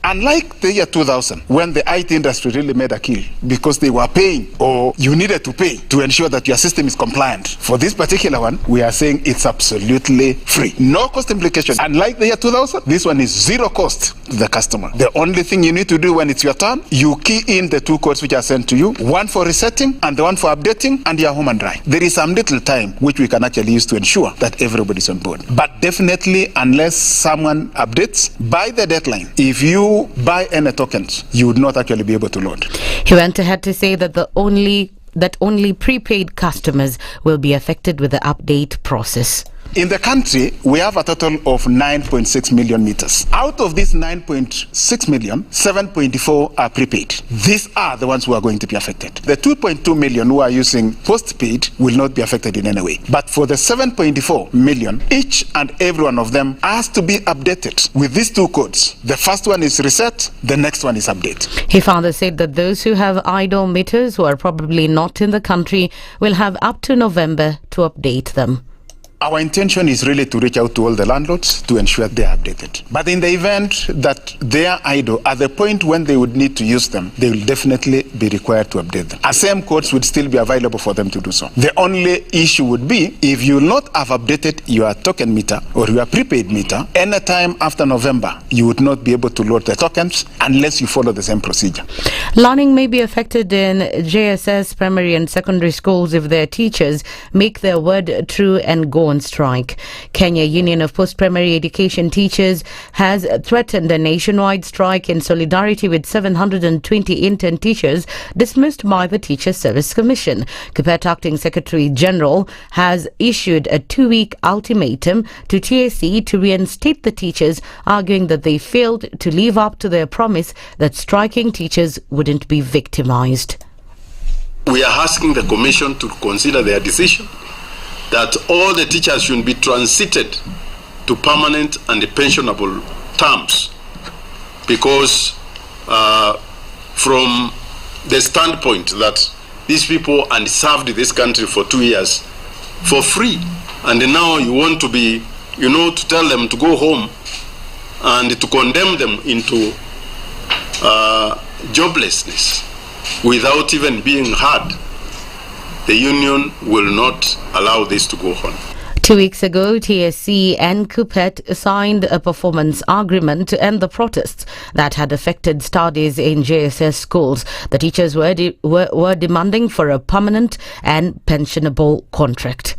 Unlike the year 2000, when the IT industry really made a kill because they were paying, or you needed to pay to ensure that your system is compliant. For this particular one, we are saying it's absolutely free. No cost implication. Unlike the year 2000, this one is zero cost to the customer. The only thing you need to do when it's your turn, you key in the two codes which are sent to you, one for resetting and the one for updating, and you're home and dry. There is some little time which we can actually use to ensure that everybody's on board. But definitely, unless someone updates, by the deadline, if you buy any tokens, you would not actually be able to load. He went ahead to say that only prepaid customers will be affected with the update process. In the country, we have a total of 9.6 million meters. Out of these 9.6 million, 7.4 are prepaid. These are the ones who are going to be affected. The 2.2 million who are using postpaid will not be affected in any way. But for the 7.4 million, each and every one of them has to be updated with these two codes. The first one is reset, the next one is update. He further said that those who have idle meters who are probably not in the country will have up to November to update them. Our intention is really to reach out to all the landlords to ensure they are updated. But in the event that they are idle, at the point when they would need to use them, they will definitely be required to update them. The same codes would still be available for them to do so. The only issue would be if you will not have updated your token meter or your prepaid meter, anytime after November, you would not be able to load the tokens unless you follow the same procedure. Learning may be affected in JSS primary and secondary schools if their teachers make their word true and go on strike. Kenya Union of Post-Primary Education Teachers has threatened a nationwide strike in solidarity with 720 intern teachers dismissed by the Teachers Service Commission. KUPPET Acting Secretary General has issued a 2-week ultimatum to TSC to reinstate the teachers, arguing that they failed to live up to their promise that striking teachers wouldn't be victimized. We are asking the Commission to consider their decision that all the teachers should be transited to permanent and pensionable terms, because from the standpoint that these people and served this country for 2 years for free, and now you want to be, to tell them to go home and to condemn them into joblessness without even being heard. The union will not allow this to go on. 2 weeks ago, TSC and KUPPET signed a performance agreement to end the protests that had affected studies in JSS schools. The teachers were demanding for a permanent and pensionable contract.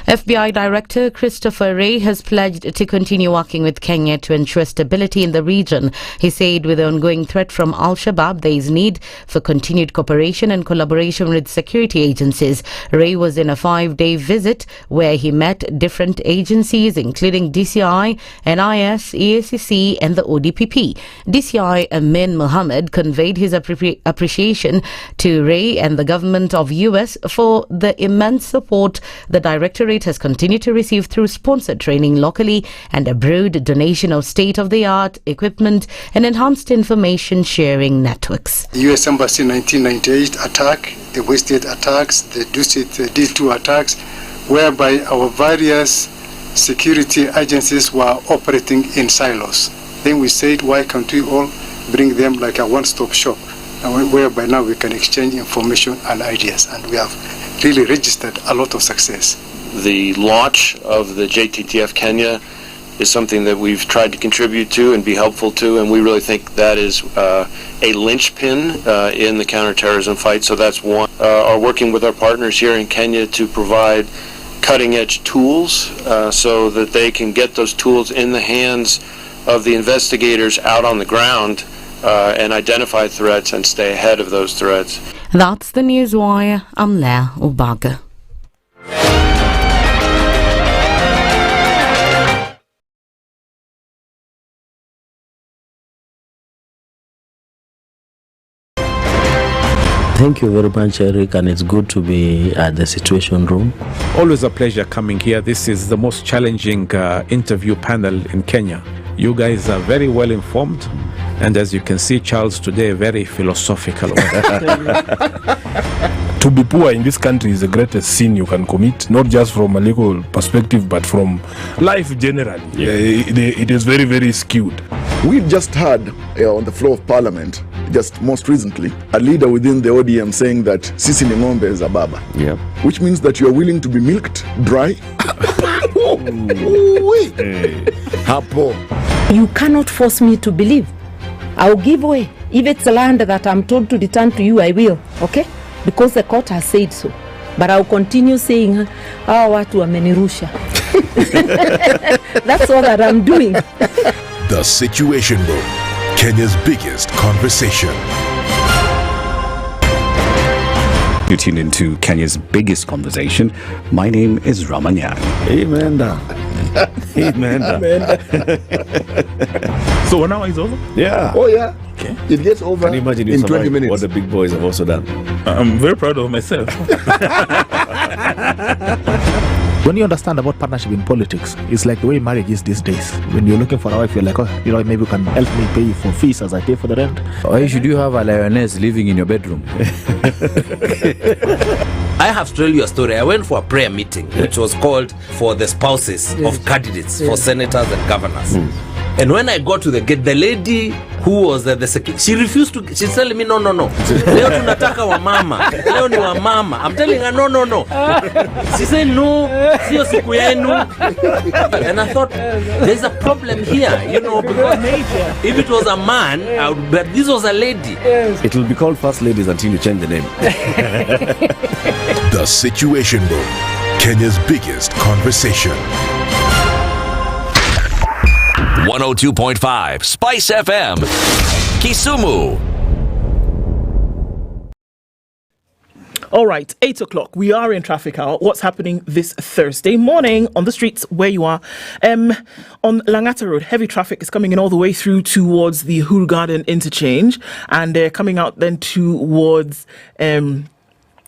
FBI Director Christopher Wray has pledged to continue working with Kenya to ensure stability in the region. He said with the ongoing threat from Al-Shabaab, there is need for continued cooperation and collaboration with security agencies. Wray was in a 5-day visit where he met different agencies including DCI, NIS, EACC and the ODPP. DCI Amin Mohammed conveyed his appreciation to Wray and the government of US for the immense support the Directorate has continued to receive through sponsored training locally and a broad donation of state-of-the-art equipment and enhanced information sharing networks. The US Embassy 1998 attack, the Westgate attacks, the Dusit D2 attacks, whereby our various security agencies were operating in silos. Then we said, why can't we all bring them like a one-stop shop, and whereby now we can exchange information and ideas, and we have really registered a lot of success. The launch of the JTTF Kenya is something that we've tried to contribute to and be helpful to, and we really think that is a linchpin in the counterterrorism fight. So that's one. Are working with our partners here in Kenya to provide cutting-edge tools so that they can get those tools in the hands of the investigators out on the ground and identify threats and stay ahead of those threats. That's the Newswire. I'm Leah Ubaga. Thank you very much, Eric, and it's good to be at the Situation Room. Always a pleasure coming here. This is the most challenging interview panel in Kenya. You guys are very well informed, and as you can see, Charles today very philosophical. To be poor in this country is the greatest sin you can commit, not just from a legal perspective, but from life generally. Yeah. It is very, very skewed. We just heard on the floor of Parliament, just most recently, a leader within the ODM saying that Sisi ni ng'ombe is a baba. Yeah. Which means that you are willing to be milked dry. You cannot force me to believe. I'll give way. If it's land that I'm told to return to you, I will. Okay? Because the court has said so. But I'll continue saying, watu wamenirusha. That's all that I'm doing. The Situation Room, Kenya's biggest conversation. You tune into Kenya's biggest conversation. My name is Ramanya. Amen. Amen. So 1 hour is over? Yeah. Oh yeah. Okay. It gets over Can you imagine in 20 minutes. What the big boys have also done. I'm very proud of myself. When you understand about partnership in politics, it's like the way marriage is these days. When you're looking for a wife, you're like, maybe you can help me pay for fees as I pay for the rent. Why should you have a lioness living in your bedroom? I have to tell you a story. I went for a prayer meeting, which was called for the spouses of candidates for senators and governors. And when I got to the gate, the lady who was the secretary, she refused to. She's telling me, no. Leo tunataka wa mama. Leo ni wa mama. I'm telling her, no. She said, no, sio siku yenu. And I thought, there's a problem here, because if it was a man, but this was a lady. It will be called First Ladies until you change the name. The Situation Room, Kenya's biggest conversation. 102.5 SpiceFM, Kisumu. All right, 8 o'clock. We are in traffic hour. What's happening this Thursday morning on the streets where you are? On Langata Road, heavy traffic is coming in all the way through towards the Uhuru Garden interchange, and coming out then towards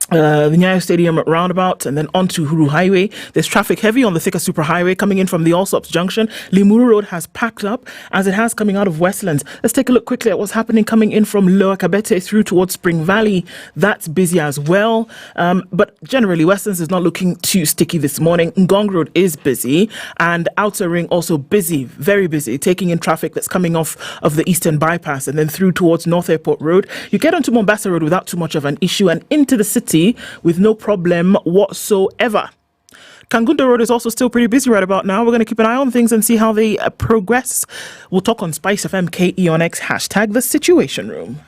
the Nyayo Stadium roundabout, and then onto Uhuru Highway. There's traffic heavy on the Thika Superhighway coming in from the Allsops Junction. Limuru Road has packed up as it has coming out of Westlands. Let's take a look quickly at what's happening coming in from Lower Kabete through towards Spring Valley. That's busy as well. But generally, Westlands is not looking too sticky this morning. Ngong Road is busy, and Outer Ring also busy, very busy, taking in traffic that's coming off of the Eastern Bypass and then through towards North Airport Road. You get onto Mombasa Road without too much of an issue and into the city with no problem whatsoever. Kangunda Road is also still pretty busy right about now. We're going to keep an eye on things and see how they progress. We'll talk on SpiceFM KE on X, hashtag the Situation Room.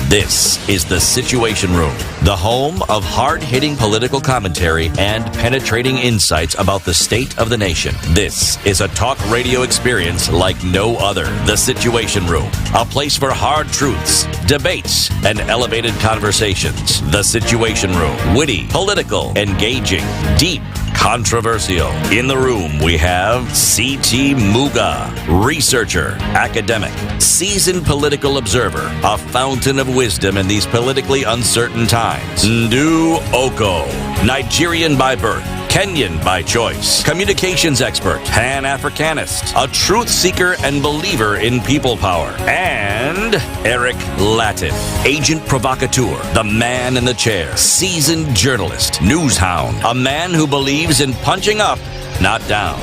This is the Situation Room, the home of hard-hitting political commentary and penetrating insights about the state of the nation. This is a talk radio experience like no other. The Situation Room, a place for hard truths, debates, and elevated conversations. The Situation Room, witty, political, engaging, deep, controversial. In the room, we have C.T. Muga, researcher, academic, seasoned political observer, a fountain of wisdom in these politically uncertain times. Ndu Okoh, Nigerian by birth, Kenyan by choice, communications expert, Pan-Africanist, a truth seeker and believer in people power, and Eric Latiff, agent provocateur, the man in the chair, seasoned journalist, news hound, a man who believes in punching up, not down.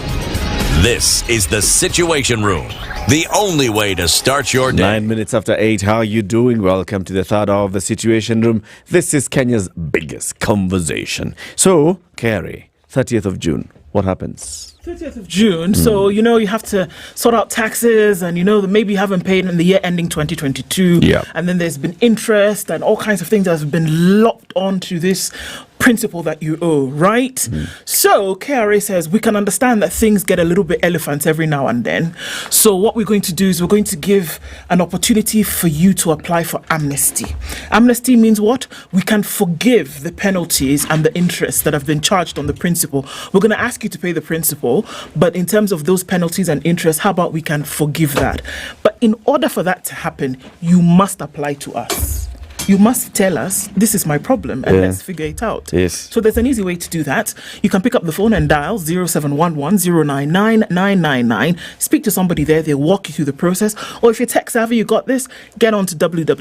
This is the Situation Room, the only way to start your day. 9 minutes after 8, how are you doing? Welcome to the third hour of the Situation Room. This is Kenya's biggest conversation. So, Carrie, 30th of June, what happens? 30th of June, so you have to sort out taxes, and maybe you haven't paid in the year ending 2022, and then there's been interest and all kinds of things that have been locked onto this principle that you owe, right? So KRA says we can understand that things get a little bit elephant every now and then. So what we're going to do is we're going to give an opportunity for you to apply for amnesty. Amnesty means what? We can forgive the penalties and the interest that have been charged on the principal. We're going to ask you to pay the principal, but in terms of those penalties and interest, how about we can forgive that? But in order for that to happen, you must apply to us. You must tell us, this is my problem, and let's figure it out. Yes. So there's an easy way to do that. You can pick up the phone and dial 0711 099 999. Speak to somebody there. They'll walk you through the process. Or if you're tech savvy, you got this, get on to www.kra.go.ke.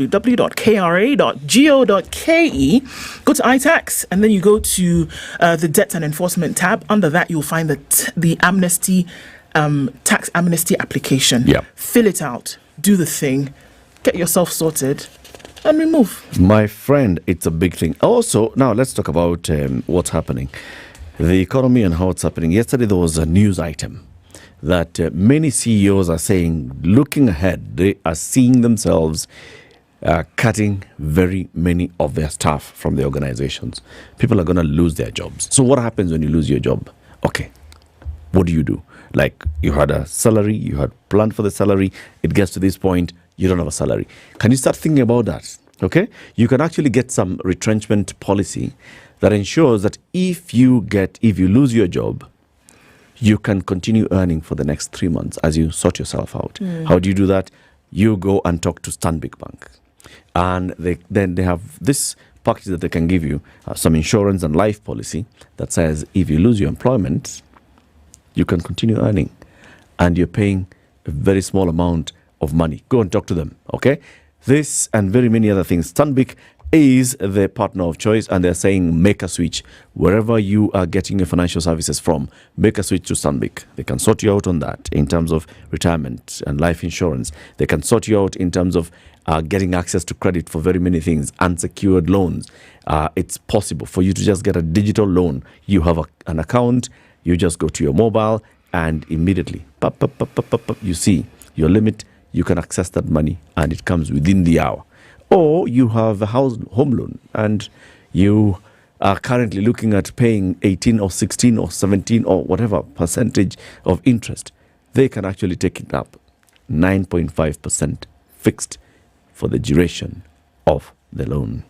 Go to iTax, and then you go to the Debt and Enforcement tab. Under that, you'll find the amnesty, tax amnesty application. Fill it out. Do the thing. Get yourself sorted. And we move. My friend, it's a big thing. Also, now let's talk about what's happening. The economy and how it's happening. Yesterday, there was a news item that many CEOs are saying, looking ahead, they are seeing themselves cutting very many of their staff from the organizations. People are going to lose their jobs. So what happens when you lose your job? Okay, what do? Like, you had a salary, you had planned for the salary, it gets to this point, you don't have a salary. Can you start thinking about that? Okay? You can actually get some retrenchment policy that ensures that if you lose your job, you can continue earning for the next 3 months as you sort yourself out. How do you do that? You go and talk to Standard Bank. And then they have this package that they can give you, some insurance and life policy that says if you lose your employment, you can continue earning. And you're paying a very small amount of money. Go and talk to them, okay? This and very many other things. Stanbic is the partner of choice, and they're saying make a switch. Wherever you are getting your financial services from, make a switch to Stanbic. They can sort you out on that in terms of retirement and life insurance. They can sort you out in terms of getting access to credit for very many things, unsecured loans. It's possible for you to just get a digital loan. You have an account, you just go to your mobile, and immediately, you see your limit. You can access that money, and it comes within the hour. Or you have a home loan, and you are currently looking at paying 18 or 16 or 17 or whatever percentage of interest. They can actually take it up 9.5% fixed for the duration of the loan.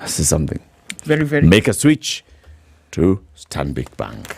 This is something. Very, very. Make a switch to Stanbic Bank.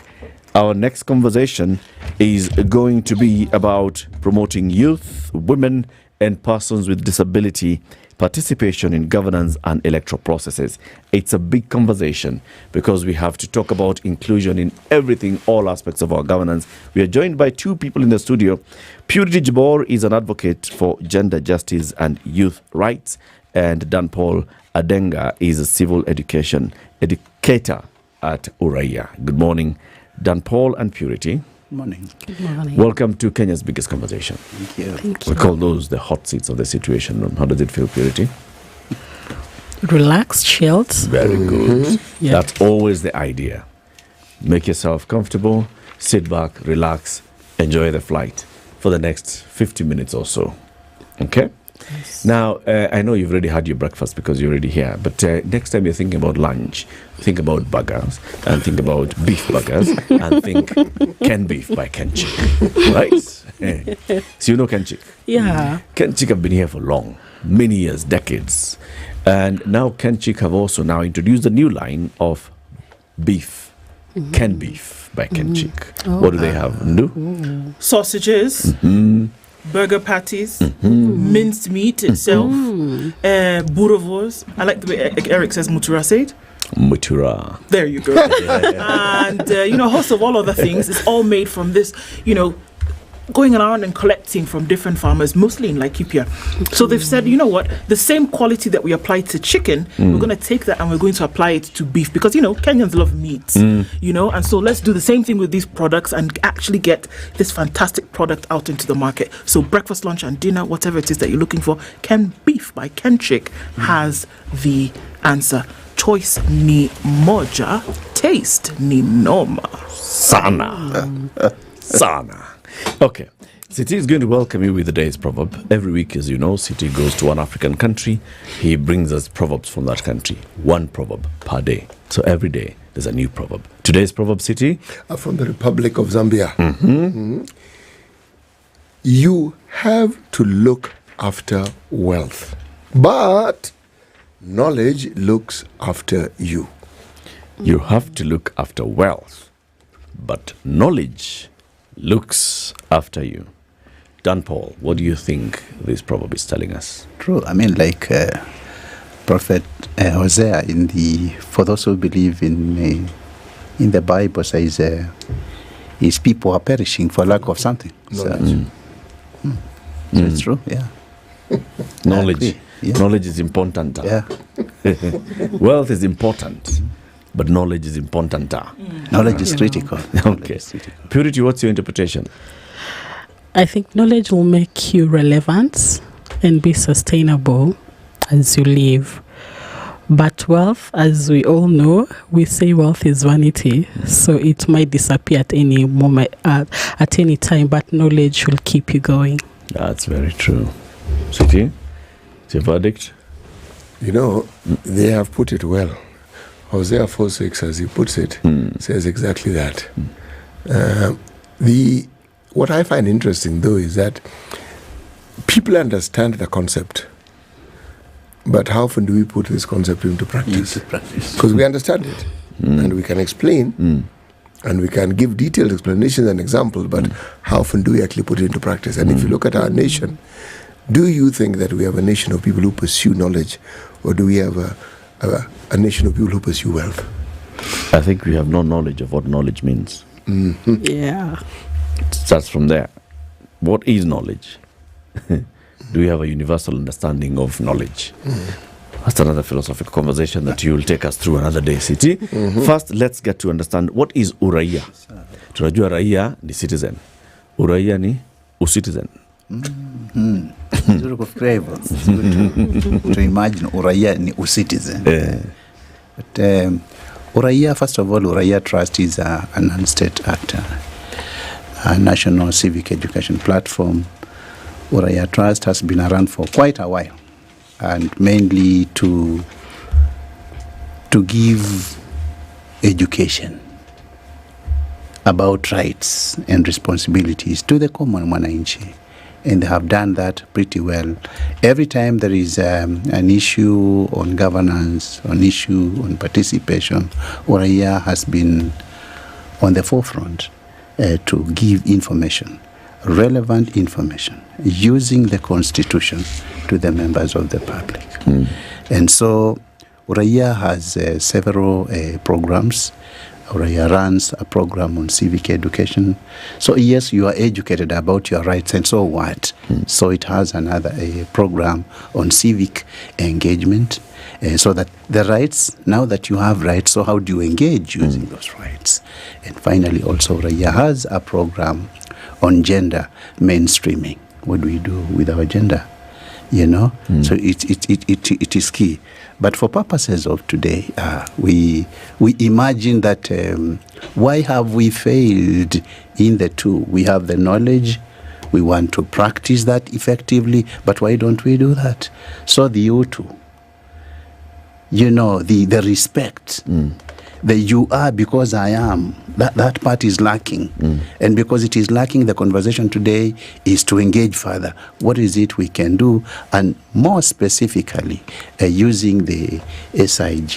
Our next conversation is going to be about promoting youth, women, and persons with disability participation in governance and electoral processes. It's a big conversation because we have to talk about inclusion in everything, all aspects of our governance. We are joined by two people in the studio. Purity Jabor is an advocate for gender justice and youth rights, and Dan Paul Adenga is a civil education educator at Uraia. Good morning, Dan Paul and Purity. Good morning. Good morning. Welcome to Kenya's biggest conversation. Thank you. Thank We you. call those the hot seats of the Situation Room. How does it feel, Purity? Relaxed, chilled. Very good. Yeah. That's always the idea. Make yourself comfortable, sit back, relax, enjoy the flight for the next 50 minutes or so. Okay? Now, I know you've already had your breakfast because you're already here, but next time you're thinking about lunch, think about burgers and think about beef burgers and think Ken Beef by Ken Chick, right? So you know Ken Chick? Yeah. Ken Chick have been here for long, many years, decades. And now Ken Chick have also now introduced a new line of beef, Ken Beef by Ken Chick. What do they have? No? Sausages. Burger patties, minced meat itself, boerewors. I like the way Eric says mutura said. Mutura. There you go. And, a host of all other things. It's all made from this, going around and collecting from different farmers, mostly in Laikipia. So they've said, you know what, the same quality that we apply to chicken, we're going to take that and we're going to apply it to beef because, Kenyans love meat, and so let's do the same thing with these products and actually get this fantastic product out into the market. So breakfast, lunch and dinner, whatever it is that you're looking for, Ken Beef by Ken Chick has the answer. Choice ni moja, taste ni noma. Sana. Okay. City is going to welcome you with the day's proverb. Every week, as you know, City goes to one African country. He brings us proverbs from that country. One proverb per day. So every day, there's a new proverb. Today's proverb, City? From the Republic of Zambia. You have to look after wealth, but knowledge looks after you. You have to look after wealth, but knowledge looks after you. Dan Paul, what do you think this proverb is telling us? True. I mean, like Prophet Hosea for those who believe in the Bible says, his people are perishing for lack of something. So it's true. Yeah. Knowledge. Yeah. Knowledge is important. Yeah. Wealth is important. But knowledge is important. Knowledge is critical. Okay. Purity, what's your interpretation? I think knowledge will make you relevant and be sustainable as you live. But wealth, as we all know, we say wealth is vanity, so it might disappear at any moment, at any time, but knowledge will keep you going. That's very true. Siti, it's your verdict? They have put it well. Hosea 4:6, as he puts it, says exactly that. What I find interesting, though, is that people understand the concept, but how often do we put this concept into practice? Because we understand it, and we can explain, and we can give detailed explanations and examples, but how often do we actually put it into practice? And if you look at our nation, do you think that we have a nation of people who pursue knowledge, or do we have a nation of people who pursue wealth? I think we have no knowledge of what knowledge means. Yeah. It starts from there. What is knowledge? Do we have a universal understanding of knowledge? That's another philosophical conversation that you will take us through another day, City. First, let's get to understand what is uraia. Tunajua raia ni citizen. Uraia ni ucitizen. Zuri kufikiria hivyo. To imagine uraia ni ucitizen. But uraia, first of all, uraia trust is a non-state actor, a national civic education platform. Uraia trust has been around for quite a while, and mainly to give education about rights and responsibilities to the common mwananchi. And they have done that pretty well. Every time there is an issue on governance, an issue on participation, Uraia has been on the forefront to give information, relevant information, using the Constitution to the members of the public. And so Uraia has several programs. Uraia runs a program on civic education. So yes, you are educated about your rights and so what. So it has another program on civic engagement, so that the rights, now that you have rights, so how do you engage using those rights? And finally, also Uraia has a program on gender mainstreaming. What do we do with our gender? So it is key. But for purposes of today, we imagine that why have we failed in the two? We have the knowledge, We want to practice that effectively, but why don't we do that? So the utu, the respect, the you are because I am, that part is lacking. And because it is lacking, the conversation today is to engage further. What is it we can do? And more specifically, using the SIG,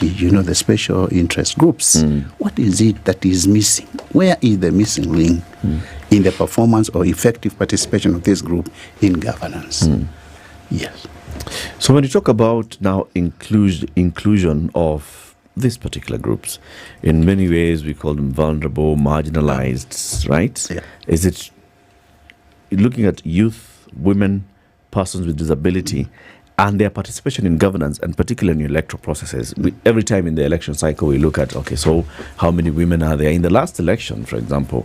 the special interest groups. What is it that is missing? Where is the missing link in the performance or effective participation of this group in governance? Yes. So when you talk about now inclusion of these particular groups, in many ways we call them vulnerable, marginalized, right? Yeah. Is it looking at youth, women, persons with disability, and their participation in governance, and particularly in electoral processes? Every time in the election cycle, we look at, okay, so how many women are there? In the last election, for example,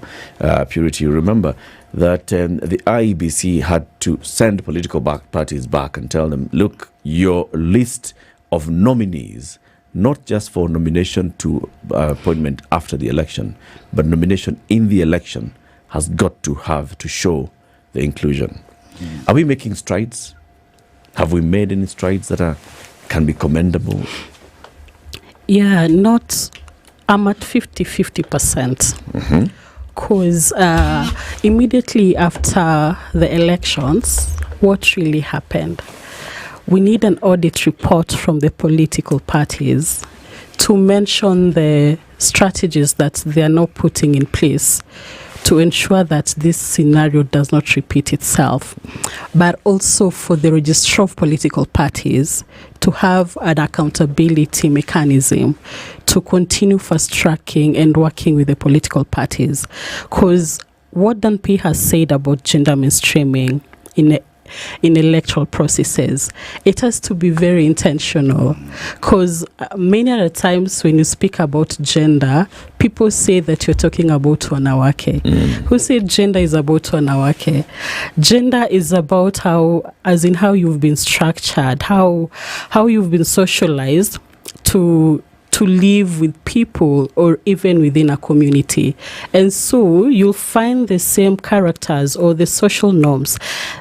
Purity, you remember that the IEBC had to send political parties back and tell them, look, your list of nominees, not just for nomination to appointment after the election, but nomination in the election has got to have to show the inclusion. Are we making strides? Have we made any strides that can be commendable? Yeah, I'm at 50%. Because immediately after the elections, what really happened? We need an audit report from the political parties to mention the strategies that they are now putting in place to ensure that this scenario does not repeat itself, but also for the registrar of political parties to have an accountability mechanism to continue fast-tracking and working with the political parties. Because what Dan P has said about gender mainstreaming in electoral processes, it has to be very intentional, because many other times when you speak about gender, people say that you're talking about wanawake. Who said gender is about wanawake? Gender is about how you've been structured, how you've been socialized to live with people or even within a community. And so you'll find the same characters or the social norms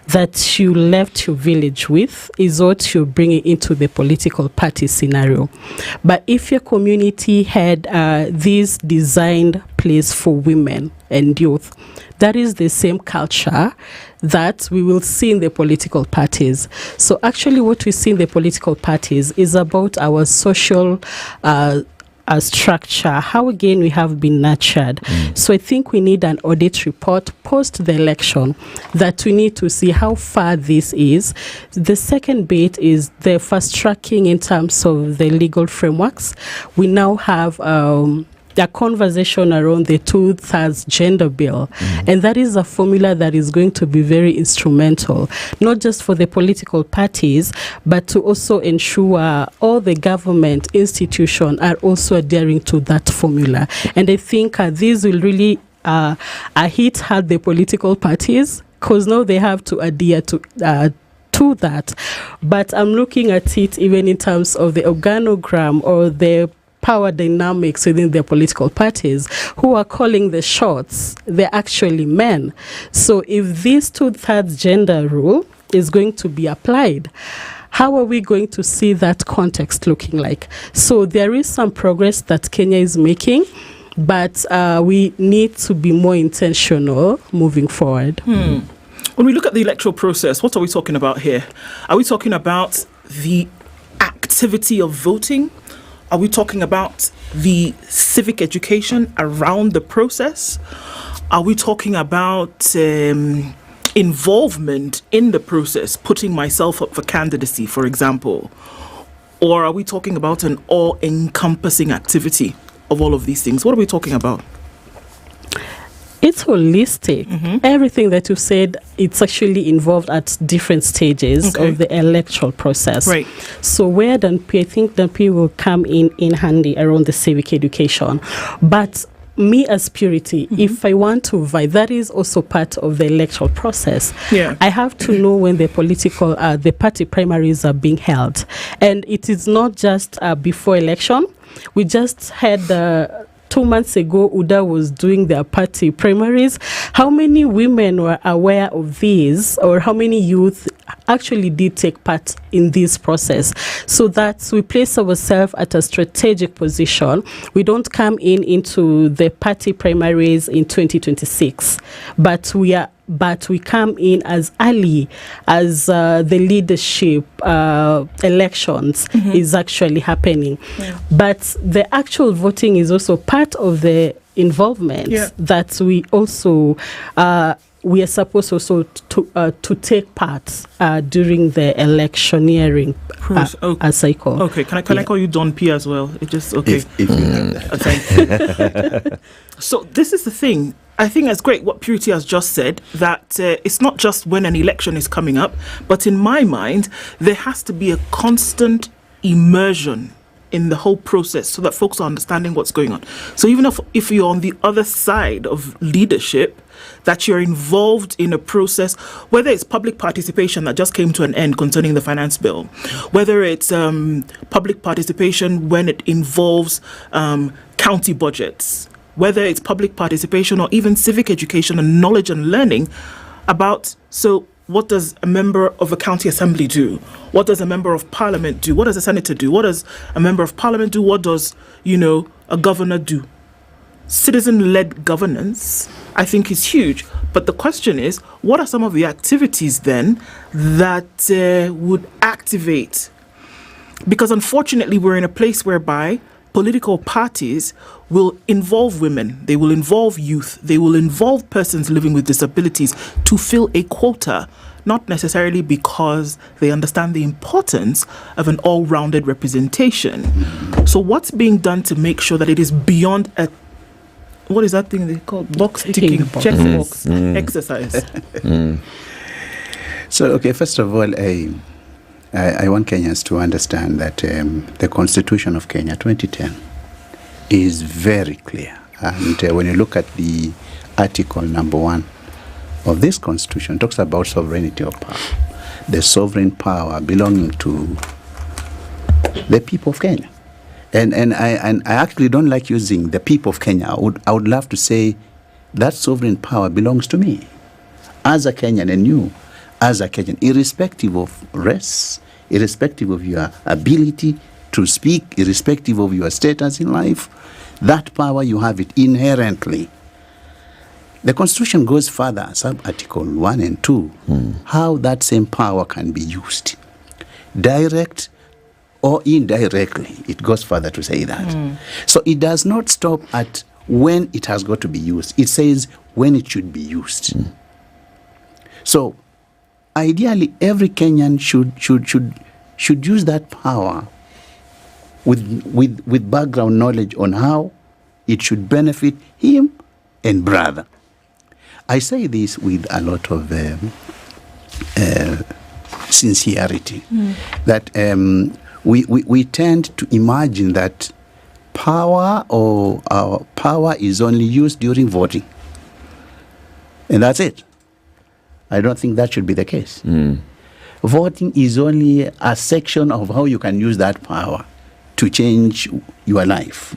that you left your village with is what you're bringing into the political party scenario. But if your community had this designed place for women and youth, that is the same culture that we will see in the political parties. So actually what we see in the political parties is about our social structure, how again we have been nurtured. So I think we need an audit report post the election that we need to see how far this is. The second bit is the fast tracking in terms of the legal frameworks. We now have a conversation around the 2/3 gender bill. And that is a formula that is going to be very instrumental, not just for the political parties, but to also ensure all the government institutions are also adhering to that formula. And I think this will really hit hard the political parties, because now they have to adhere to that. But I'm looking at it even in terms of the organogram or the power dynamics within their political parties. Who are calling the shots? They're actually men. So if this 2/3 gender rule is going to be applied, how are we going to see that context looking like? So there is some progress that Kenya is making, but we need to be more intentional moving forward. When we look at the electoral process, what are we talking about here? Are we talking about the activity of voting? Are we talking about the civic education around the process? Are we talking about involvement in the process, putting myself up for candidacy, for example? Or are we talking about an all-encompassing activity of all of these things? What are we talking about? It's holistic. Everything that you said, it's actually involved at different stages of the electoral process. Right. So where I think DNP will come in handy around the civic education. But me as Purity, if I want to vote, that is also part of the electoral process. Yeah. I have to know when the the party primaries are being held. And it is not just before election. We just had the 2 months ago, UDA was doing their party primaries. How many women were aware of these, or how many youth actually did take part in this process, so that we place ourselves at a strategic position? We don't come into the party primaries in 2026, but we come in as early as the leadership elections is actually happening. But the actual voting is also part of the involvement that we also we are supposed also to take part during the electioneering cycle. Okay, can I call you Don P as well? It just okay. If you have that. So this is the thing. I think that's great what Purity has just said, that it's not just when an election is coming up, but in my mind, there has to be a constant immersion in the whole process so that folks are understanding what's going on. So even if you're on the other side of leadership, that you're involved in a process, whether it's public participation that just came to an end concerning the finance bill, whether it's public participation when it involves county budgets, whether it's public participation or even civic education and knowledge and learning about, so what does a member of a county assembly do? What does a member of parliament do? What does a senator do? What does a member of parliament do? What does, a governor do? Citizen-led governance, I think, is huge. But the question is, what are some of the activities then that would activate? Because unfortunately, we're in a place whereby political parties will involve women, they will involve youth, they will involve persons living with disabilities to fill a quota, not necessarily because they understand the importance of an all-rounded representation. So what's being done to make sure that it is beyond a, what is that thing they call box-ticking, checkbox exercise? So, okay, first of all, I want Kenyans to understand that the Constitution of Kenya 2010 is very clear. And when you look at the article number 1 of this Constitution, it talks about sovereignty of power. The sovereign power belonging to the people of Kenya. And I actually don't like using the people of Kenya. I would love to say that sovereign power belongs to me as a Kenyan, and you as a Kenyan, irrespective of race, irrespective of your ability to speak, irrespective of your status in life. That power, you have it inherently. The Constitution goes further, sub-article 1 and 2, how that same power can be used. Direct or indirectly, it goes further to say that. So it does not stop at when it has got to be used. It says when it should be used. So ideally, every Kenyan should use that power with background knowledge on how it should benefit him and brother. I say this with a lot of sincerity, that we tend to imagine that power is only used during voting, and that's it. I don't think that should be the case. Voting is only a section of how you can use that power to change your life.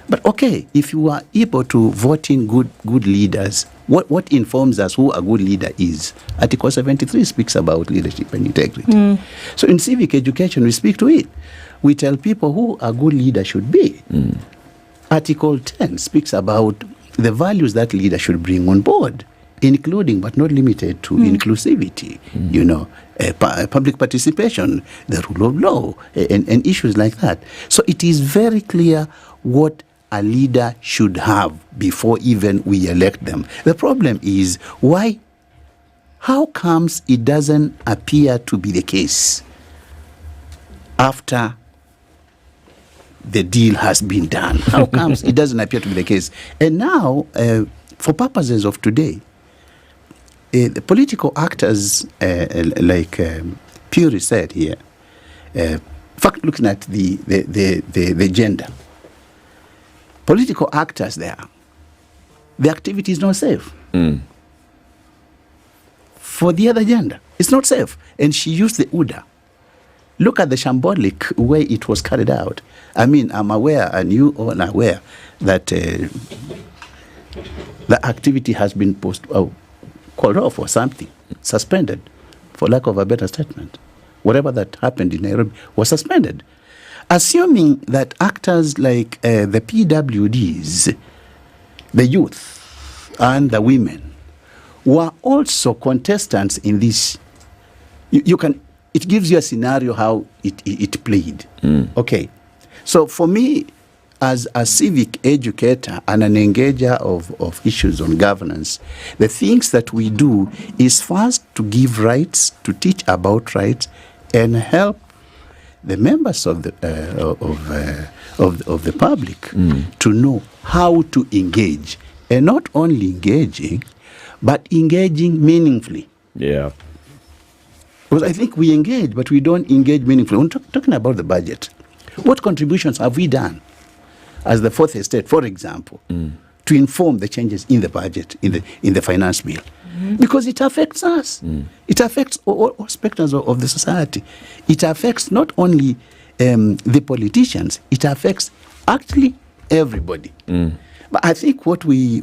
But okay, if you are able to vote in good leaders, what informs us who a good leader is? Article 73 speaks about leadership and integrity. So in civic education, we speak to it. We tell people who a good leader should be. Article 10 speaks about the values that leader should bring on board, including but not limited to inclusivity, public participation, the rule of law, and issues like that. So it is very clear what a leader should have before even we elect them. The problem is why? How comes it doesn't appear to be the case after the deal has been done? How comes it doesn't appear to be the case? And now, for purposes of today, the political actors, like Puri said here, in fact, looking at the gender, political actors there, the activity is not safe. For the other gender, it's not safe. And she used the UDA look at the shambolic way it was carried out. I mean, I'm aware, and you all are aware, that the activity has been called off or something, suspended, for lack of a better statement. Whatever that happened in Nairobi was suspended. Assuming that actors like the PWDs, the youth, and the women were also contestants in this, it gives you a scenario how it played. Okay. So for me, as a civic educator and an engager of issues on governance, the things that we do is first to give rights, to teach about rights, and help the members of the public to know how to engage, and not only engaging, but engaging meaningfully. Yeah. Because I think we engage, but we don't engage meaningfully. When talking about the budget, what contributions have we done as the fourth estate, for example, to inform the changes in the budget, in the finance bill? Because it affects us. It affects all spectrum of the society. It affects not only the politicians, it affects actually everybody. But I think what we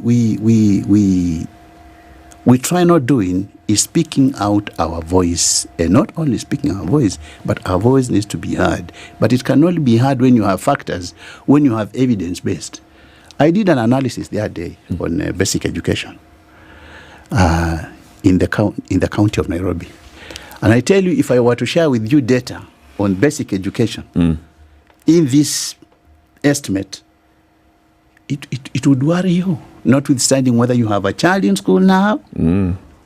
try not doing is speaking out our voice, and not only speaking our voice, but our voice needs to be heard. But it can only be heard when you have factors, when you have evidence-based. I did an analysis the other day on basic education in the county of Nairobi. And I tell you, if I were to share with you data on basic education in this estimate, it would worry you, notwithstanding whether you have a child in school now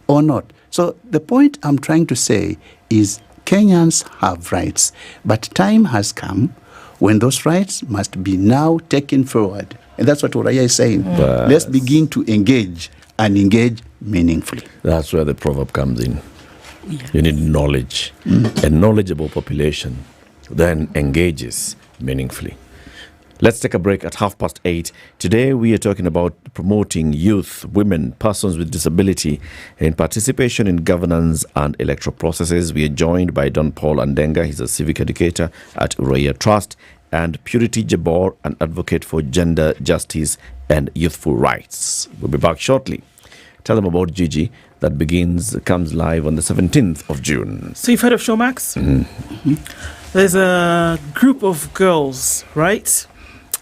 or not. So the point I'm trying to say is Kenyans have rights, but time has come when those rights must be now taken forward. And that's what Uraya is saying. Let's begin to engage, and engage meaningfully. That's where the proverb comes in. You need knowledge. A knowledgeable population then engages meaningfully. Let's take a break at 8:30. Today we are talking about promoting youth, women, persons with disability in participation in governance and electoral processes. We are joined by Don Paul Andenga. He's a civic educator at Uraya Trust, and Purity Jabor, an advocate for gender justice and youthful rights. We'll be back shortly. Tell them about Gigi that comes live on the 17th of June. So you've heard of Showmax? There's a group of girls, right?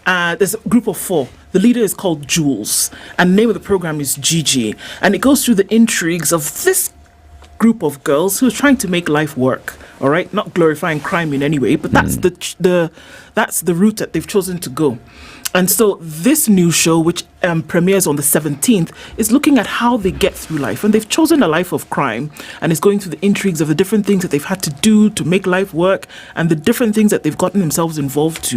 There's a group of 4. The leader is called Jules, and the name of the program is Gigi. And it goes through the intrigues of this group of girls who are trying to make life work. All right, not glorifying crime in any way, but that's the route that they've chosen to go. And so this new show, which premieres on the 17th, is looking at how they get through life. And they've chosen a life of crime, and it's going through the intrigues of the different things that they've had to do to make life work, and the different things that they've gotten themselves involved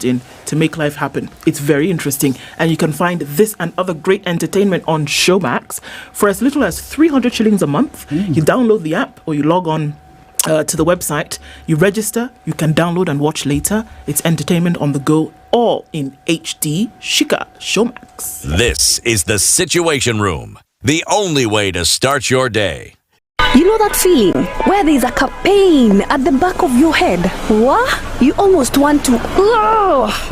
in to make life happen. It's very interesting. And you can find this and other great entertainment on Showmax for as little as 300 shillings a month. You download the app, or you log on to the website, you register, you can download and watch later. It's entertainment on the go, all in HD. Shika Showmax. This is the Situation Room, the only way to start your day. You know that feeling where there's like a pain at the back of your head? What? You almost want to...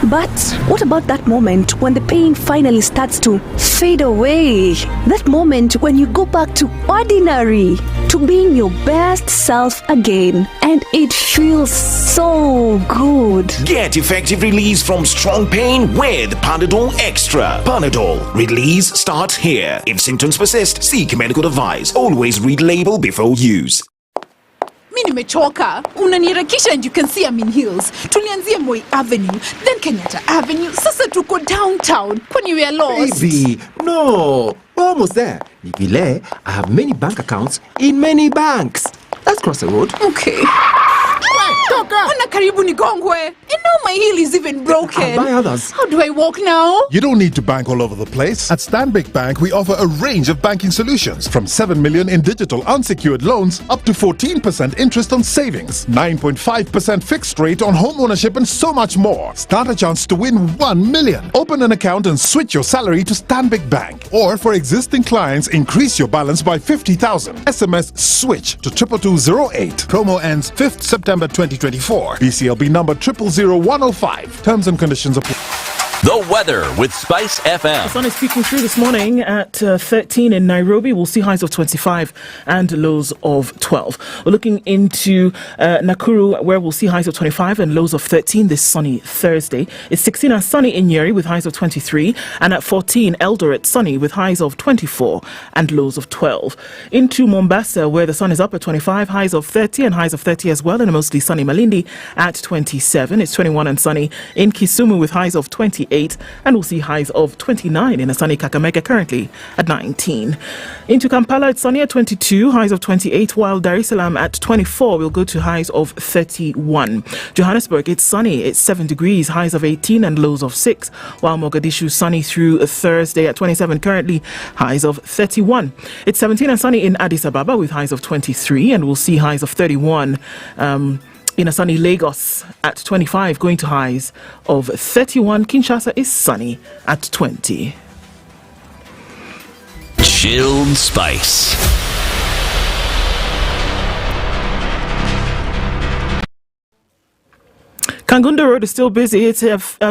But what about that moment when the pain finally starts to fade away? That moment when you go back to ordinary, to being your best self again. And it feels so good. Get effective release from strong pain with Panadol Extra. Panadol. Release starts here. If symptoms persist, seek medical advice. Always read label before use. Mi nimechoka. Unaniharakisha and you can see I'm in heels. Tulianzia Moi Avenue, then Kenyatta Avenue. Sasa tuko downtown. Kwani we are lost? Baby, no. Almost there. Nivile, I have many bank accounts in many banks. Let's cross the road. Okay. Ona karibu nigongwe. You know my heel is even broken. I'll buy others. How do I walk now? You don't need to bank all over the place. At Stanbic Bank, we offer a range of banking solutions from 7 million in digital unsecured loans up to 14% interest on savings, 9.5% fixed rate on home ownership, and so much more. Start a chance to win 1 million. Open an account and switch your salary to Stanbic Bank. Or for existing clients, increase your balance by 50,000. SMS SWITCH to 22208. Promo ends 5th September 2024. BCLB number 000105. Terms and conditions apply. The weather with Spice FM. The sun is peeking through this morning at 13 in Nairobi. We'll see highs of 25 and lows of 12. We're looking into Nakuru, where we'll see highs of 25 and lows of 13 this sunny Thursday. It's 16 and sunny in Nyeri with highs of 23, and at 14 Eldoret sunny with highs of 24 and lows of 12. Into Mombasa, where the sun is up at 25, highs of 30 and highs of 30 as well, and a mostly sunny Malindi at 27. It's 21 and sunny in Kisumu with highs of 28, and we'll see highs of 29 in a sunny Kakamega, currently at 19. Into Kampala, it's sunny at 22, highs of 28, while Dar es Salaam at 24 will go to highs of 31. Johannesburg, it's sunny, it's 7 degrees, highs of 18 and lows of 6, while Mogadishu sunny through Thursday at 27, currently highs of 31. It's 17 and sunny in Addis Ababa with highs of 23, and we'll see highs of 31 in a sunny Lagos at 25, going to highs of 31. Kinshasa is sunny at 20. Chilled Spice. Kangunda Road is still busy. It's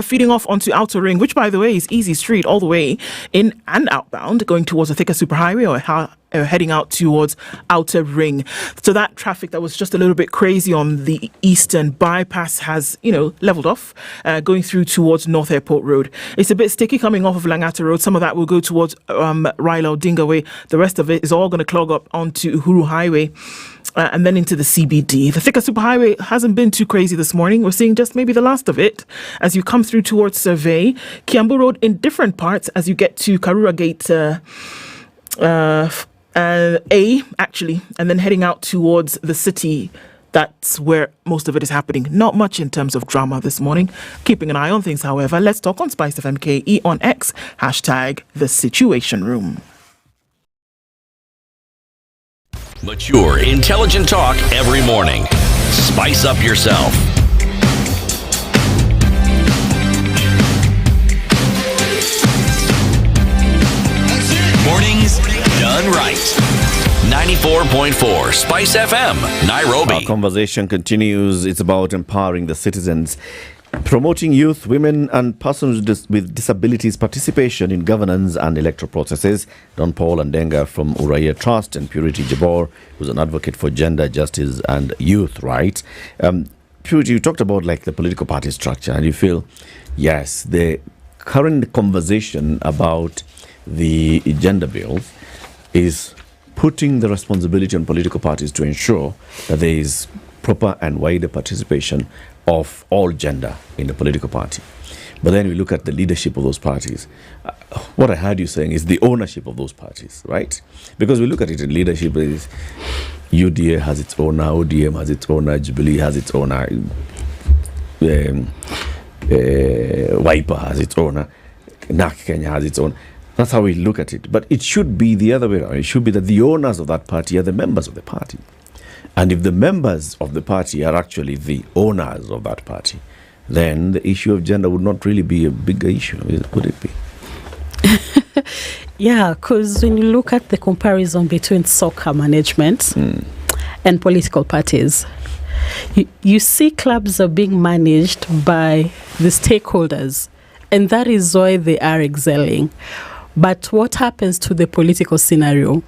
feeding off onto Outer Ring, which, by the way, is easy street all the way in and outbound, going towards the Thika Superhighway or heading out towards Outer Ring. So that traffic that was just a little bit crazy on the eastern bypass has, leveled off, going through towards North Airport Road. It's a bit sticky coming off of Langata Road. Some of that will go towards Raila Odinga Way. The rest of it is all going to clog up onto Uhuru Highway. And then into the CBD. The Thika Superhighway hasn't been too crazy this morning. We're seeing just maybe the last of it as you come through towards Survey. Kiambu Road in different parts as you get to Karura Gate A, actually, and then heading out towards the city. That's where most of it is happening. Not much in terms of drama this morning. Keeping an eye on things, however. Let's talk on SpiceFM KE on X, hashtag the Situation Room. Mature, intelligent talk every morning. Spice up yourself. Mornings done right. 94.4 Spice FM, Nairobi. Our conversation continues. It's about empowering the citizens, promoting youth, women and persons with disabilities participation in governance and electoral processes. Don Paul Andenga from Uraia Trust and Purity Jabor, who's an advocate for gender justice and youth rights. Purity, you talked about the political party structure, and you feel, yes, the current conversation about the gender bill is putting the responsibility on political parties to ensure that there is proper and wider participation of all gender in the political party. But then we look at the leadership of those parties. What I heard you saying is the ownership of those parties, right? Because we look at it in leadership, is UDA has its owner, ODM has its owner, Jubilee has its owner, Wiper has its owner, NAC Kenya has its own. That's how we look at it. But it should be the other way around. It should be that the owners of that party are the members of the party. And if the members of the party are actually the owners of that party, then the issue of gender would not really be a bigger issue, would it be? Yeah, because when you look at the comparison between soccer management and political parties, you see clubs are being managed by the stakeholders, and that is why they are excelling. But what happens to the political scenario?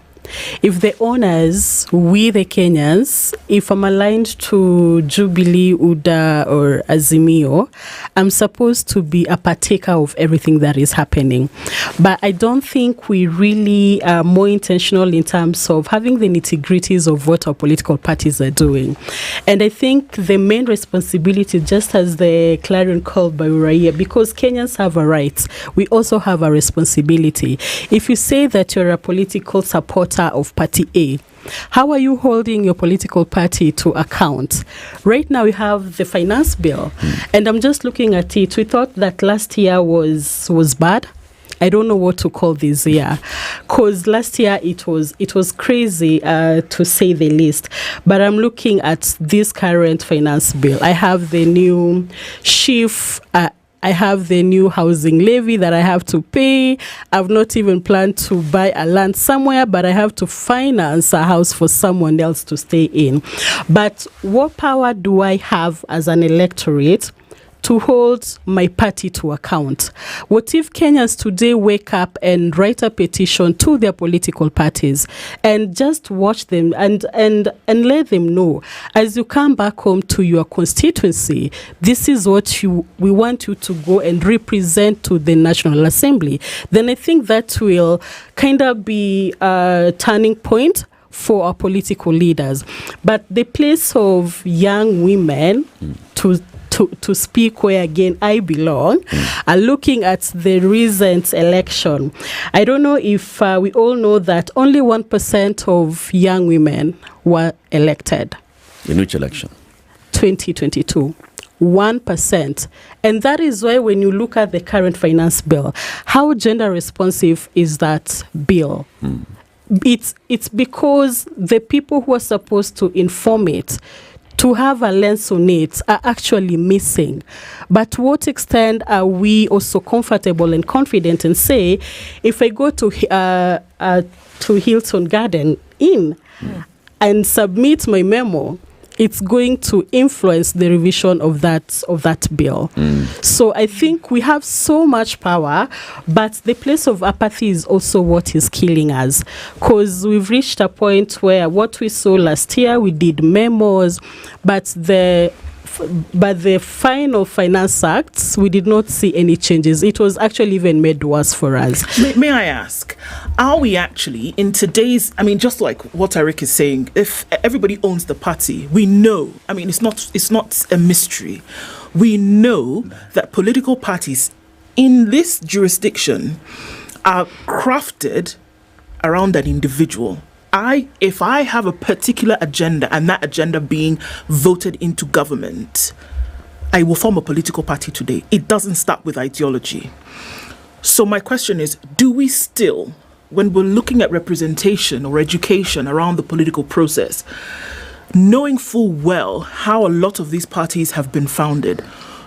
If the owners, we the Kenyans, if I'm aligned to Jubilee, UDA or Azimio, I'm supposed to be a partaker of everything that is happening. But I don't think we really are more intentional in terms of having the nitty-gritties of what our political parties are doing. And I think the main responsibility, just as the clarion called by Uraia, because Kenyans have a right, we also have a responsibility. If you say that you're a political supporter of Party A, How are you holding your political party to account? Right now, we have the finance bill, and I'm just looking at it. We thought that last year was bad. I don't know what to call this year, because last year it was crazy to say the least. But I'm looking at this current finance bill. I have the new SHIF. I have the new housing levy that I have to pay. I've not even planned to buy a land somewhere, but I have to finance a house for someone else to stay in. But what power do I have as an electorate to hold my party to account? What if Kenyans today wake up and write a petition to their political parties and just watch them and let them know, as you come back home to your constituency, this is what we want you to go and represent to the National Assembly? Then I think that will kind of be a turning point for our political leaders. But the place of young women to speak where again I belong, are looking at the recent election. I don't know if we all know that only 1% of young women were elected. In which election? 2022. 1%. And that is why when you look at the current finance bill, how gender responsive is that bill? It's because the people who are supposed to inform it, to have a lens on it, are actually missing. But to what extent are we also comfortable and confident and say, if I go to Hilton Garden Inn and submit my memo, it's going to influence the revision of that bill. So I think we have so much power, but the place of apathy is also what is killing us, because we've reached a point where what we saw last year, we did memos, but the final finance acts, we did not see any changes. It was actually even made worse for us. May I ask, are we actually in today's, just like what Eric is saying, if everybody owns the party, we know, it's not a mystery. We know that political parties in this jurisdiction are crafted around an individual. If I have a particular agenda, and that agenda being voted into government, I will form a political party today. It doesn't start with ideology. So my question is, do we still, when we're looking at representation or education around the political process, knowing full well how a lot of these parties have been founded,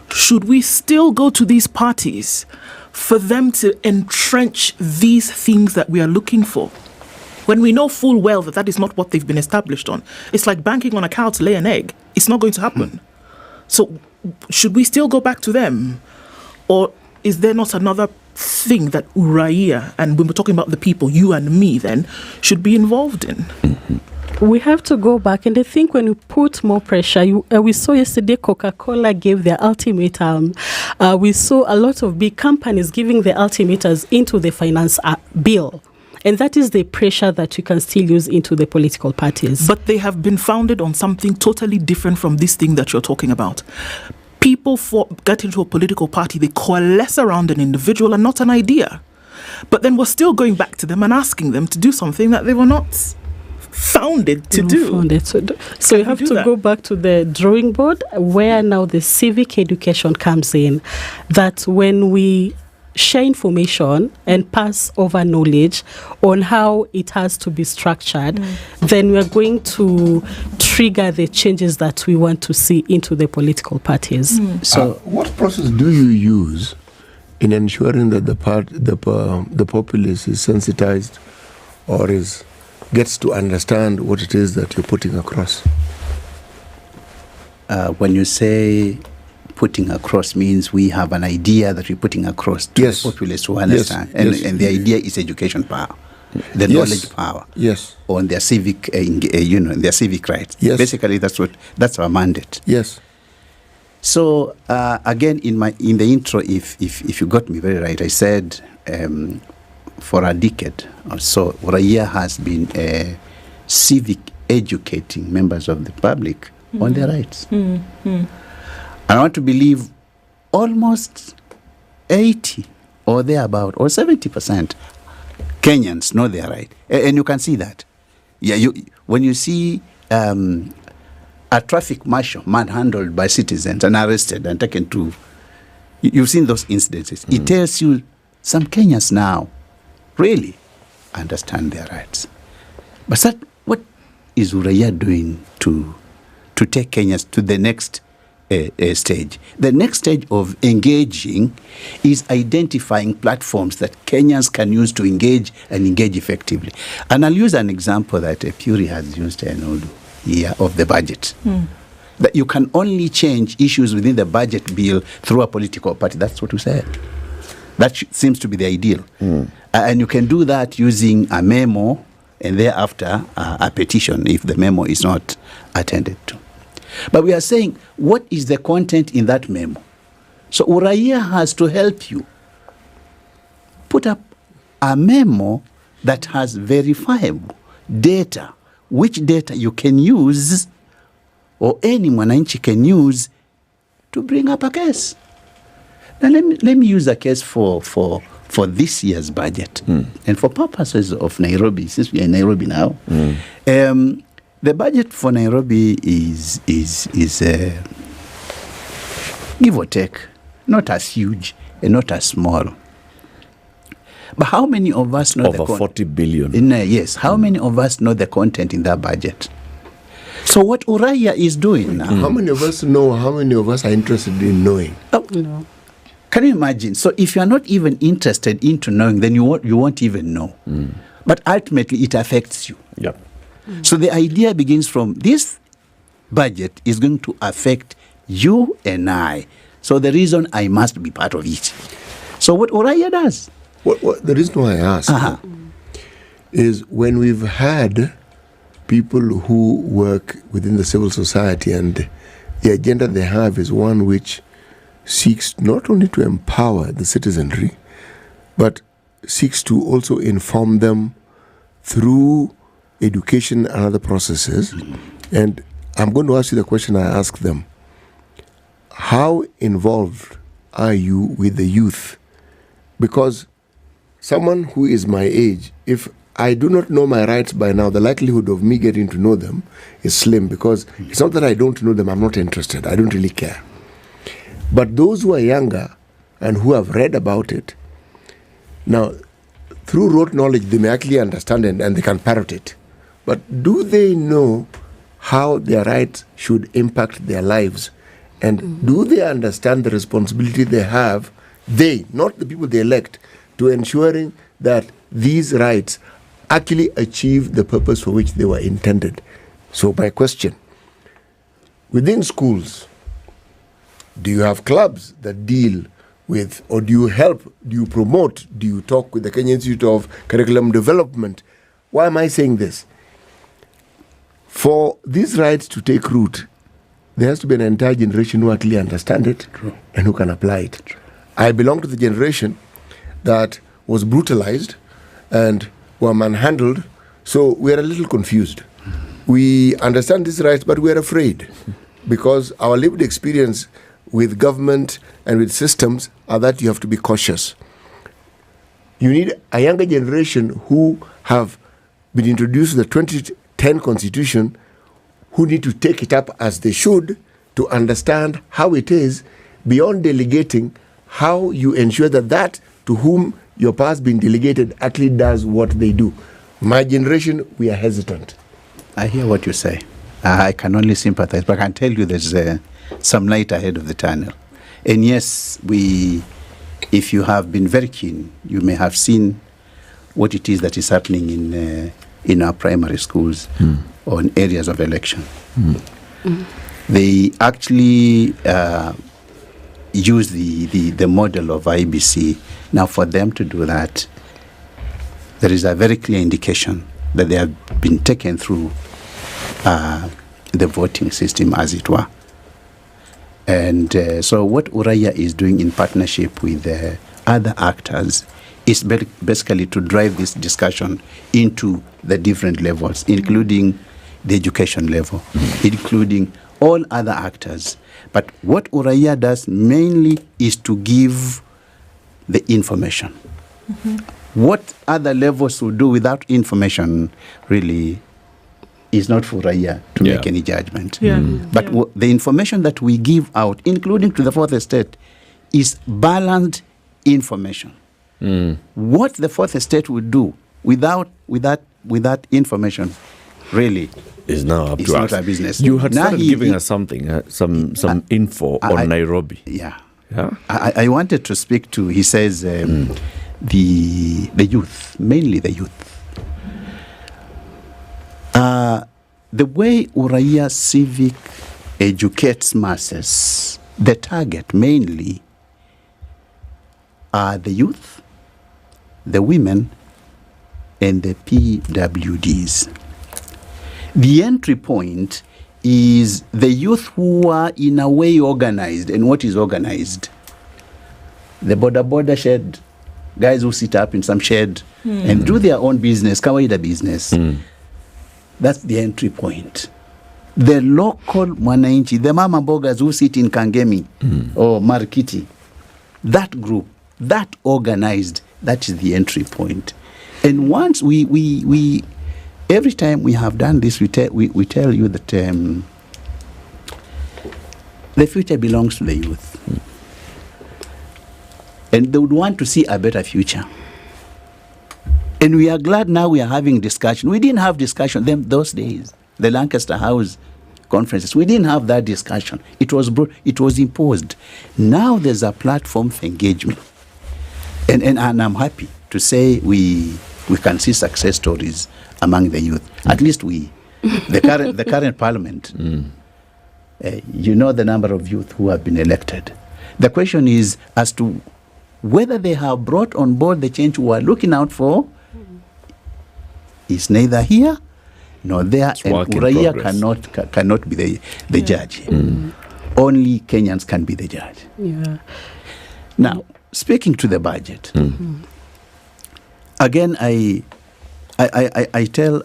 should we still go to these parties for them to entrench these things that we are looking for? When we know full well that that is not what they've been established on. It's like banking on a cow to lay an egg. It's not going to happen. So should we still go back to them? Or is there not another thing that Uraia, and when we're talking about the people, you and me then, should be involved in? We have to go back, and I think when you put more pressure, we saw yesterday Coca-Cola gave their ultimatum. We saw a lot of big companies giving their ultimatums into the finance bill. And that is the pressure that you can still use into the political parties. But they have been founded on something totally different from this thing that you're talking about. People get into a political party, they coalesce around an individual and not an idea. But then we're still going back to them and asking them to do something that they were not founded to do. So you have to go back to the drawing board, where now the civic education comes in, that when we share information and pass over knowledge on how it has to be structured, then we're going to trigger the changes that we want to see into the political parties. So what process do you use in ensuring that the populace is sensitized or gets to understand what it is that you're putting across? When you say putting across, means we have an idea that we're putting across to the populace to understand. And the idea is education power, the knowledge power, on their civic, their civic rights. Basically, that's our mandate. So again, in the intro, if you got me very right, I said for a decade or so, Uraia has been civic educating members of the public on their rights. And I want to believe almost 80 or thereabout, or 70% Kenyans know their right. And you can see that. when you see a traffic marshal manhandled by citizens and arrested and taken to, you've seen those incidences. It tells you some Kenyans now really understand their rights. But what is Uraia doing to take Kenyans to the next stage? The next stage of engaging is identifying platforms that Kenyans can use to engage and engage effectively. And I'll use an example that Puri has used of the budget. That you can only change issues within the budget bill through a political party. That's what we said. That seems to be the ideal. And you can do that using a memo and thereafter a petition if the memo is not attended to. But we are saying, what is the content in that memo? So Uraia has to help you put up a memo that has verifiable data, which data you can use or any mwananchi can use to bring up a case. Now let me use a case for this year's budget. And for purposes of Nairobi, since we are in Nairobi now, the budget for Nairobi is give or take, not as huge and not as small. But how many of us know over 40 billion? Yes. How many of us know the content in that budget? So what Uraia is doing now... How many of us know? How many of us are interested in knowing? No. Can you imagine? So if you are not even interested into knowing, then you won't even know. But ultimately, it affects you. Yep. So the idea begins from this budget is going to affect you and I. So the reason I must be part of it. So what Uraia does... The reason why I ask is when we've had people who work within the civil society and the agenda they have is one which seeks not only to empower the citizenry, but seeks to also inform them through education and other processes. And I'm going to ask you the question I asked them. How involved are you with the youth? Because someone who is my age, if I do not know my rights by now, the likelihood of me getting to know them is slim, because it's not that I don't know them, I'm not interested, I don't really care. But those who are younger and who have read about it, now, through rote knowledge, they may actually understand it and they can parrot it. But do they know how their rights should impact their lives? And do they understand the responsibility they have, they, not the people they elect, to ensuring that these rights actually achieve the purpose for which they were intended? So my question, within schools, do you have clubs that deal with, or do you help, do you promote, do you talk with the Kenya Institute of Curriculum Development? Why am I saying this? For these rights to take root, there has to be an entire generation who actually understand it and who can apply it. I belong to the generation that was brutalized and were manhandled, so we are a little confused. We understand these rights, but we are afraid because our lived experience with government and with systems are that you have to be cautious. You need a younger generation who have been introduced to the 2010 Constitution, who need to take it up as they should to understand how it is, beyond delegating, how you ensure that to whom your power has been delegated actually does what they do. My generation, we are hesitant. I hear what you say. I can only sympathize, but I can tell you there's some light ahead of the tunnel. And yes, if you have been very keen, you may have seen what it is that is happening in our primary schools on areas of election. They actually use the model of IBC. Now, for them to do that, there is a very clear indication that they have been taken through the voting system, as it were. And so what Uraia is doing in partnership with other actors is basically to drive this discussion into the different levels, including the education level, including all other actors. But what Uraia does mainly is to give the information. What other levels will do without information really is not for Raya to make any judgment. But Yeah. the information that we give out, including to the fourth estate, is balanced information. What the fourth estate would do without information, really, is now up it's to not us. our business. You had Now started giving us something, some info on Nairobi. Yeah. Yeah. I wanted to speak to, he says, the youth, mainly the youth. The way Uraia Civic educates masses, the target mainly are the youth, the women, and the PWDs. The entry point is the youth who are in a way organized. And what is organized? The border shed, guys who sit up in some shed and do their own business, kawaida business. That's the entry point. The local mwananchi, the mama bogas who sit in Kangemi or Marikiti, that group, that organized, that is the entry point. And once we every time we have done this, we tell you that the future belongs to the youth. And they would want to see a better future. And we are glad now we are having discussion. We didn't have discussion those days, the Lancaster House conferences. We didn't have that discussion. It was imposed. Now there's a platform for engagement. And I'm happy to say we can see success stories among the youth. At least the current parliament, you know the number of youth who have been elected. The question is as to whether they have brought on board the change we are looking out for. Is neither here nor there, It's and work in Uraia progress. cannot be the judge. Only Kenyans can be the judge. Yeah. Now, speaking to the budget, again, I tell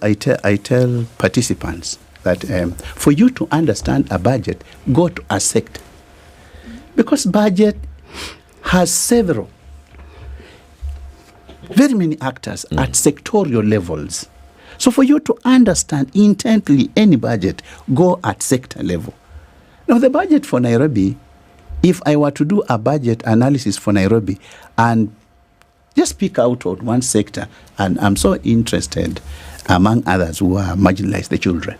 participants that for you to understand a budget, go to a sector, because budget has very many actors at sectorial levels. So for you to understand intently any budget, go at sector level. Now the budget for Nairobi, if I were to do a budget analysis for Nairobi and just pick out on one sector, and I'm so interested among others who are marginalized, the children.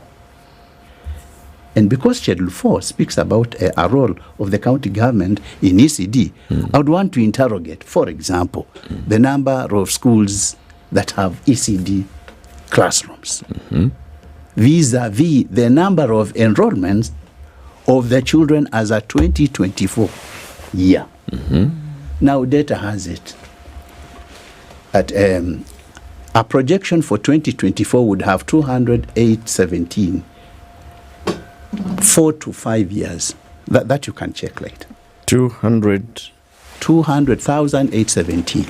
And because Schedule 4 speaks about a role of the county government in ECD, I would want to interrogate, for example, the number of schools that have ECD classrooms vis-a-vis the number of enrollments of the children as a 2024 year. Now data has it that a projection for 2024 would have 208,17. 4 to 5 years. That you can check later. 200,817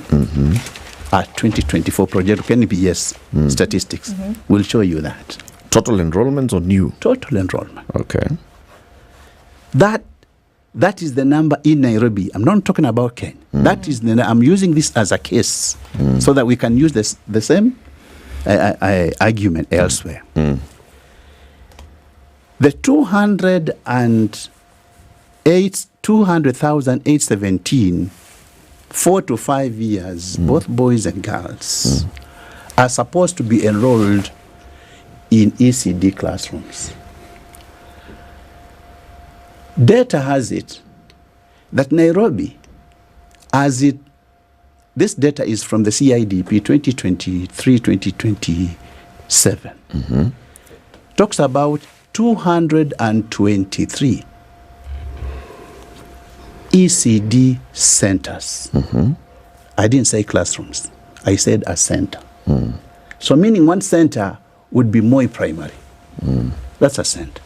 at 2024 project NBS statistics will show you that. Total enrollments or new? Total enrollment. Okay. That is the number in Nairobi. I'm not talking about Kenya. That is I'm using this as a case so that we can use the same argument elsewhere. The 200,817, 4 to 5 years, both boys and girls, are supposed to be enrolled in ECD classrooms. Data has it that Nairobi, this data is from the CIDP 2023-2027, talks about 223 ECD centers. I didn't say classrooms. I said a center. So meaning one center would be Moi Primary. That's a center.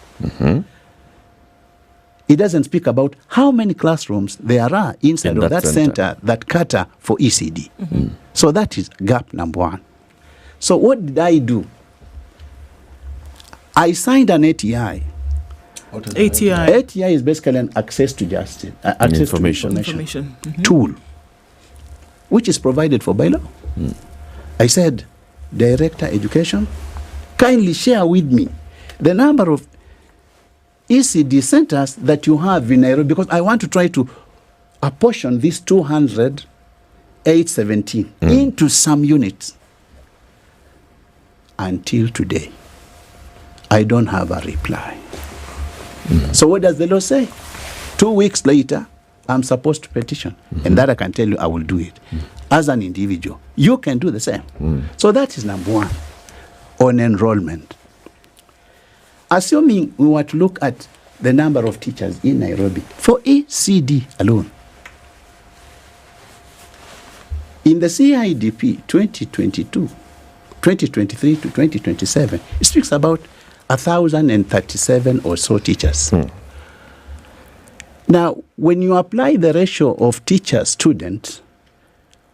It doesn't speak about how many classrooms there are inside of that center that cater for ECD. So that is gap number one. So what did I do? I signed an ATI. ATI is basically an access to justice, access to information. Tool, which is provided for by law. I said, Director Education, kindly share with me the number of ECD centers that you have in Nairobi, because I want to try to apportion these 817 into some units. Until today, I don't have a reply. So what does the law say? 2 weeks later, I'm supposed to petition. And that I can tell you, I will do it. As an individual, you can do the same. So that is number one, on enrollment. Assuming we were to look at the number of teachers in Nairobi, for ECD alone, in the CIDP 2023 to 2027, it speaks about 1,037 or so teachers. Now, when you apply the ratio of teacher-student,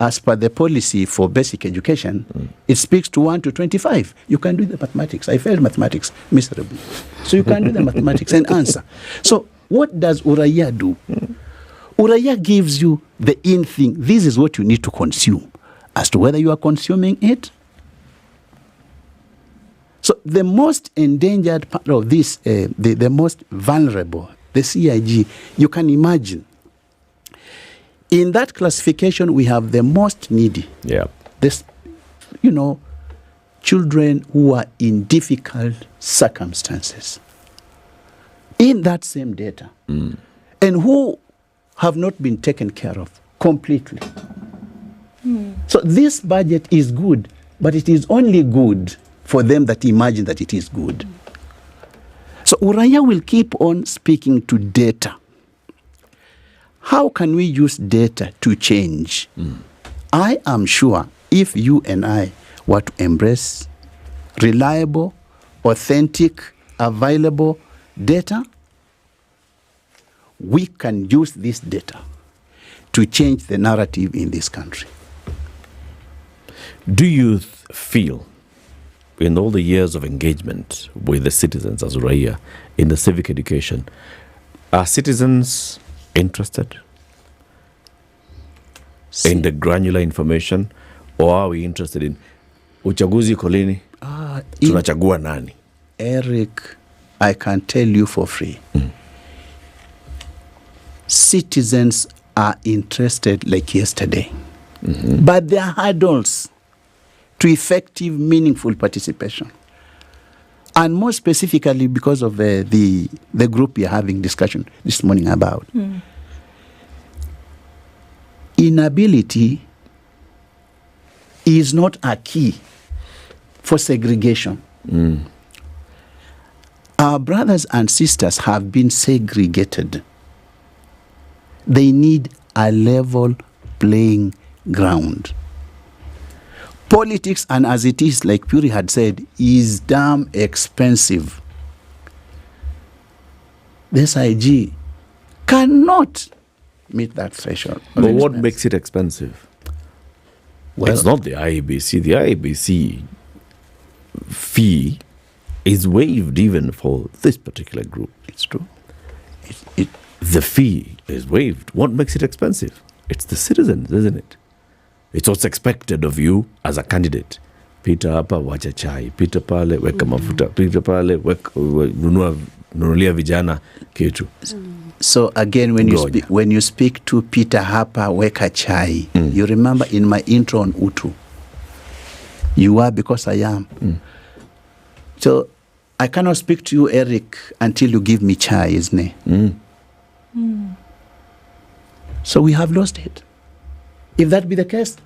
as per the policy for basic education, it speaks to 1 to 25. You can do the mathematics. I failed mathematics miserably. So you can do the mathematics and answer. So what does Uraya do? Uraya gives you the in thing. This is what you need to consume. As to whether you are consuming it. So the most endangered part of this, the most vulnerable, the CIG, you can imagine. In that classification, we have the most needy. Yeah. This, children who are in difficult circumstances. In that same data. And who have not been taken care of completely. So this budget is good, but it is only good for them that imagine that it is good. So Uraya will keep on speaking to data. How can we use data to change? I am sure if you and I were to embrace reliable, authentic, available data, we can use this data to change the narrative in this country. Do you feel, in all the years of engagement with the citizens as Uraya in the civic education, are citizens interested in the granular information, or are we interested in uchaguzi kolini, tunachagua nani? Eric, I can tell you for free. Citizens are interested like yesterday. But there are hurdles to effective, meaningful participation. And more specifically because of the group we are having discussion this morning about. Inability is not a key for segregation. Our brothers and sisters have been segregated. They need a level playing ground. Politics, and as it is, like Puri had said, is damn expensive. This IG cannot meet that threshold. But what makes it expensive? Well, it's not the IEBC. The IEBC fee is waived even for this particular group. It's true. The fee is waived. What makes it expensive? It's the citizens, isn't it? It's what's expected of you as a candidate. Pita hapa wacha chai, pita pale weka mafuta, pita pale nunulia vijana kitu. So again, when you speak to Peter hapa weka chai, you remember in my intro on Utu, you are because I am. So I cannot speak to you, Eric, until you give me chai, isn't it? So we have lost it. If that be the case,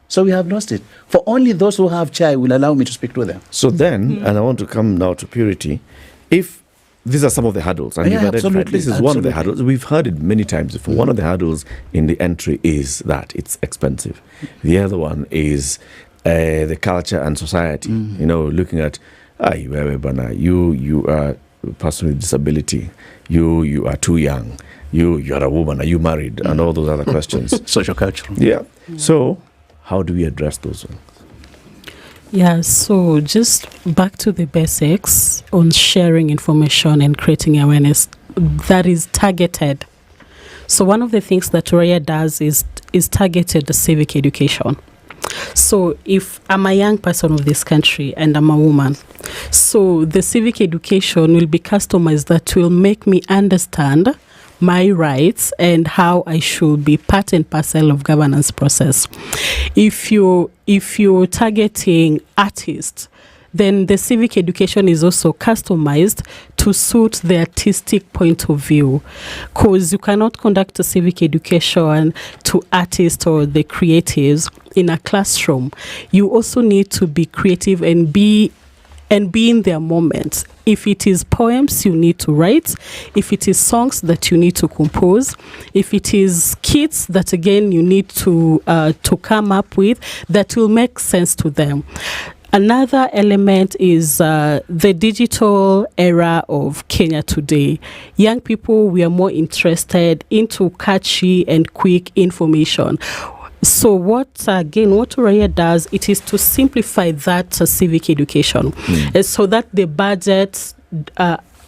so we have lost it. For only those who have chai will allow me to speak to them. So then, and I want to come now to Purity, if these are some of the hurdles, and you've identified this is one of the hurdles, we've heard it many times before. One of the hurdles in the entry is that it's expensive. The other one is the culture and society. Looking at, you are a person with disability, you are too young. You are a woman, are you married? And all those other questions. Social culture. Yeah. So, how do we address those ones? Yeah, so just back to the basics on sharing information and creating awareness that is targeted. So one of the things that Uraya does is targeted civic education. So if I'm a young person of this country and I'm a woman, so the civic education will be customized that will make me understand my rights and how I should be part and parcel of governance process. If you're targeting artists, then the civic education is also customized to suit the artistic point of view, because you cannot conduct a civic education to artists or the creatives in a classroom. You also need to be creative and be in their moments. If it is poems you need to write, if it is songs that you need to compose, if it is skits that again you need to come up with that will make sense to them. Another element is the digital era of Kenya today. Young people, we are more interested into catchy and quick information. So what Raia does, it is to simplify that civic education, so that the budget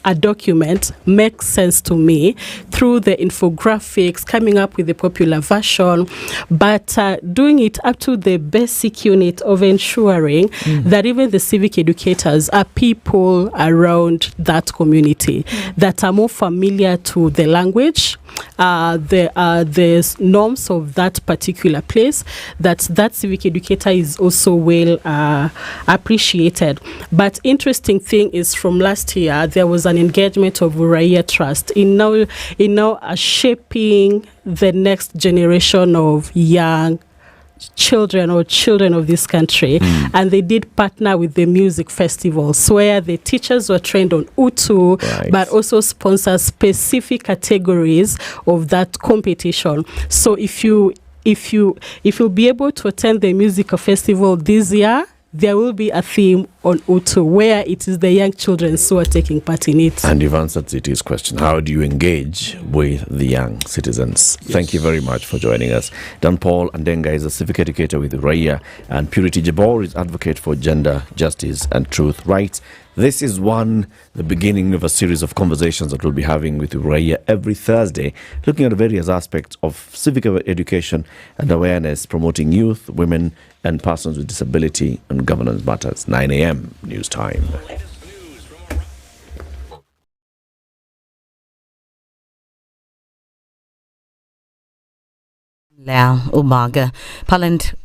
a document makes sense to me through the infographics, coming up with the popular version, but doing it up to the basic unit of ensuring that even the civic educators are people around that community that are more familiar to the language, the norms of that particular place, that civic educator is also well appreciated. But interesting thing is, from last year there was an engagement of Raia Trust in now shaping the next generation of young children of this country, and they did partner with the music festivals where the teachers were trained on Utu, but also sponsor specific categories of that competition. So if you'll be able to attend the music festival this year, there will be a theme on Utu where it is the young children who are taking part in it. And you've answered Ziti's question. How do you engage with the young citizens? Yes. Thank you very much for joining us. Dan Paul Andenga is a civic educator with Raia, and Purity Jabor is advocate for gender, justice and truth rights. This is the beginning of a series of conversations that we'll be having with Raia every Thursday, looking at various aspects of civic education and awareness, promoting youth, women and persons with disability and governance matters. 9 a.m. news time. Umaga.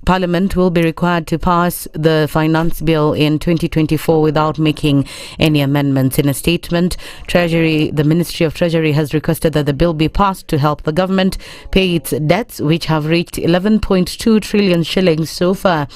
Parliament will be required to pass the finance bill in 2024 without making any amendments. In a statement, the Ministry of Treasury has requested that the bill be passed to help the government pay its debts, which have reached 11.2 trillion shillings so far.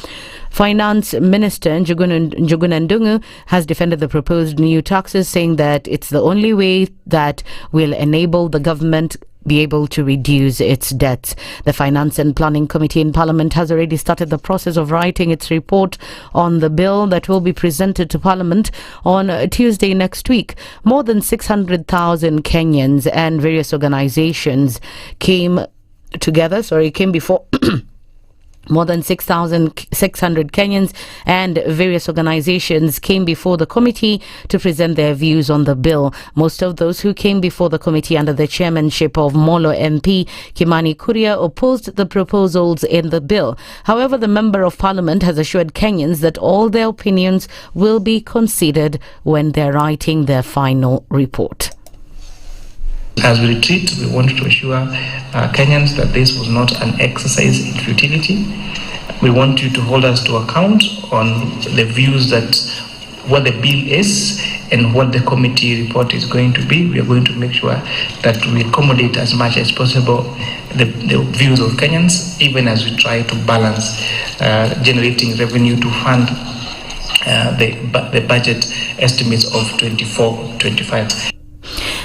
Finance Minister Njuguna Ndung'u has defended the proposed new taxes, saying that it's the only way that will enable the government be able to reduce its debts. The Finance and Planning Committee in Parliament has already started the process of writing its report on the bill that will be presented to Parliament on Tuesday next week. More than 600,000 Kenyans and various organizations came before More than 6,600 Kenyans and various organizations came before the committee to present their views on the bill. Most of those who came before the committee under the chairmanship of Molo MP Kimani Kuria opposed the proposals in the bill. However, the Member of Parliament has assured Kenyans that all their opinions will be considered when they're writing their final report. As we retreat, we wanted to assure Kenyans that this was not an exercise in futility. We want you to hold us to account on the views that what the bill is and what the committee report is going to be. We are going to make sure that we accommodate as much as possible the views of Kenyans, even as we try to balance generating revenue to fund the budget estimates of 24-25.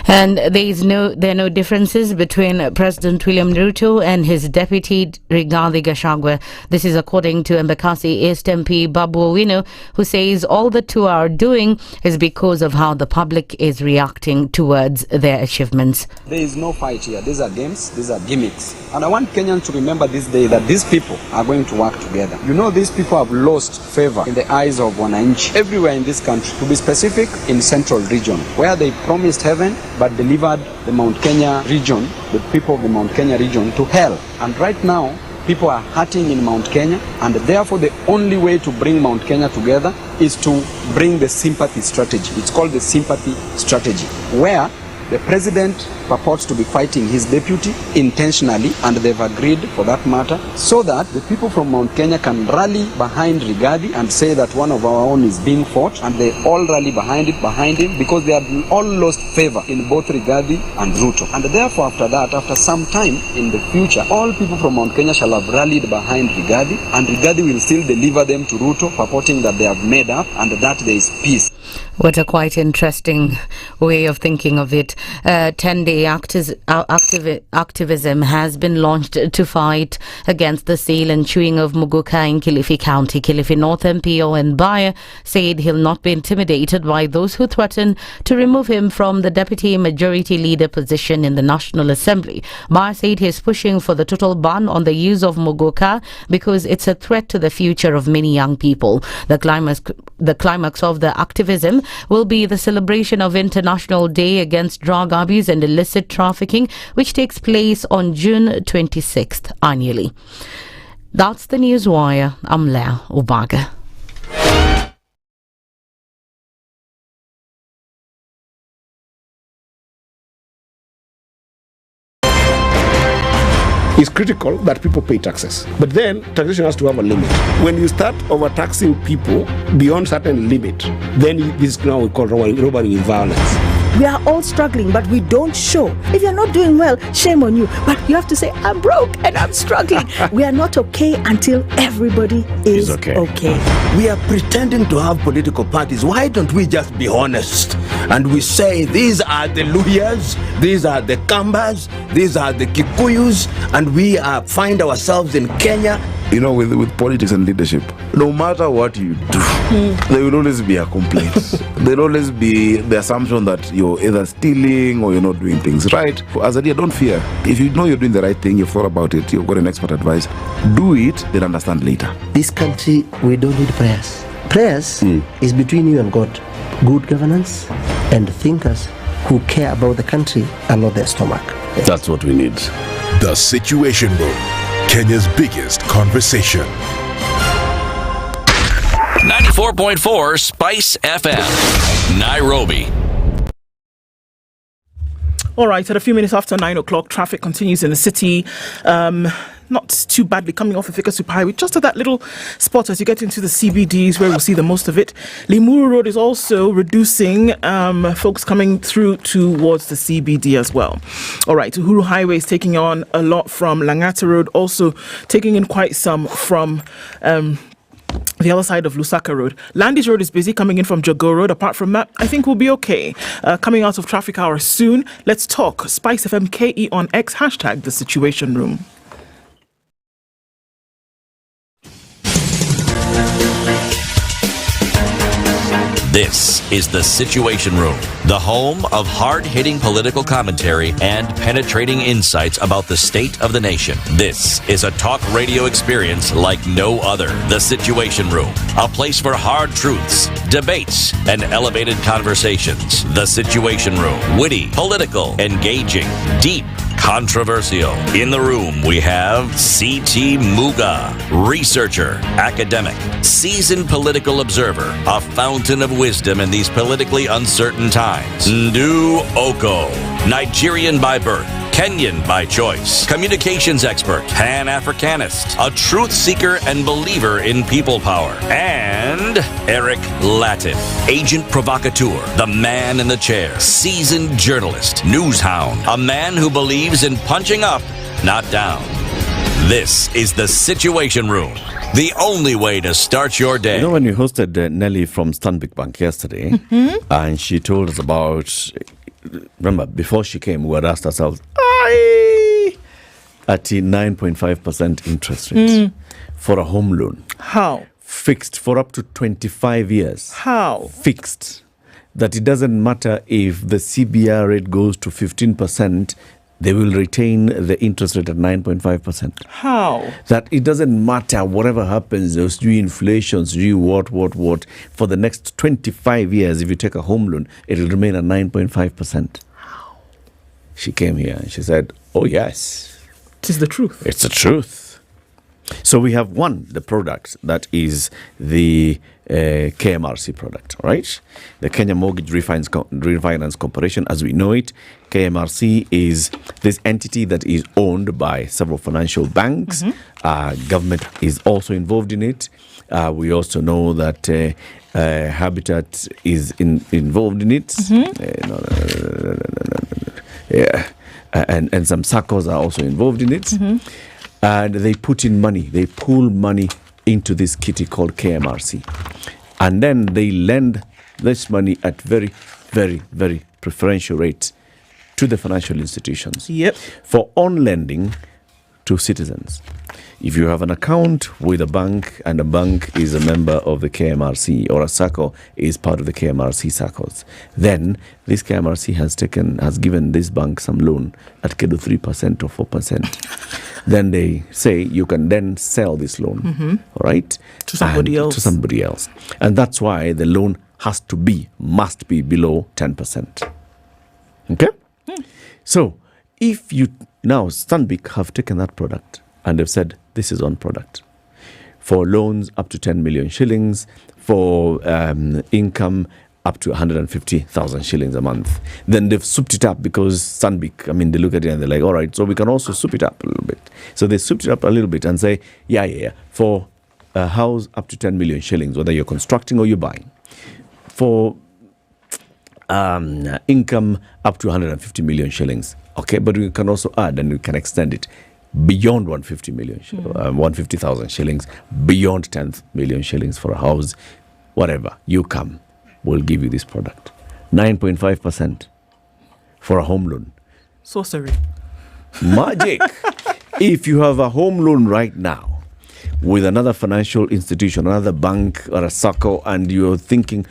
And there are no differences between President William Ruto and his deputy Rigathi Gachagua. This is according to Embakasi East MP Babu Owino, who says all the two are doing is because of how the public is reacting towards their achievements. There is no fight here. These are games, these are gimmicks. And I want Kenyans to remember this day that these people are going to work together. You know, these people have lost favor in the eyes of Wananchi everywhere in this country. To be specific, in Central Region, where they promised heaven but delivered the Mount Kenya region, the people of the Mount Kenya region, to hell. And right now, People are hurting in Mount Kenya, and therefore the only way to bring Mount Kenya together is to bring the sympathy strategy. It's called the sympathy strategy, where the president purports to be fighting his deputy intentionally, and they've agreed for that matter, so that the people from Mount Kenya can rally behind Rigathi and say that one of our own is being fought, and they all rally behind him, because they have all lost favor in both Rigathi and Ruto. And therefore after that, after some time in the future, all people from Mount Kenya shall have rallied behind Rigathi, and Rigathi will still deliver them to Ruto, purporting that they have made up and that there is peace. What a quite interesting way of thinking of it. 10-day activism has been launched to fight against the sale and chewing of Muga in Kilifi County. Kilifi North MP Owen Bayer said he'll not be intimidated by those who threaten to remove him from the deputy majority leader position in the National Assembly. Bayer said he's pushing for the total ban on the use of Muga because it's a threat to the future of many young people. The climax of the activism will be the celebration of International Day Against Drug Abuse and Illicit Trafficking, which takes place on June 26th annually. That's the Newswire. I'm Leah Ubaga. It's critical that people pay taxes. But then taxation has to have a limit. When you start overtaxing people beyond certain limit, then this is now we call robbery with violence. We are all struggling, but we don't show. If you're not doing well, shame on you. But you have to say, I'm broke and I'm struggling. We are not okay until everybody is okay. We are pretending to have political parties. Why don't we just be honest? And we say, these are the Luyas, these are the Kambas, these are the Kikuyus, and we find ourselves in Kenya. You know, with politics and leadership, no matter what you do, there will always be a complaint. There will always be the assumption that you're either stealing or you're not doing things right. As a leader, don't fear. If you know you're doing the right thing, you've thought about it, you've got an expert advice, do it, then understand later. This country, we don't need prayers. Prayers is between you and God. Good governance and thinkers who care about the country and not their stomach. That's what we need. The Situation Room, Kenya's biggest conversation. 94.4 Spice FM, Nairobi. All right, at a few minutes after 9 o'clock, traffic continues in the city. Not too badly coming off of Thika Super Highway, just at that little spot as you get into the CBDs where we'll see the most of it. Limuru Road is also reducing folks coming through towards the CBD as well. All right, Uhuru Highway is taking on a lot from Langata Road, also taking in quite some from the other side of Lusaka Road. Landis Road is busy coming in from Jago Road. Apart from that, I think we'll be okay. Coming out of traffic hour soon, let's talk. SpiceFM KE on X, hashtag the Situation Room. This is the Situation Room, the home of hard-hitting political commentary and penetrating insights about the state of the nation. This is a talk radio experience like no other. The Situation Room, a place for hard truths, debates, and elevated conversations. The Situation Room, witty, political, engaging, deep, controversial. In the room, we have C.T. Muga, researcher, academic, seasoned political observer, a fountain of wisdom in these politically uncertain times. Ndu Okoh, Nigerian by birth, Kenyan by choice, communications expert, Pan-Africanist, a truth seeker and believer in people power, and Eric Latiff, agent provocateur, the man in the chair, seasoned journalist, news hound, a man who believes in punching up, not down. This is the Situation Room, the only way to start your day. You know, when we hosted Nelly from Standard Bank yesterday, and she told us about, remember, before she came, we had asked ourselves, at a 9.5% interest rate for a home loan. How? Fixed for up to 25 years. How? Fixed. That it doesn't matter if the CBR rate goes to 15%, they will retain the interest rate at 9.5%. How? That it doesn't matter whatever happens, there's inflation, what, for the next 25 years, if you take a home loan, it will remain at 9.5%. How? She came here and she said, oh yes. It is the truth. It's the truth. So we have the product that is the KMRC product, right? The Kenya Mortgage Refinance Corporation, as we know it. KMRC is this entity that is owned by several financial banks. Government is also involved in it. We also know that Habitat is involved in it. And some SACCOs are also involved in it. And they put in money, they pool money into this kitty called KMRC. And then they lend this money at very, very, very preferential rates to the financial institutions for on-lending to citizens. If you have an account with a bank and a bank is a member of the KMRC or a SACCO is part of the KMRC SACCOs, then this KMRC has given this bank some loan at 3% or 4%. Then they say you can then sell this loan, all right, to somebody else. And that's why the loan must be below 10%. Okay? So if you now Stanbic have taken that product and they've said this is on product for loans up to 10 million shillings, for income up to 150,000 shillings a month. Then they've souped it up because Stanbic, they look at it and they're like, all right, so we can also soup it up a little bit. So they souped it up a little bit and say, yeah, for a house up to 10 million shillings, whether you're constructing or you're buying, for income up to 150 million shillings. Okay, but we can also add and we can extend it beyond 150,000 shillings, beyond 10 million shillings for a house, whatever. You come, we'll give you this product. 9.5% for a home loan. Sorcery. Magic. If you have a home loan right now with another financial institution, another bank or a SACCO, and you're thinking,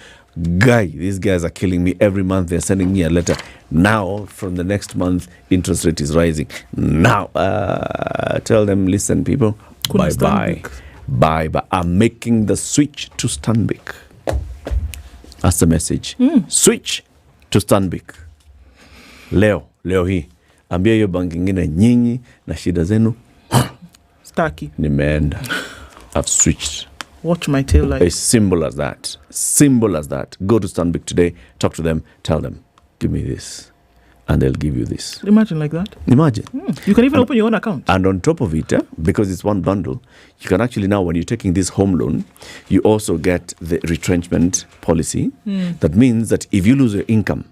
guy, these guys are killing me every month. They're sending me a letter. Now, from the next month, interest rate is rising. Now, tell them, listen, people, bye-bye. Bye-bye. I'm making the switch to Stanbic. That's the message. Switch to Stanbic. Leo hii. Ambia hiyo banki ingine nyinyi na shida zenu. Staki. Nimeenda. I've switched. Watch my tail light. As simple as that. Simple as that. Go to Stanbic today, talk to them, tell them, give me this. And they'll give you this. Imagine like that. Imagine. You can even open your own account. And on top of it, because it's one bundle, you can actually now, when you're taking this home loan, you also get the retrenchment policy. That means that if you lose your income,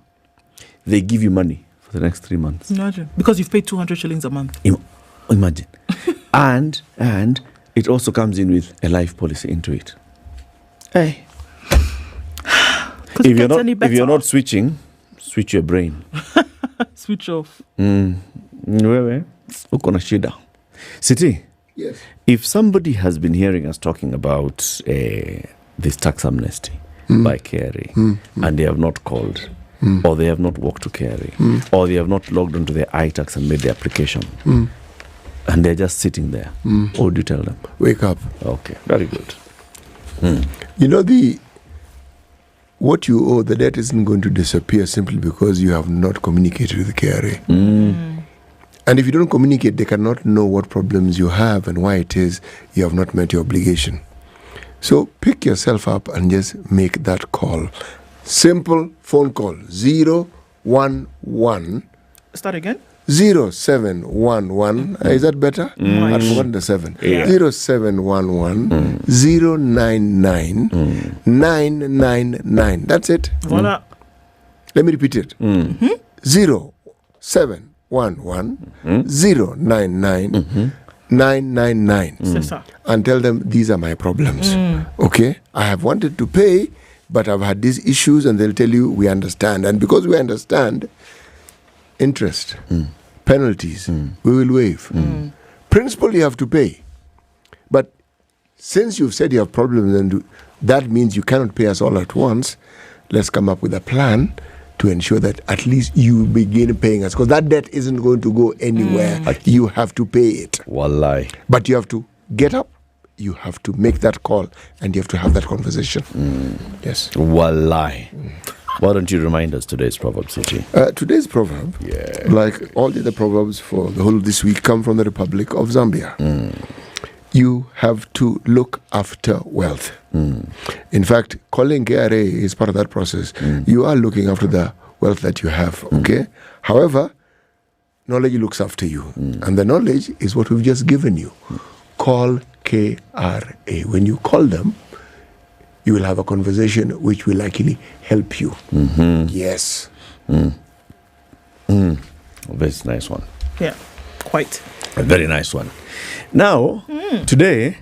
they give you money for the next 3 months. Imagine. Because you've paid 200 shillings a month. Imagine. and it also comes in with a life policy into it. Hey. If you're not switching, switch your brain. Switch off. Wewe uko na shida. Siti. Yes. If somebody has been hearing us talking about this tax amnesty by KRA and they have not called, or they have not walked to KRA, or they have not logged onto their iTax and made the application, and they're just sitting there, what would you tell them? Wake up. Okay, very good. You know, what you owe, the debt isn't going to disappear simply because you have not communicated with the KRA. And if you don't communicate, they cannot know what problems you have and why it is you have not met your obligation. So pick yourself up and just make that call. Simple phone call. 011. Start again. 0711. Is that better? I've forgotten the 7. 0711 099 999. That's it. Voila. Let me repeat it. 0711 099 999. And tell them these are my problems. Okay? I have wanted to pay, but I've had these issues, and they'll tell you we understand. And because we understand, interest, penalties, we will waive. Principal, you have to pay. But since you've said you have problems, and that means you cannot pay us all at once, let's come up with a plan to ensure that at least you begin paying us. Because that debt isn't going to go anywhere. You have to pay it. Wallahi. But you have to get up, you have to make that call, and you have to have that conversation. Yes. Wallahi. Why don't you remind us today's proverb, City? Today's proverb, like all the other proverbs for the whole of this week, come from the Republic of Zambia. you have to look after wealth. In fact, calling KRA is part of that process. You are looking after the wealth that you have, okay? However, knowledge looks after you. And the knowledge is what we've just given you. Call KRA. When you call them, you will have a conversation which will likely help you. Yes. Very nice one. Yeah, quite. A very nice one. Now, today,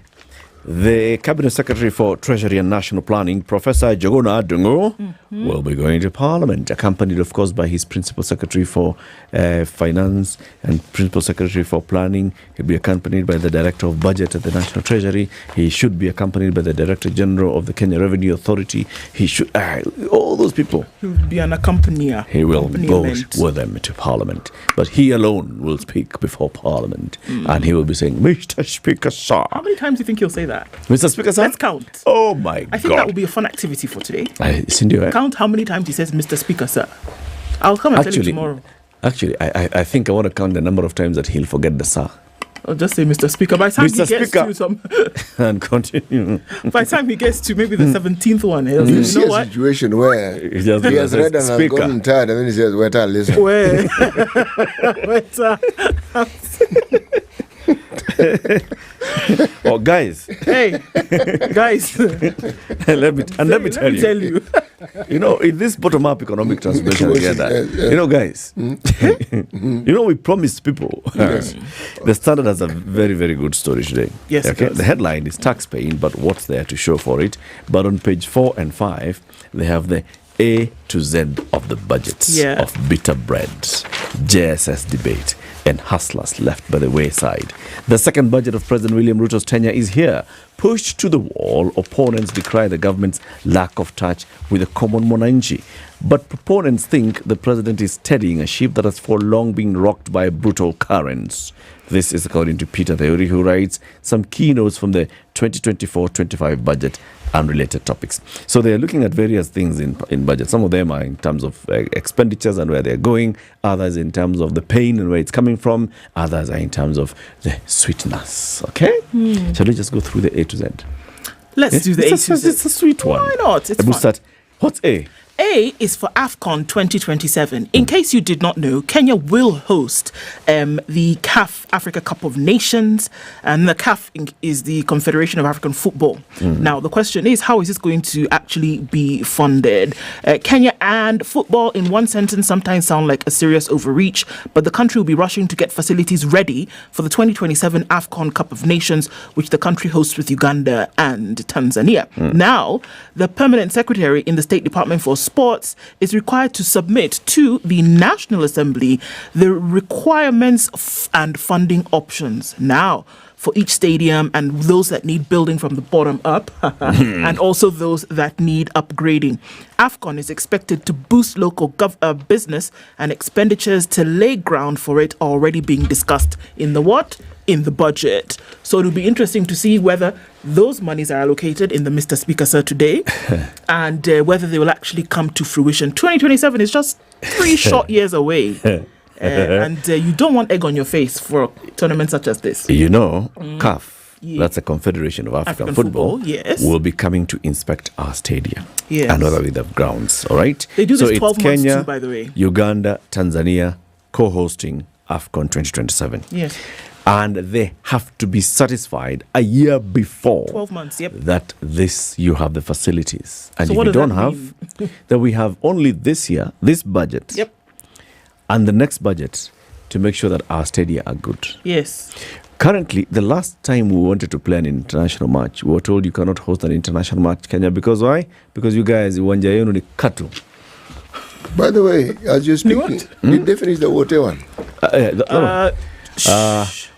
the Cabinet Secretary for Treasury and National Planning, Professor Jogona Dungo, will be going to Parliament, accompanied, of course, by his Principal Secretary for Finance and Principal Secretary for Planning. He'll be accompanied by the Director of Budget at the National Treasury. He should be accompanied by the Director General of the Kenya Revenue Authority. He should, all those people. He'll be an accompanier. He will go with them to Parliament. But he alone will speak before Parliament. And he will be saying, Mr. Speaker, sir. How many times do you think he'll say that? Mr. Speaker, sir? Let's count. Oh, my God. I think that will be a fun activity for today. Cindy, Count how many times he says, Mr. Speaker, sir. I'll come and tell you tomorrow. Actually, I think I want to count the number of times that he'll forget the sir. I'll just say Mr. Speaker. By the time Mr. he gets Speaker. to some... and continue. By the time he gets to maybe the 17th one, he'll say, You you see know a what? situation where he has read and has Speaker. gotten tired, and then he says, wait, listen. Where? Oh, guys. Hey, guys. let me tell you. You know, in this bottom-up economic transformation agenda, you know, guys, you know, we promised people. The Standard has a very, very good story today. Yes, okay. The headline is tax paying, but what's there to show for it? But on page 4 and 5, they have the A to Z of the budgets of bitter bread, JSS debate, and hustlers left by the wayside. The second budget of President William Ruto's tenure is here. Pushed to the wall, opponents decry the government's lack of touch with the common mwananchi. But proponents think the president is steadying a ship that has for long been rocked by brutal currents. This is according to Peter Theory, who writes some keynotes from the 2024-25 budget and related topics. So they're looking at various things in budget. Some of them are in terms of expenditures and where they're going. Others in terms of the pain and where it's coming from. Others are in terms of the sweetness. Okay? Shall we just go through the A to Z? Let's do the A to Z. It's a sweet one. Why not? It's fun. fun. What's A? A is for AFCON 2027. In case you did not know, Kenya will host the CAF Africa Cup of Nations, and the CAF is the Confederation of African Football. Now, the question is, how is this going to actually be funded? Kenya and football, in one sentence, sometimes sound like a serious overreach, but the country will be rushing to get facilities ready for the 2027 AFCON Cup of Nations, which the country hosts with Uganda and Tanzania. Now, the permanent secretary in the State Department for Sports is required to submit to the National Assembly the requirements and funding options. Now, for each stadium and those that need building from the bottom up and also those that need upgrading. AFCON is expected to boost local business, and expenditures to lay ground for it are already being discussed in the what? In the budget. So it'll be interesting to see whether those monies are allocated in the Mr. Speaker, sir, today and whether they will actually come to fruition. 2027 is just 3 short years away. And you don't want egg on your face for a tournament such as this. You know, CAF, that's a Confederation of African Football, will be coming to inspect our stadium. And whether we have grounds, all right? They do this 12 it's months Kenya, too, by the way. Uganda, Tanzania, co-hosting AFCON 2027. Yes. And they have to be satisfied a year before 12 months, that you have the facilities. And So if what you does don't that have, mean? then we have only this year, this budget, and the next budget to make sure that our stadia are good. Yes. Currently, the last time we wanted to play an international match, we were told you cannot host an international match, Kenya, because why? Because you guys, uwanja yenu ni katu. By the way, as you're speaking, did they finish the water one?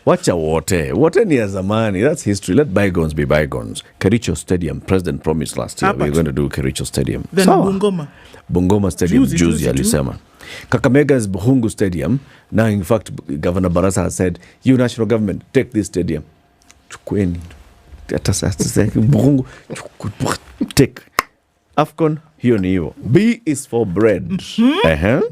Wacha wote ni ya zamani. That's history. Let bygones be bygones. Kericho Stadium, President promised last year we're going to do Kericho Stadium. Then Bungoma Stadium, juzi alisema. Kakamega's Buhungu Stadium. Now, in fact, Governor Barasa has said, you national government, take this stadium. Chukweni. Buhungu, take. AFCON, Hiyo ni hiyo. B is for bread.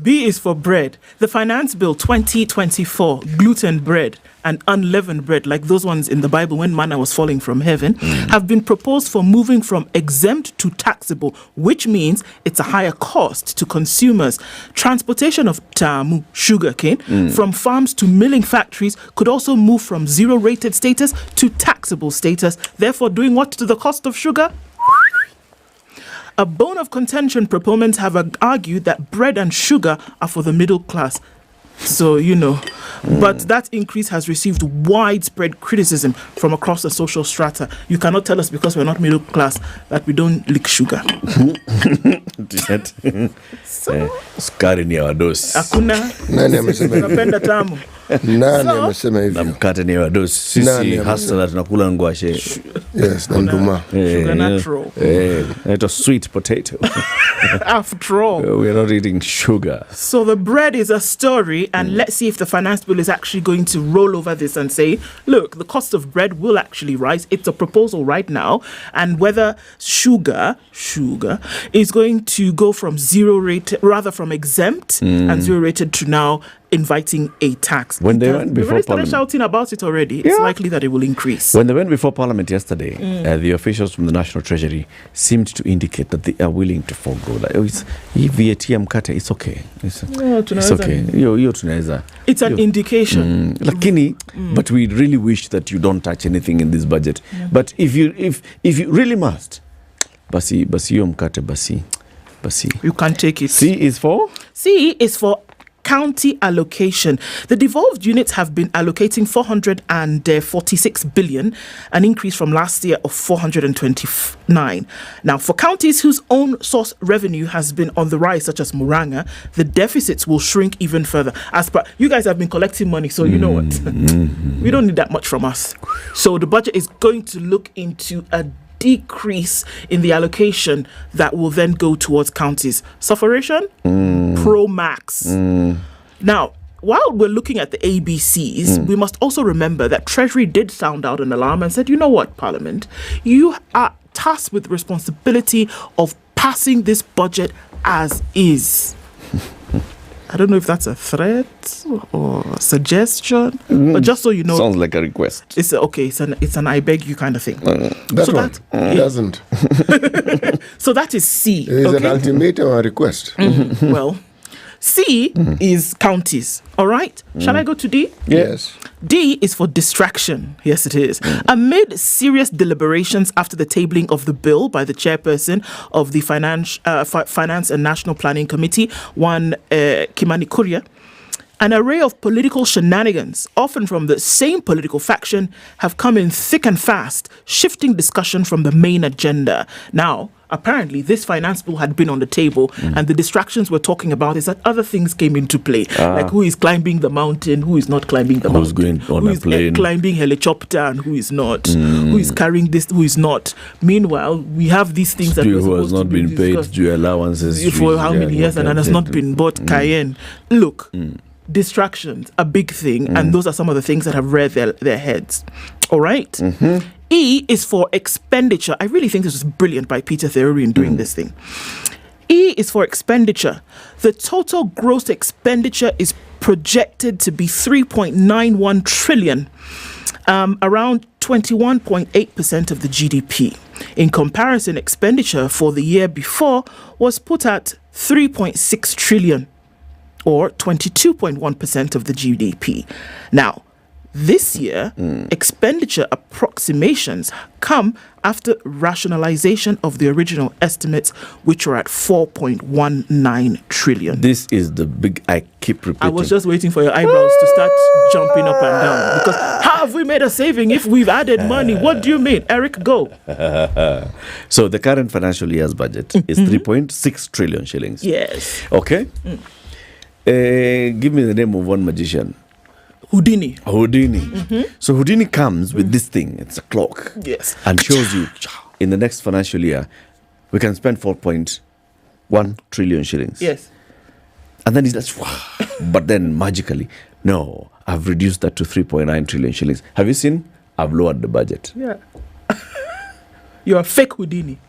B is for bread. The Finance Bill 2024, gluten bread and unleavened bread, like those ones in the Bible when manna was falling from heaven, have been proposed for moving from exempt to taxable, which means it's a higher cost to consumers. Transportation of tamu, sugarcane, from farms to milling factories could also move from zero-rated status to taxable status, therefore doing what to the cost of sugar? A bone of contention, proponents have argued that bread and sugar are for the middle class. So, but that increase has received widespread criticism from across the social strata. You cannot tell us because we're not middle class that we don't lick sugar. Sukari ni wadosi. Hakuna. Nani amesema hivyo? Tunapenda tamu. Nani amesema hivyo? Na mkate ni wadosi. Sisi hasa tunakula ngwashe. Yes, na nduma. Sugar natural. It's a sweet potato. After all. We're not eating sugar. So the bread is a story, and let's see if the finance bill is actually going to roll over this and say, look, the cost of bread will actually rise. It's a proposal right now, and whether sugar is going to go from from exempt and zero rated to now inviting a tax. When they went before started Parliament, shouting about it already. It's likely that it will increase. When they went before Parliament yesterday, the officials from the National Treasury seemed to indicate that they are willing to forego. Like, VAT mkate, it's okay. It's okay. It's an indication. Lakini, but we really wish that you don't touch anything in this budget. But if you really must, basi yo mkate basi. You can take it. C is for county allocation. The devolved units have been allocating 446 billion, an increase from last year of 429. Now, for counties whose own source revenue has been on the rise, such as Muranga, the deficits will shrink even further. As per, you guys have been collecting money, so you know what? We don't need that much from us. So the budget is going to look into a decrease in the allocation that will then go towards counties. Sufferation? Pro max. Now, while we're looking at the ABCs, we must also remember that Treasury did sound out an alarm and said, you know what, Parliament, you are tasked with the responsibility of passing this budget as is. I don't know if that's a threat or a suggestion, but just so you know, sounds like a request. It's okay. It's an I beg you kind of thing. It doesn't. So that is C. It is an ultimatum or request. Well, C is counties. All right. Shall I go to D? Yes. D is for distraction. Yes, it is. Amid serious deliberations after the tabling of the bill by the chairperson of the Finance and National Planning Committee, one Kimani Kuria, an array of political shenanigans, often from the same political faction, have come in thick and fast, shifting discussion from the main agenda. Now, apparently, this finance bill had been on the table, and the distractions we're talking about is that other things came into play, like who is climbing the mountain, who is not climbing the mountain, who's going on a plane, climbing helicopter, and who is not, who is carrying this, who is not. Meanwhile, we have these things that who has not been paid due allowances for how many years and has not been bought Cayenne. Look. Distractions, a big thing, and those are some of the things that have reared their heads. All right. E is for expenditure. I really think this was brilliant by Peter Theory in doing this thing. E is for expenditure. The total gross expenditure is projected to be 3.91 trillion, around 21.8% of the GDP. In comparison, expenditure for the year before was put at 3.6 trillion. Or 22.1% of the GDP. Now, this year, expenditure approximations come after rationalization of the original estimates, which are at 4.19 trillion. This is the big, I keep repeating. I was just waiting for your eyebrows to start jumping up and down. Because how have we made a saving if we've added money? What do you mean? Eric, go. So the current financial year's budget is 3.6 trillion shillings. Yes. Okay. Give me the name of one magician. Houdini. So Houdini comes with this thing. It's a clock. Yes. And shows you in the next financial year, we can spend 4.1 trillion shillings. Yes. And then he says, wow. But then magically, no, I've reduced that to 3.9 trillion shillings. Have you seen? I've lowered the budget. Yeah. You're a fake Houdini.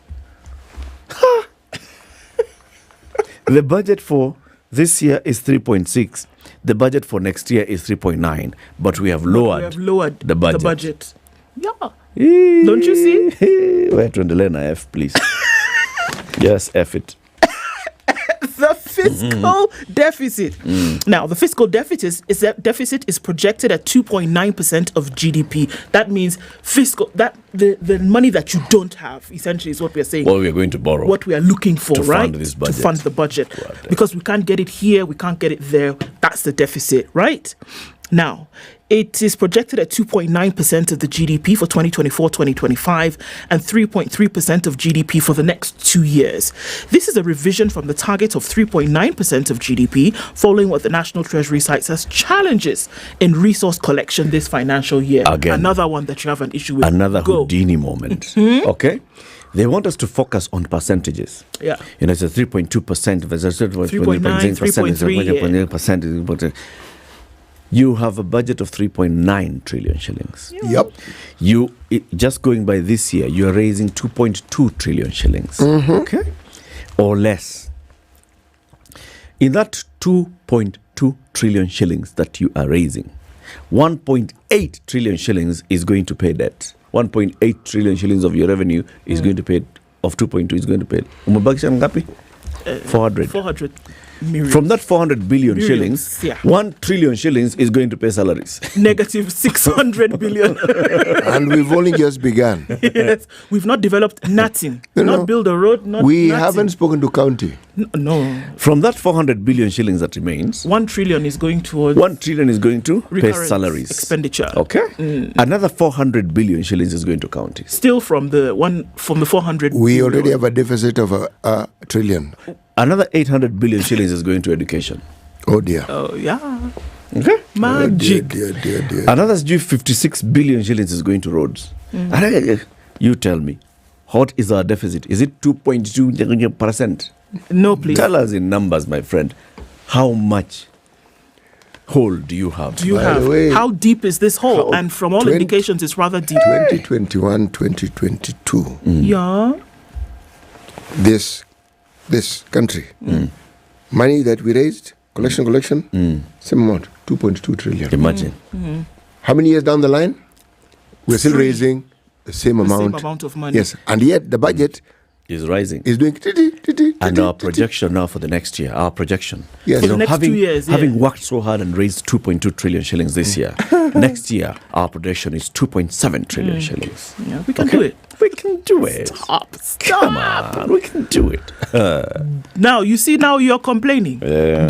The budget for this year is 3.6. The budget for next year is 3.9. But we have lowered the budget. Yeah. Don't you see? Where to Elena F, please? Yes, F it. The fiscal deficit. Now, the fiscal deficit is projected at 2.9% of GDP. That means the money that you don't have, essentially, is what we are saying. What we are going to borrow. What we are looking for, to right? Fund this budget. To fund the budget. Because we can't get it here, we can't get it there. That's the deficit, right? Now, it is projected at 2.9% of the GDP for 2024-2025 and 3.3% of GDP for the next 2 years. This is a revision from the target of 3.9% of GDP, following what the National Treasury cites as challenges in resource collection this financial year. Again, another one that you have an issue with. Another Houdini moment. Okay? They want us to focus on percentages. Yeah. It's a 3.2%, there's a 3.9, 3.3%. You have a budget of 3.9 trillion shillings. Yep. Just going by this year, you are raising 2.2 trillion shillings. Okay? Or less. In that 2.2 trillion shillings that you are raising, 1.8 trillion shillings is going to pay debt. 1.8 trillion shillings of your revenue is going to pay, of 2.2 is going to pay. Umebakisha ngapi? 400 million. From that 400 billion shillings, 1 trillion shillings is going to pay salaries. Negative 600 billion. And we've only just begun. Yes. We've not developed nothing. Not built a road, we haven't spoken to county. No. From that 400 billion shillings that remains, 1 trillion is going towards 1 trillion is going to pay salaries. Expenditure. Okay. Another 400 billion shillings is going to county. Still from the 400 we already have a deficit of a trillion. Another 800 billion shillings is going to education. Oh dear. Oh yeah. Okay. Magic. Dear. Another 56 billion shillings is going to roads. You tell me, what is our deficit? Is it 2.2%? No, please. Tell us in numbers, my friend. How much hole do you have? How deep is this hole? And from all indications, it's rather deep. 2021, 2022. Yeah. This country, money that we raised, collection, same amount, 2.2 trillion. Imagine. How many years down the line? We're still raising the same amount of money. Yes, and yet the budget is rising. Is doing and our projection now for the next year, yes. For the next 2 years, having worked so hard and raised 2.2 trillion shillings this year, next year our projection is 2.7 trillion shillings. Yeah, we can do it. We can do it. Stop. Come on, we can do it. Now, you see, now you're complaining.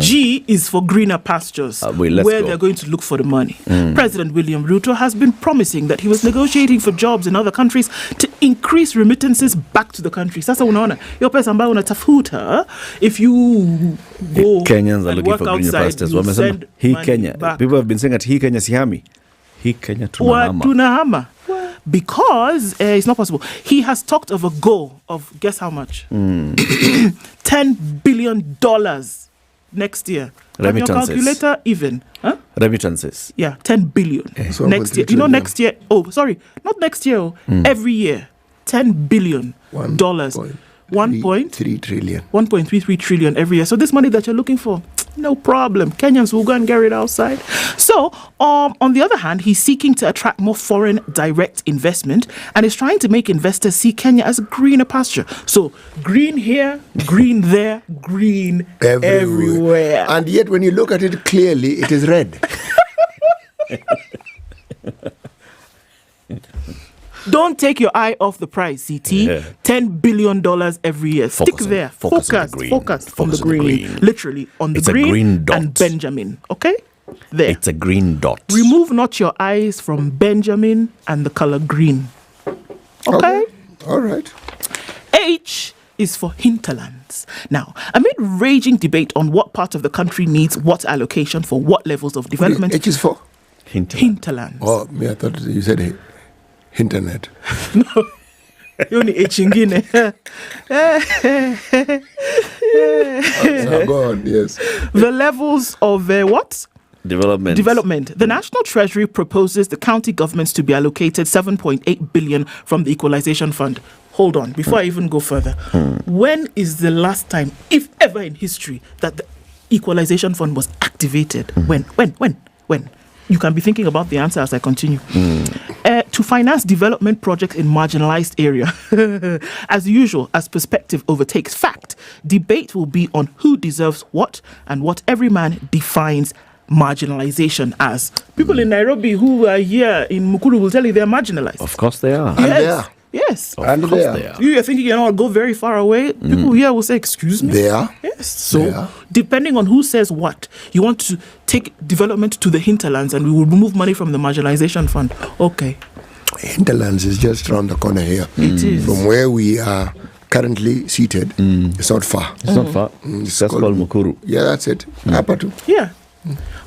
G is for greener pastures, where they're going to look for the money. President William Ruto has been promising that he was negotiating for jobs in other countries to increase remittances back to the country. Sasa unaona, your pesa ambayo unatafuta, if you go Kenyans are and looking work for greener outside, pastures. send He money Kenya. back. People have been saying that he Kenya sihami. He Kenya tunahama. Tunahama. Because it's not possible. He has talked of a goal of, guess how much? $10 billion next year. Have your calculator even? Huh? Remittances. Yeah, 10 billion next year. You know, next year. Oh, sorry, not next year. Every year, $10 billion. 1.3 trillion. 1.33 trillion every year. So this money that you're looking for, no problem. Kenyans will go and get it outside. So, on the other hand, he's seeking to attract more foreign direct investment and is trying to make investors see Kenya as a greener pasture. So, green here, green there, green everywhere. And yet, when you look at it clearly, it is red. Don't take your eye off the prize, CT. $10 billion every year. Stick there. Focus on the green. Literally on the green dot. And Benjamin. Okay? There. It's a green dot. Remove not your eyes from Benjamin and the color green. Okay? All right. H is for hinterlands. Now, amid raging debate on what part of the country needs what allocation for what levels of development. H is for? Hinterlands. Oh, me, I thought you said internet. No. Yoni echingine. Go on, yes. The levels of what? Development. The National Treasury proposes the county governments to be allocated 7.8 billion from the Equalization Fund. hold on, before I even go further. When is the last time, if ever in history, that the Equalization Fund was activated? When? You can be thinking about the answer as I continue. To finance development projects in marginalized area. As usual, as perspective overtakes fact, debate will be on who deserves what and what every man defines marginalization as. People in Nairobi who are here in Nakuru will tell you they're marginalized. Of course they are. Yes. And they are. Yes. Of course they are. You are thinking you're not go very far away. People here will say, excuse me. They are. Yes. So depending on who says what, you want to take development to the hinterlands and we will remove money from the marginalization fund. Okay. Hinterlands is just around the corner here. It is. From where we are currently seated, it's not far. It's not far. It's called Nakuru. Yeah, that's it. Apatu. Yeah.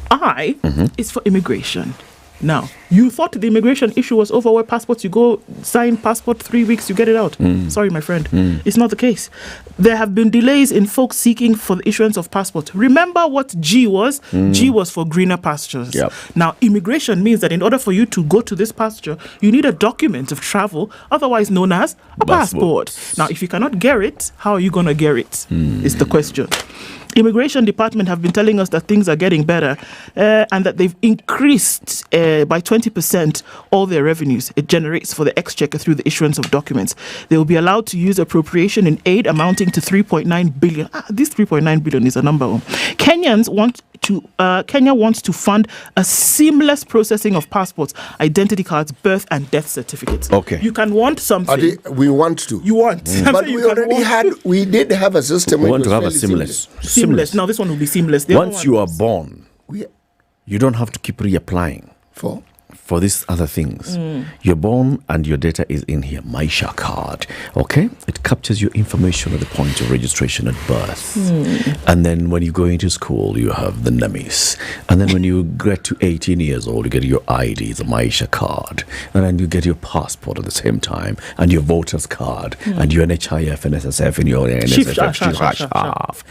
I is for immigration. Now, you thought the immigration issue was over where passports, you go sign passport 3 weeks, you get it out. Sorry, my friend. It's not the case. There have been delays in folks seeking for the issuance of passport. Remember what G was? G was for greener pastures. Yep. Now, immigration means that in order for you to go to this pasture, you need a document of travel, otherwise known as a passport. Now, if you cannot get it, how are you going to get it? Is the question. Immigration department have been telling us that things are getting better and that they've increased by 20% all their revenues it generates for the exchequer through the issuance of documents. They will be allowed to use appropriation in aid amounting to 3.9 billion. This 3.9 billion is a number. Kenya wants to fund a seamless processing of passports, identity cards, birth and death certificates. Okay. You can want something. We want to. You want. But we did have a system. We want to have a seamless. Seamless. Now this one will be seamless. Once you are born, you don't have to keep reapplying for these other things. You're born and your data is in here. Maisha card. Okay? It captures your information at the point of registration at birth. And then when you go into school, you have the NAMIS. And then when you get to 18 years old, you get your ID, the Maisha card. And then you get your passport at the same time. And your voter's card. And your NHIF and SSF and your NSF.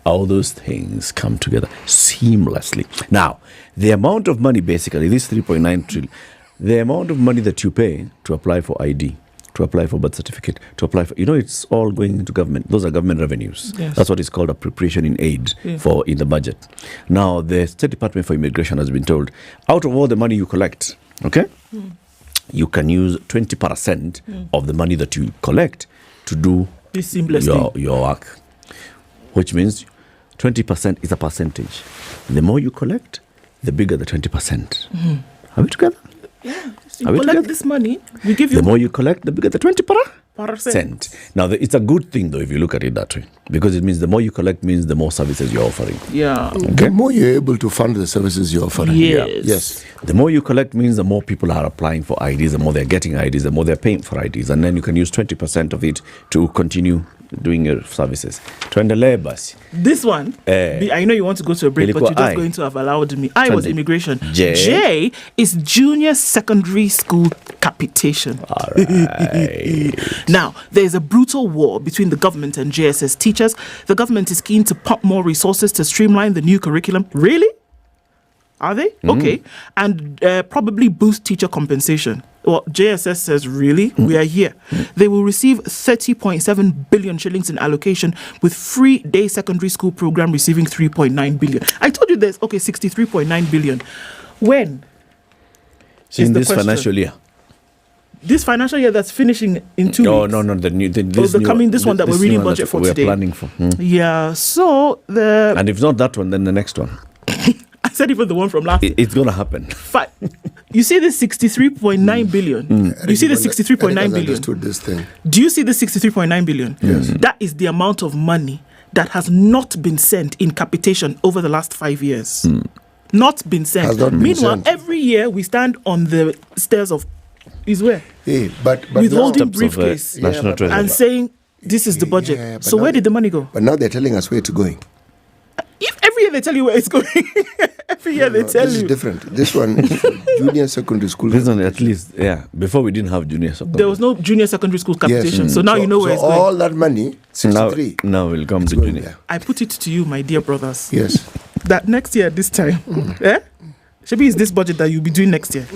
All those things come together seamlessly. Now, the amount of money, basically, this 3.9 trillion, the amount of money that you pay to apply for ID, to apply for birth certificate, to apply for, it's all going into government. Those are government revenues. Yes. That's what is called appropriation in aid in the budget. Now, the State Department for Immigration has been told, out of all the money you collect, okay, you can use 20% of the money that you collect to do this seamless your work, which means 20% is a percentage. The more you collect, the bigger the 20%. Are we together? Yeah. You collect this money, we give you... The more you collect, the bigger the 20%. Now, it's a good thing, though, if you look at it that way. Because it means the more you collect means the more services you're offering. Yeah. Okay? The more you're able to fund the services you're offering. Yes. The more you collect means the more people are applying for IDs, the more they're getting IDs, the more they're paying for IDs. And then you can use 20% of it to continue doing your services. This one, I know you want to go to a break, but you're just going to have allowed me. I was immigration. J is junior secondary school capitation. All right. Now, there's a brutal war between the government and JSS teachers. The government is keen to pump more resources to streamline the new curriculum. Really? Are they? Okay. And probably boost teacher compensation. Well, JSS says, really? We are here. They will receive 30.7 billion shillings in allocation, with free day secondary school program receiving 3.9 billion. I told you there's, 63.9 billion. When? In this financial year. This financial year that's finishing in 2 weeks. No. This one that we're reading budget for today. We're planning for. Yeah, so And if not that one, then the next one. I said even the one from last. It's going to happen. You see this 63.9 billion? You see the 63.9 billion? Understood this thing. Do you see the 63.9 billion? Yes. That is the amount of money that has not been sent in capitation over the last 5 years. Not been sent. Has not been Meanwhile, sent. every year we stand on the stairs of where? Hey, but with now, holding briefcase and saying this is the budget. So where did the money go? But now they're telling us where it's going. If every year they tell you where it's going, every year they tell you. This is different. This one is for junior secondary school. This one, at least, before we didn't have junior secondary. There was no junior secondary school capitation. Yes. So now you know where it's going. All that money, 63. Now we'll come to junior. There. I put it to you, my dear brothers. Yes. That next year, this time, Shabi, is this budget that you'll be doing next year?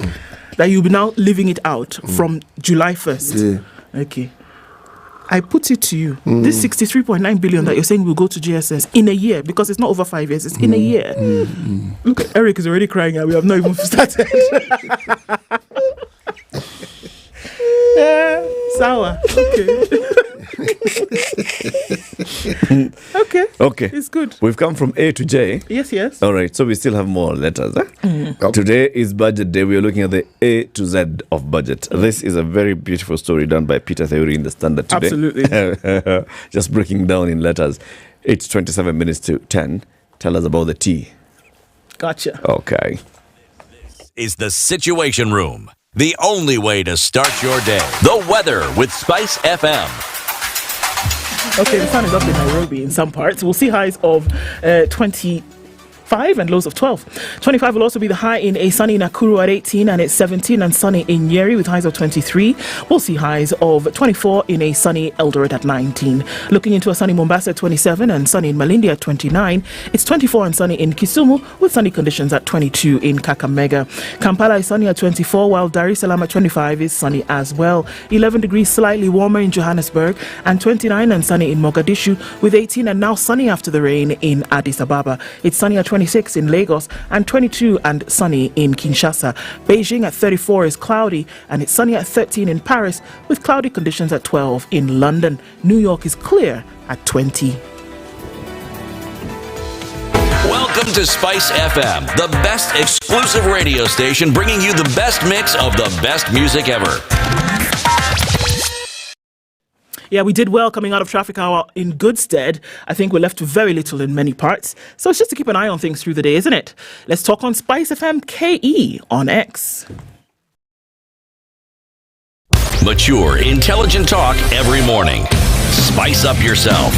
That you'll be now living it out from July 1st. Yeah. Okay. I put it to you. This 63.9 billion that you're saying will go to GSS in a year, because it's not over 5 years, it's in a year. Look, Eric is already crying and we have not even started. Sour. Okay. Okay. It's good. We've come from A to J. Yes. All right. So we still have more letters. Today is budget day. We are looking at the A to Z of budget. This is a very beautiful story done by Peter Theory in the Standard today. Absolutely. Just breaking down in letters. It's 27 minutes to 10. Tell us about the T. Gotcha. Okay. This is the Situation Room. The only way to start your day. The weather with SpiceFM. Okay, the sun is up in Nairobi in some parts. We'll see highs of 25 and lows of 12. 25 will also be the high in a sunny Nakuru at 18, and it's 17 and sunny in Nyeri with highs of 23. We'll see highs of 24 in a sunny Eldoret at 19. Looking into a sunny Mombasa at 27 and sunny in Malindi at 29. It's 24 and sunny in Kisumu with sunny conditions at 22 in Kakamega. Kampala is sunny at 24, while Dar es Salaam at 25 is sunny as well. 11 degrees slightly warmer in Johannesburg, and 29 and sunny in Mogadishu with 18 and now sunny after the rain in Addis Ababa. It's sunny at 26 in Lagos and 22 and sunny in Kinshasa. Beijing at 34 is cloudy, and it's sunny at 13 in Paris with cloudy conditions at 12 in London. New York is clear at 20. Welcome to SpiceFM, the best exclusive radio station bringing you the best mix of the best music ever. Yeah, we did well coming out of traffic hour in good stead. I think we're left with very little in many parts. So it's just to keep an eye on things through the day, isn't it? Let's talk on SpiceFM KE on X. Mature, intelligent talk every morning. Spice up yourself.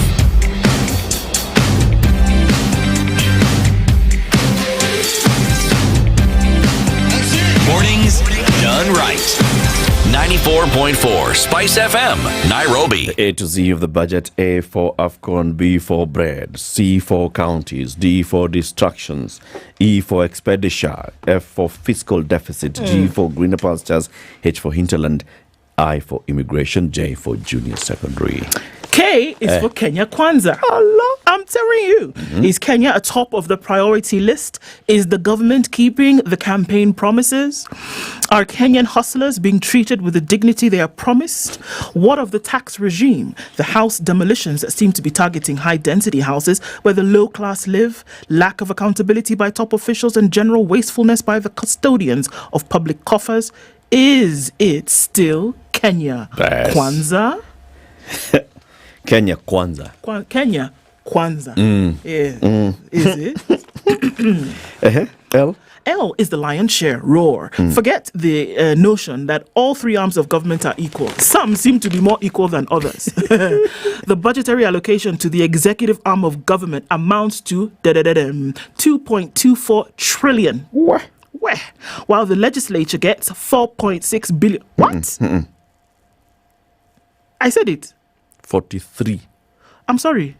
Mornings done right. 94.4 Spice FM, Nairobi. The A to Z of the budget. A for AFCON, B for bread, C for counties, D for distractions, E for expenditure, F for fiscal deficit, G for greener pastures, H for hinterland, I for immigration, J for junior secondary. K is for Kenya Kwanza. I'm telling you. Is Kenya atop of the priority list? Is the government keeping the campaign promises? Are Kenyan hustlers being treated with the dignity they are promised? What of the tax regime? The house demolitions that seem to be targeting high-density houses where the low class live? Lack of accountability by top officials and general wastefulness by the custodians of public coffers? Is it still Kenya Kwanza? Kenya Kwanza. Kenya Kwanza. Yeah. Is it? L? L is the lion's share, roar. Forget the notion that all three arms of government are equal. Some seem to be more equal than others. The budgetary allocation to the executive arm of government amounts to 2.24 trillion. Where? While the legislature gets 4.6 billion. What? I said it. 43. I'm sorry.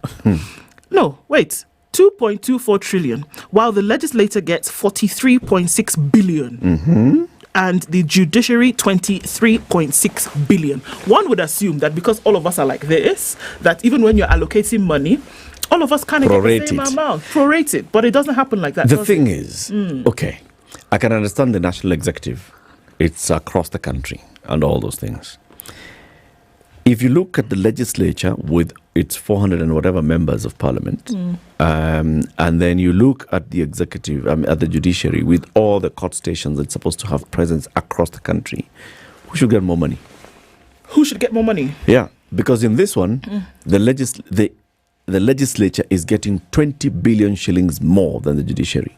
No, wait. 2.24 trillion, while the legislature gets 43.6 billion. And the judiciary 23.6 billion. One would assume that because all of us are like this, that even when you're allocating money, all of us kind of get the same amount. Prorated. But it doesn't happen like that. The thing is, okay, I can understand the national executive. It's across the country and all those things. If you look at the legislature with its 400 and whatever members of parliament, and then you look at the executive, at the judiciary with all the court stations that's supposed to have presence across the country, who should get more money? Who should get more money? Yeah, because in this one, the legislature is getting 20 billion shillings more than the judiciary.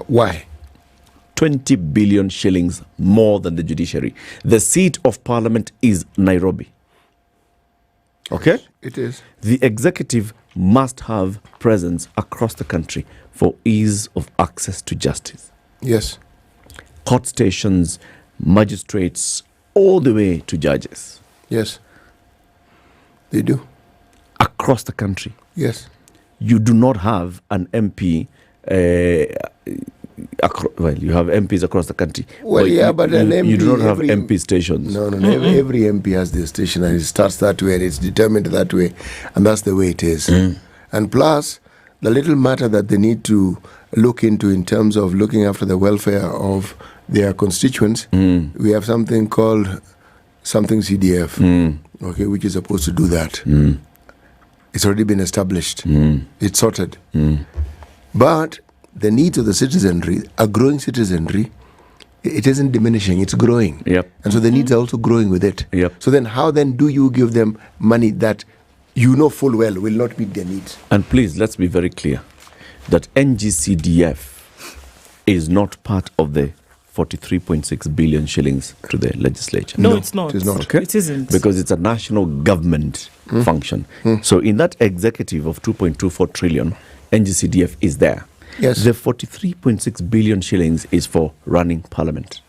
Why? 20 billion shillings more than the judiciary. The seat of parliament is Nairobi. Okay? It is. The executive must have presence across the country for ease of access to justice. Yes. Court stations, magistrates, all the way to judges. Yes. They do. Across the country. Yes. You do not have an MP Well, you have MPs across the country. Well, yeah, but an MP... You do not have MP stations. No. Every MP has their station, and it starts that way, and it's determined that way, and that's the way it is. And plus, the little matter that they need to look into in terms of looking after the welfare of their constituents, we have something called CDF, okay, which is supposed to do that. It's already been established. It's sorted. But the needs of the citizenry, a growing citizenry, it isn't diminishing, it's growing. And so the needs are also growing with it. So then how then do you give them money that you know full well will not meet their needs? And please, let's be very clear that NGCDF is not part of the 43.6 billion shillings to the legislature. No, it's not. It is not. Okay? It isn't. Because it's a national government function. So in that executive of 2.24 trillion, NGCDF is there. Yes. The 43.6 billion shillings is for running parliament.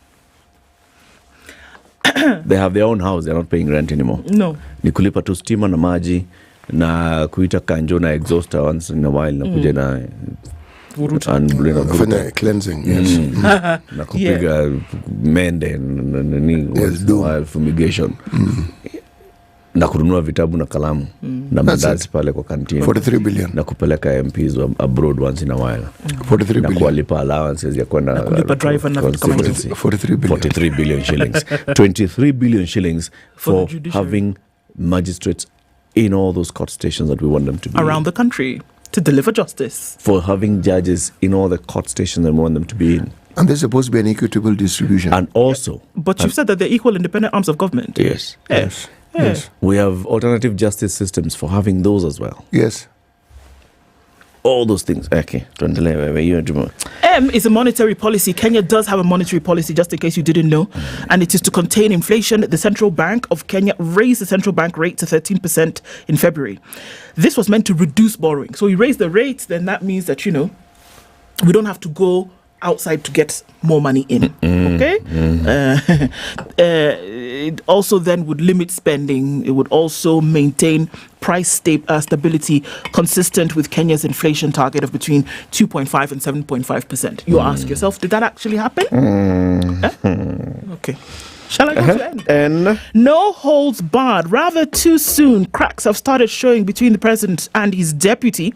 They have their own house. They're not paying rent anymore. No. Ni kulipa tu stima na maji na kuita kanjo na exhauster once in a while na kuja na Fanya cleansing, yes. Na kupiga mende na fumigation. Na kununua vitabu na kalamu na mandazi pale kwa canteen. 43 billion. Na kupeleka MPs abroad once in a while. 43 billion. Na kuwalipa allowances ya kwenda na kulipa driver na vitu kama hizo. 43 billion shillings. 23 billion shillings for having magistrates in all those court stations that we want them to be around the country to deliver justice. For having judges in all the court stations that we want them to be in. And there's supposed to be an equitable distribution. And also... But you've said that they're equal independent arms of government. Yes. We have alternative justice systems for having those as well. Yes. All those things. Okay. M is a monetary policy. Kenya does have a monetary policy, just in case you didn't know. And it is to contain inflation. The Central Bank of Kenya raised the central bank rate to 13% in February. This was meant to reduce borrowing. So you raise the rates, then that means that, we don't have to go outside to get more money in. Okay? It also then would limit spending. It would also maintain price stability consistent with Kenya's inflation target of between 2.5 and 7.5%. You ask yourself, did that actually happen? Okay. Shall I go to end? No holds barred. Rather too soon, cracks have started showing between the president and his deputy.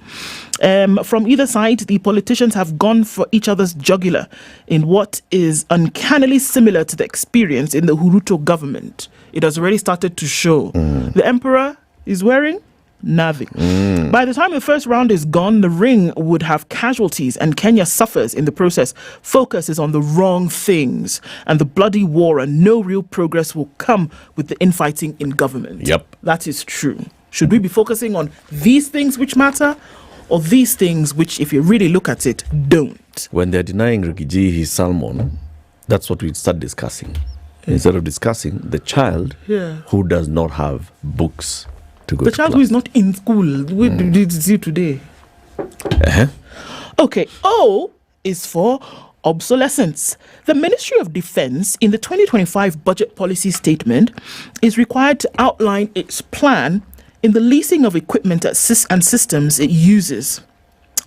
From either side, the politicians have gone for each other's jugular in what is uncannily similar to the experience in the Ruto government. It has already started to show. The emperor is wearing nothing. By the time the first round is gone, the ring would have casualties and Kenya suffers in the process. Focus is on the wrong things and the bloody war, and no real progress will come with the infighting in government. That is true. Should we be focusing on these things which matter, or these things which, if you really look at it, don't? When they're denying Rigiji his salmon, that's what we start discussing. Instead of discussing the child who does not have books to go the to child class. who is not in school. What did you see today? Okay. O is for obsolescence. The Ministry of Defense, in the 2025 budget policy statement, is required to outline its plan in the leasing of equipment and systems it uses,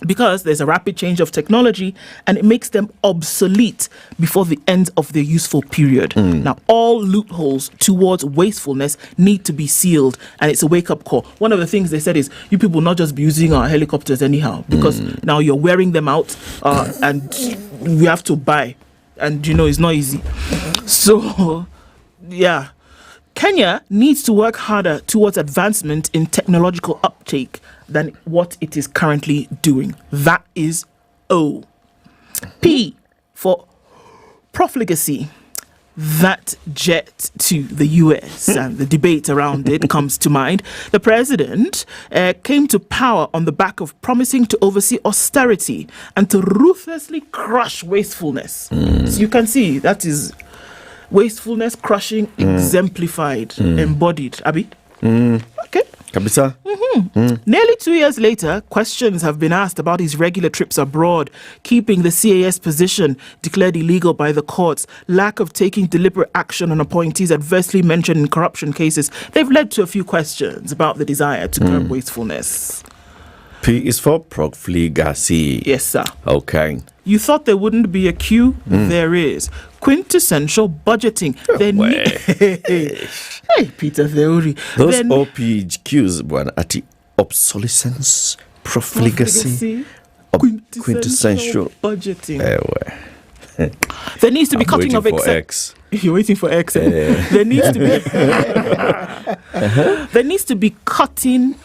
because there's a rapid change of technology and it makes them obsolete before the end of their useful period. Now, all loopholes towards wastefulness need to be sealed, and it's a wake-up call. One of the things they said is, you people not just be using our helicopters anyhow, because now you're wearing them out and we have to buy, and it's not easy. So, yeah. Kenya needs to work harder towards advancement in technological uptake than what it is currently doing. That is O. P for profligacy. That jet to the US and the debate around it comes to mind. The president came to power on the back of promising to oversee austerity and to ruthlessly crush wastefulness. So you can see that is wastefulness crushing exemplified, embodied. Abi? Okay. Kabisa. Nearly 2 years later, questions have been asked about his regular trips abroad, keeping the CAS position declared illegal by the courts, lack of taking deliberate action on appointees adversely mentioned in corruption cases. They've led to a few questions about the desire to curb wastefulness. P is for profligacy. Yes, sir. Okay. You thought there wouldn't be a queue? There is. Quintessential budgeting. Hey, Peter Theory. Those OPQs were at the obsolescence, profligacy, quintessential budgeting. There needs to be cutting of X. You're waiting for X. There needs to be. There needs to be cutting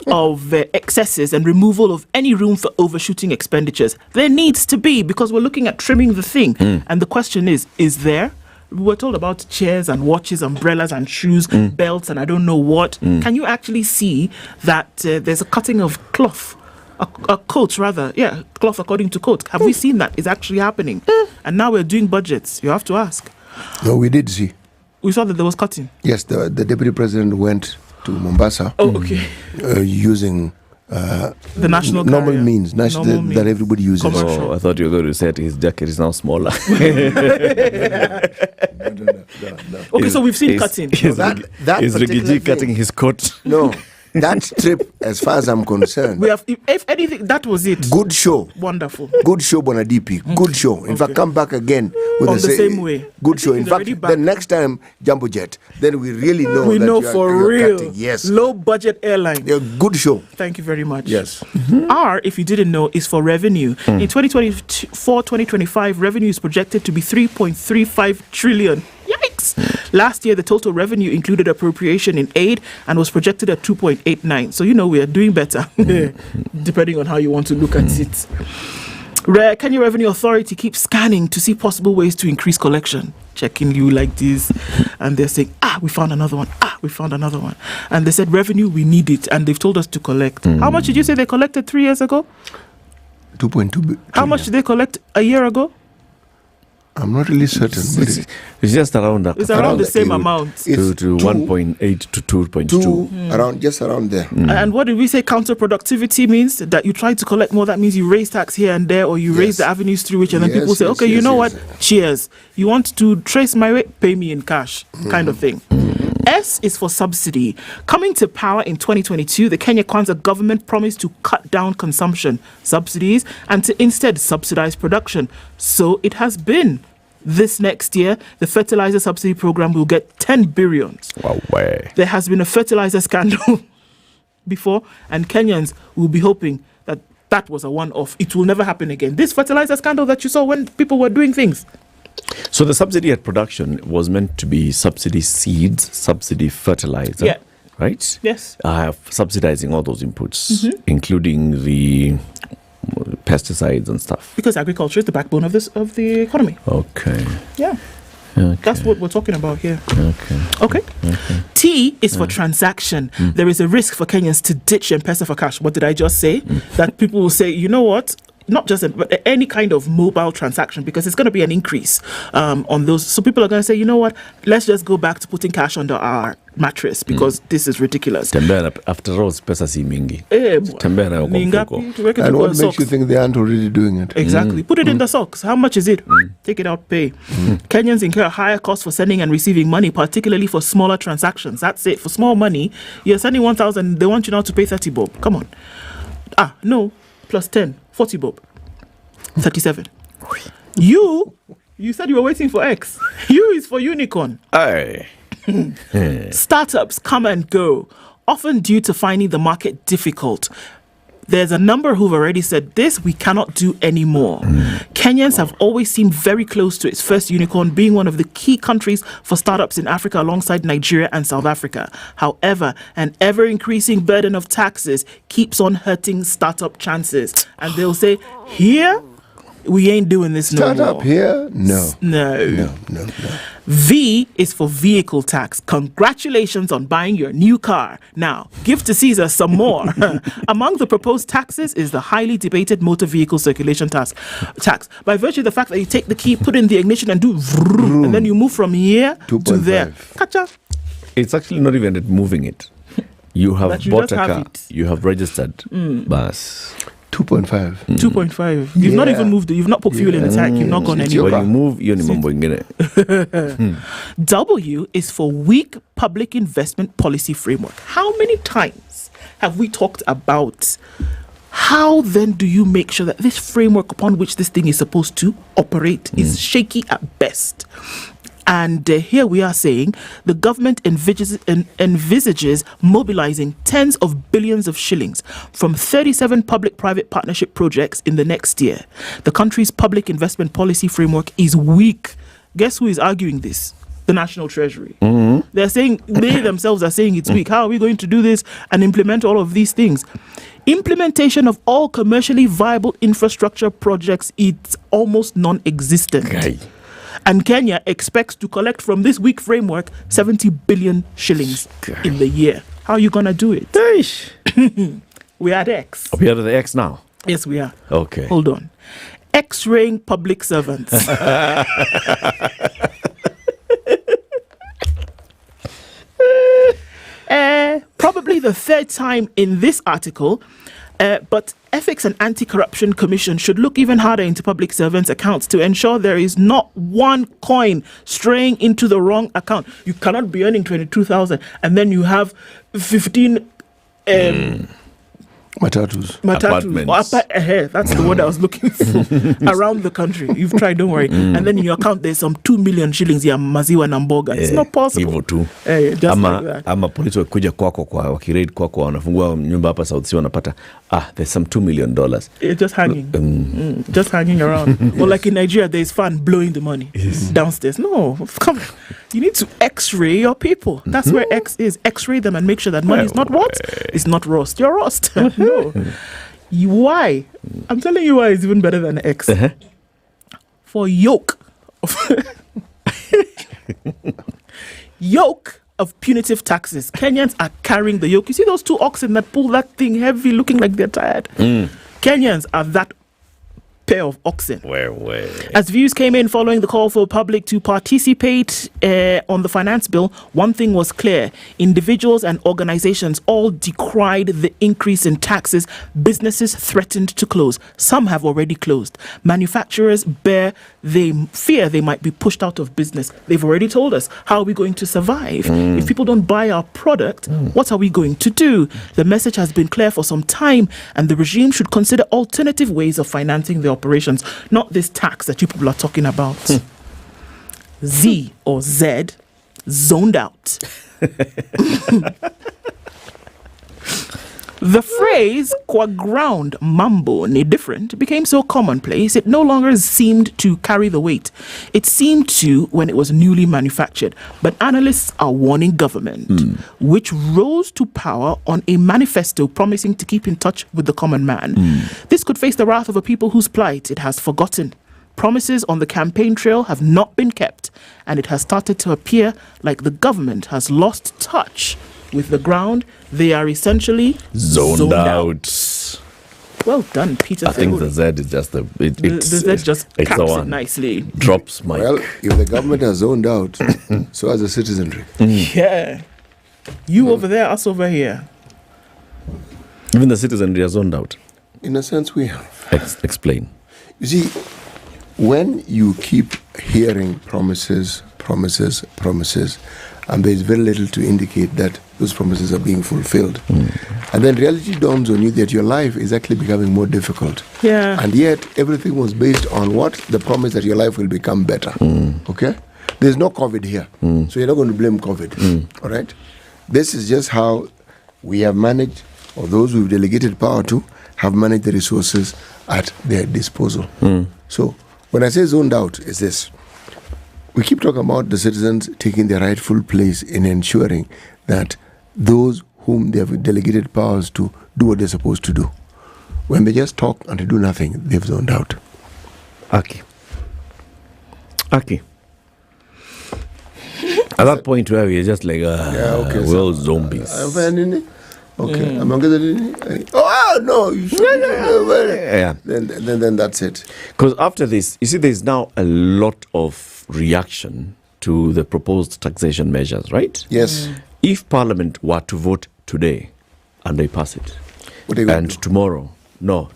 of excesses and removal of any room for overshooting expenditures. There needs to be, because we're looking at trimming the thing. And the question is there? We were told about chairs and watches, umbrellas and shoes, belts and I don't know what. Can you actually see that there's a cutting of cloth? A coat, rather. Yeah, cloth according to coat. Have we seen that? It's actually happening. And now we're doing budgets. You have to ask. No, we did see. We saw that there was cutting. Yes, the deputy president went to Mombasa. Oh, okay. Using the national normal carrier. means, that everybody uses. Oh, I thought you were going to say his jacket is now smaller. Okay, so we've seen cutting. Is Rigiji cutting his coat? No. That trip, as far as I'm concerned, we have, if anything, that was it. Good show. Wonderful. Good show, Bonadipi. Good show. In fact, come back again with on the same way. Good show. In fact, the next time, Jumbo Jet, then we really know. We that know you are, for you're real. Cutting. Yes. Low budget airline. Yeah, good show. Thank you very much. Yes. R, if you didn't know, is for revenue. In 2024-2025, revenue is projected to be 3.35 trillion. Yikes! Last year, the total revenue included appropriation in aid and was projected at 2.89. So, we are doing better, depending on how you want to look at it. Kenya Revenue Authority keeps scanning to see possible ways to increase collection. Checking you like this. And they're saying, we found another one. We found another one. And they said, revenue, we need it. And they've told us to collect. How much did you say they collected 3 years ago? 2.2 billion. How much did they collect a year ago? I'm not really certain. But it's just around that. It's around the same amount. To 1.8 to 2.2. Just around there. And what did we say counterproductivity means? That you try to collect more, that means you raise tax here and there, or you raise the avenues through which, and then people say, okay, you know what? Cheers. You want to trace my way? Pay me in cash, kind of thing. S is for subsidy. Coming to power in 2022, the Kenya Kwanza government promised to cut down consumption subsidies and to instead subsidize production. So it has been. This next year, the fertilizer subsidy program will get 10 billion. Wow. There has been a fertilizer scandal before, and Kenyans will be hoping that that was a one-off. It will never happen again. This fertilizer scandal that you saw when people were doing things. So the subsidy at production was meant to be subsidy seeds, subsidy fertilizer. Yeah. Right? Yes. Subsidizing all those inputs, including the pesticides and stuff. Because agriculture is the backbone of the economy. Okay. Yeah. Okay. That's what we're talking about here. Okay. T is for transaction. There is a risk for Kenyans to ditch M-Pesa for cash. What did I just say? That people will say, you know what? Not just but any kind of mobile transaction, because it's going to be an increase on those. So people are going to say, you know what? Let's just go back to putting cash under our mattress because this is ridiculous. After all, pesa si mingi. And what makes you think they aren't already doing it? Exactly. Put it in the socks. How much is it? Take it out, pay. Kenyans incur higher costs for sending and receiving money, particularly for smaller transactions. That's it. For small money, you're sending 1,000. They want you now to pay 30 bob. Come on. No. Plus 10. 40 bob. 37. You said you were waiting for X. U is for unicorn. Aye. Startups come and go, often due to finding the market difficult. There's a number who've already said this, we cannot do anymore. Kenyans have always seemed very close to its first unicorn, being one of the key countries for startups in Africa alongside Nigeria and South Africa. However, an ever-increasing burden of taxes keeps on hurting startup chances. And they'll say, here, we ain't doing this no more. Startup here? No. No. V is for vehicle tax. Congratulations on buying your new car. Now, give to Caesar some more. Among the proposed taxes is the highly debated motor vehicle circulation tax. By virtue of the fact that you take the key, put in the ignition and do vroom, and then you move from here to there. Kacha. It's actually not even moving it. You have bought a car. You have registered. Bas. 2.5. 2.5. You've not even moved. You've not put fuel in the tank. You've not gone anywhere. When you move, you're not W is for weak public investment policy framework. How many times have we talked about How then do you make sure that this framework upon which this thing is supposed to operate is shaky at best? And here we are saying the government envisages mobilizing tens of billions of shillings from 37 public-private partnership projects in the next year. The country's public investment policy framework is weak. Guess who is arguing this? The National Treasury. They're saying, they themselves are saying it's weak. How are we going to do this and implement all of these things? Implementation of all commercially viable infrastructure projects is almost non-existent. Okay. And Kenya expects to collect from this weak framework 70 billion shillings in the year. How are you going to do it? We are at X. Are we at the X now? Yes, we are. Okay. Hold on. X-raying public servants. Probably the third time in this article, but Ethics and Anti-Corruption Commission should look even harder into public servants' accounts to ensure there is not one coin straying into the wrong account. You cannot be earning 22,000 and then you have 15 Matatus. That's the word I was looking for. Around the country. You've tried, don't worry. And then in your account, there's some 2 million shillings ya maziwa na mboga. It's not possible. Hivyo tu. Just like that. Ama polisi wakuja kwako wakiraid kwako wanafungua nyumba hapa South Sea wanapata there's some $2 million. It's just hanging. Just hanging around. Or like in Nigeria, there's fan blowing the money downstairs. No, come on. You need to X-ray your people. That's where X is. X-ray them and make sure that money is not what? It's not rust. You're rust. No. Why? I'm telling you why it's even better than X. For yoke of punitive taxes. Kenyans are carrying the yoke. You see those two oxen that pull that thing heavy looking like they're tired? Kenyans are that pair of oxen. As views came in following the call for the public to participate on the finance bill, one thing was clear. Individuals and organizations all decried the increase in taxes. Businesses threatened to close. Some have already closed. Manufacturers fear they might be pushed out of business. They've already told us, how are we going to survive? If people don't buy our product, what are we going to do? The message has been clear for some time, and the regime should consider alternative ways of financing the operations, not this tax that you people are talking about. Z or Z, zoned out. The phrase "kwa ground mambo ni different" became so commonplace it no longer seemed to carry the weight it seemed to when it was newly manufactured. But analysts are warning government, which rose to power on a manifesto promising to keep in touch with the common man. This could face the wrath of a people whose plight it has forgotten. Promises on the campaign trail have not been kept, and it has started to appear like the government has lost touch with the ground. They are essentially zoned out. Well done, Peter. I think the Z is just the Z just caps it nicely. Drops mic. Well, if the government has zoned out, so has the citizenry. Yeah. You over there, us over here. Even the citizenry are zoned out. In a sense, we have. Explain. You see, when you keep hearing promises, and there is very little to indicate that those promises are being fulfilled. And then reality dawns on you that your life is actually becoming more difficult. Yeah. And yet everything was based on what? The promise that your life will become better. Okay? There's no COVID here. So you're not going to blame COVID. All right? This is just how we have managed, or those we've delegated power to, have managed the resources at their disposal. So when I say zoned out, it's this. We keep talking about the citizens taking their rightful place in ensuring that those whom they have delegated powers to do what they're supposed to do. When they just talk and they do nothing, they've zoned out. Aki. At that point where we're just like, we're all zombies. Okay. Oh, no. You should. Then that's it. Because after this, you see, there's now a lot of reaction to the proposed taxation measures, right? Yes. If Parliament were to vote today and they pass it, and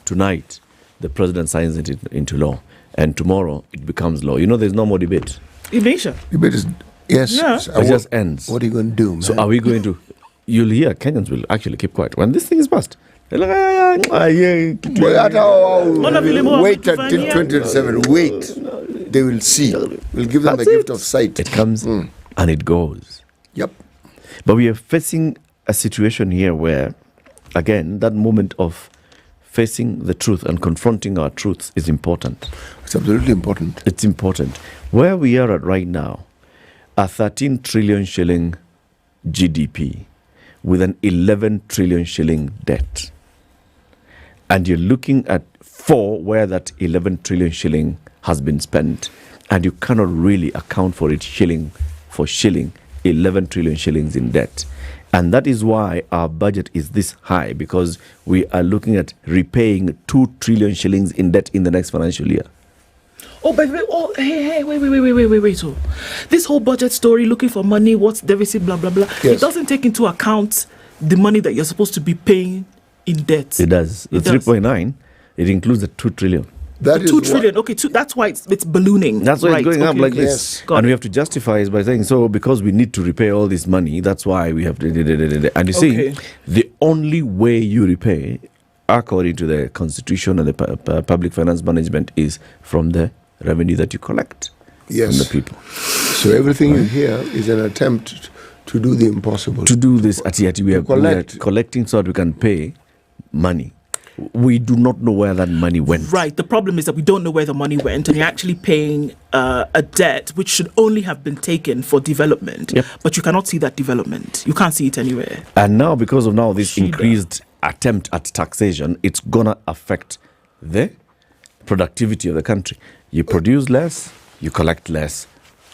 tonight, the President signs it into law, and tomorrow it becomes law, there's no more debate. Debate is, yes. Yeah. It just ends. What are you going to do, man? So are we going to... You'll hear Kenyans will actually keep quiet. When this thing is passed, Wait until 2027. Wait. They will see. We'll give them the gift of sight. It comes and it goes. Yep. But we are facing a situation here where, again, that moment of facing the truth and confronting our truths is important. It's absolutely important. It's important. Where we are at right now, a 13 trillion shilling GDP with an 11 trillion shilling debt. And you're looking at where that 11 trillion shilling has been spent, and you cannot really account for it shilling for shilling, 11 trillion shillings in debt. And that is why our budget is this high, because we are looking at repaying 2 trillion shillings in debt in the next financial year. Oh, but wait, wait. So, this whole budget story, looking for money, what's deficit, blah, blah, blah, it doesn't take into account the money that you're supposed to be paying in debt. It does. The 3.9, it includes the 2 trillion. That is 2 trillion. Okay, that's why it's ballooning. That's why it's going up like this. Yes. And we have to justify it by saying, so because we need to repay all this money, that's why we have to. And you see, the only way you repay, according to the Constitution and the Public Finance Management, is from the revenue that you collect from the people. So everything you hear is an attempt to do the impossible. To do this, we are collecting so that we can pay money. We do not know where that money went. Right. The problem is that we don't know where the money went, and you're actually paying a debt which should only have been taken for development. Yep. But you cannot see that development. You can't see it anywhere. And now, because of this increased attempt at taxation, it's going to affect the productivity of the country. You produce less, you collect less,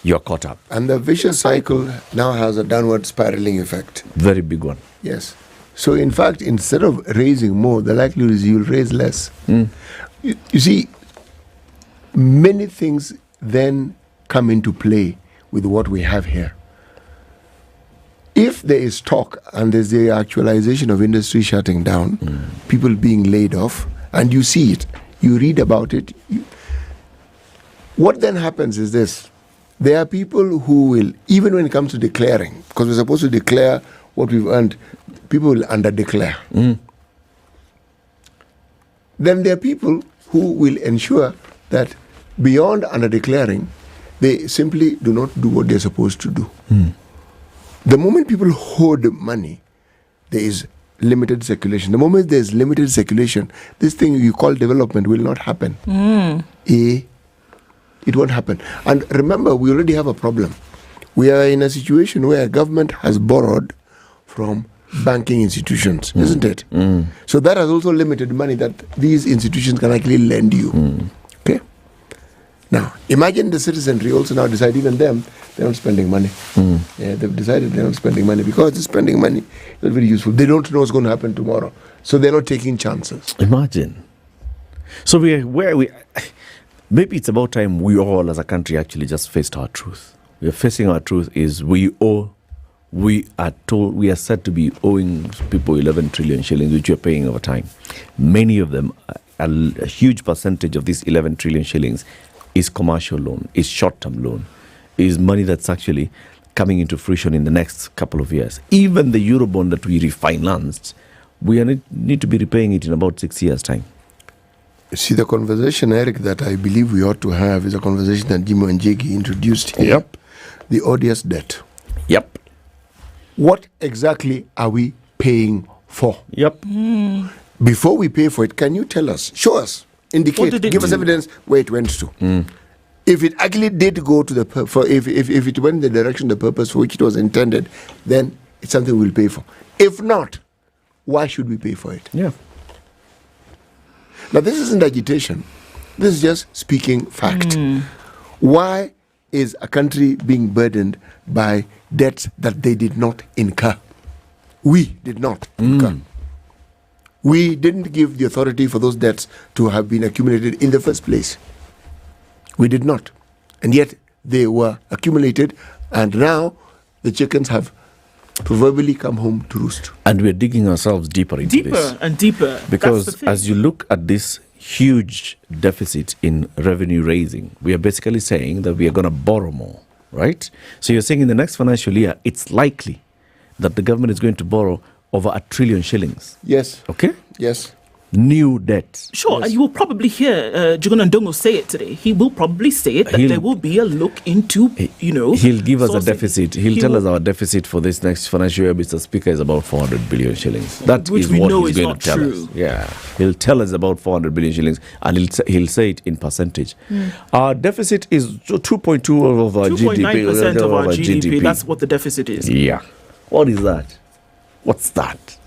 you're caught up. And the vicious cycle now has a downward spiraling effect. Very big one. Yes. So, in fact, instead of raising more, the likelihood is you'll raise less. You see, many things then come into play with what we have here. If there is talk and there's the actualization of industry shutting down, people being laid off, and you see it, you read about it, what then happens is this. There are people who will, even when it comes to declaring, because we're supposed to declare what we've earned, people will under-declare. Then there are people who will ensure that beyond under-declaring, they simply do not do what they're supposed to do. The moment people hoard money, there is limited circulation. The moment there's limited circulation, this thing you call development will not happen. It won't happen. And remember, we already have a problem. We are in a situation where government has borrowed from banking institutions, isn't it? So that has also limited money that these institutions can actually lend you. Okay? Now, imagine the citizenry also now decide, even them, they're not spending money. They've decided they're not spending money because they're spending money is very useful. They don't know what's going to happen tomorrow. So they're not taking chances. Imagine. So maybe it's about time we all as a country actually just faced our truth. We are facing our truth is we are said to be owing people 11 trillion shillings, which we're paying over time. Many of them, a huge percentage of these 11 trillion shillings is commercial loan, is short-term loan, is money that's actually coming into fruition in the next couple of years. Even the Eurobond that we refinanced, we need to be repaying it in about 6 years' time. See, the conversation, Eric, that I believe we ought to have is a conversation that Jimo and Jegi introduced here. Yep. The odious debt. Yep. What exactly are we paying for? Yep. Before we pay for it, can you tell us, show us, indicate, give us evidence where it went to? If it actually did go to if it went in the direction, the purpose for which it was intended, then it's something we'll pay for. If not, why should we pay for it? Yeah. Now, this isn't agitation. This is just speaking fact. Why is a country being burdened by debts that they did not incur? We did not incur. We didn't give the authority for those debts to have been accumulated in the first place. We did not. And yet they were accumulated, and now the chickens have proverbially come home to roost. And we're digging ourselves deeper into this. Deeper and deeper. Because as you look at this huge deficit in revenue raising, we are basically saying that we are going to borrow more, right? So you're saying in the next financial year, it's likely that the government is going to borrow over 1 trillion shillings. Yes. Okay? Yes. New debt. Sure, and you will probably hear Juguna Ndongo say it today. He will probably say it that there will be a look into, He'll give us a deficit. He'll tell us our deficit for this next financial year, Mr. Speaker, is about 400 billion shillings. That Which is we what know he's is going not to tell true. us. Yeah, he'll tell us about 400 billion shillings, and he'll say it in percentage. Our deficit is 2.2 of our 2.9% of our GDP. GDP. That's what the deficit is. Yeah. What is that? What's that?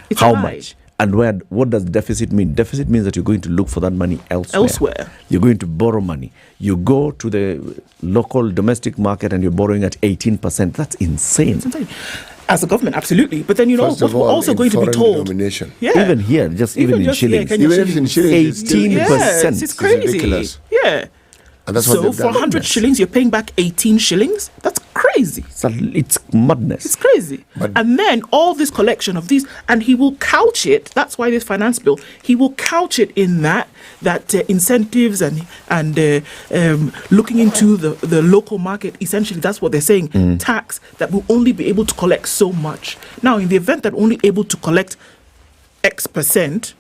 It's How high. much? And what does deficit mean? Deficit means that you're going to look for that money elsewhere. You're going to borrow money. You go to the local domestic market and you're borrowing at 18%. That's insane. As a government, absolutely. But then, First what of we're all, also in going to be foreign told. denomination. Yeah. Even here, even in shillings. Kenya Even if it's in shillings, it's still 18%. Yes, it's crazy. ridiculous. Yeah. And that's what So they've for done. 100 shillings, you're paying back 18 shillings? That's crazy. It's madness. It's crazy. And then all this collection of these, and he will couch it, that's why this finance bill, he will couch it in that incentives and looking into the local market, essentially that's what they're saying, tax that will only be able to collect so much. Now, in the event that we're only able to collect X percent,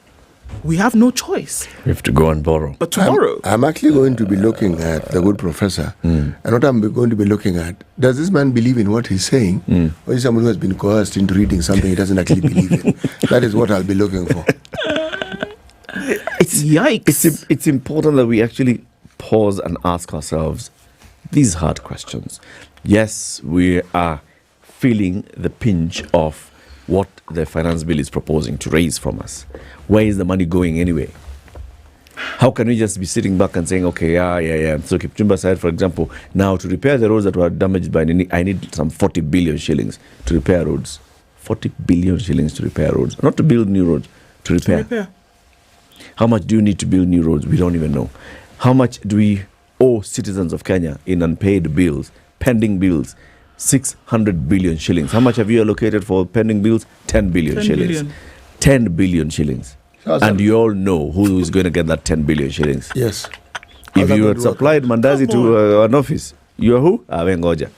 we have no choice. We have to go and borrow. But tomorrow... I'm actually going to be looking at the good professor. And what I'm going to be looking at, does this man believe in what he's saying? Or is someone who has been coerced into reading something he doesn't actually believe in? That is what I'll be looking for. Yikes. It's important that we actually pause and ask ourselves these hard questions. Yes, we are feeling the pinch of what the finance bill is proposing to raise from us. Where is the money going anyway? How can we just be sitting back and saying, okay, yeah. So Kipchumba said, for example, now to repair the roads that were damaged by I need some 40 billion shillings to repair roads. 40 billion shillings to repair roads. Not to build new roads, to repair. How much do you need to build new roads? We don't even know. How much do we owe citizens of Kenya in unpaid bills, pending bills? 600 billion shillings. How much have you allocated for pending bills? 10 billion shillings. 10 billion shillings. And you all know who is going to get that 10 billion shillings. Yes. If you had supplied Mandazi to an office, you are who? Awengoja.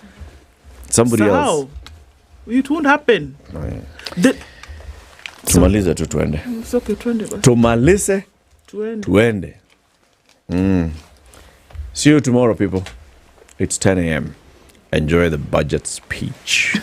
Somebody else. It won't happen. Tumalize tu tuende. It's okay, tuende. Tumalize tuende. See you tomorrow, people. It's 10 a.m. Enjoy the budget speech.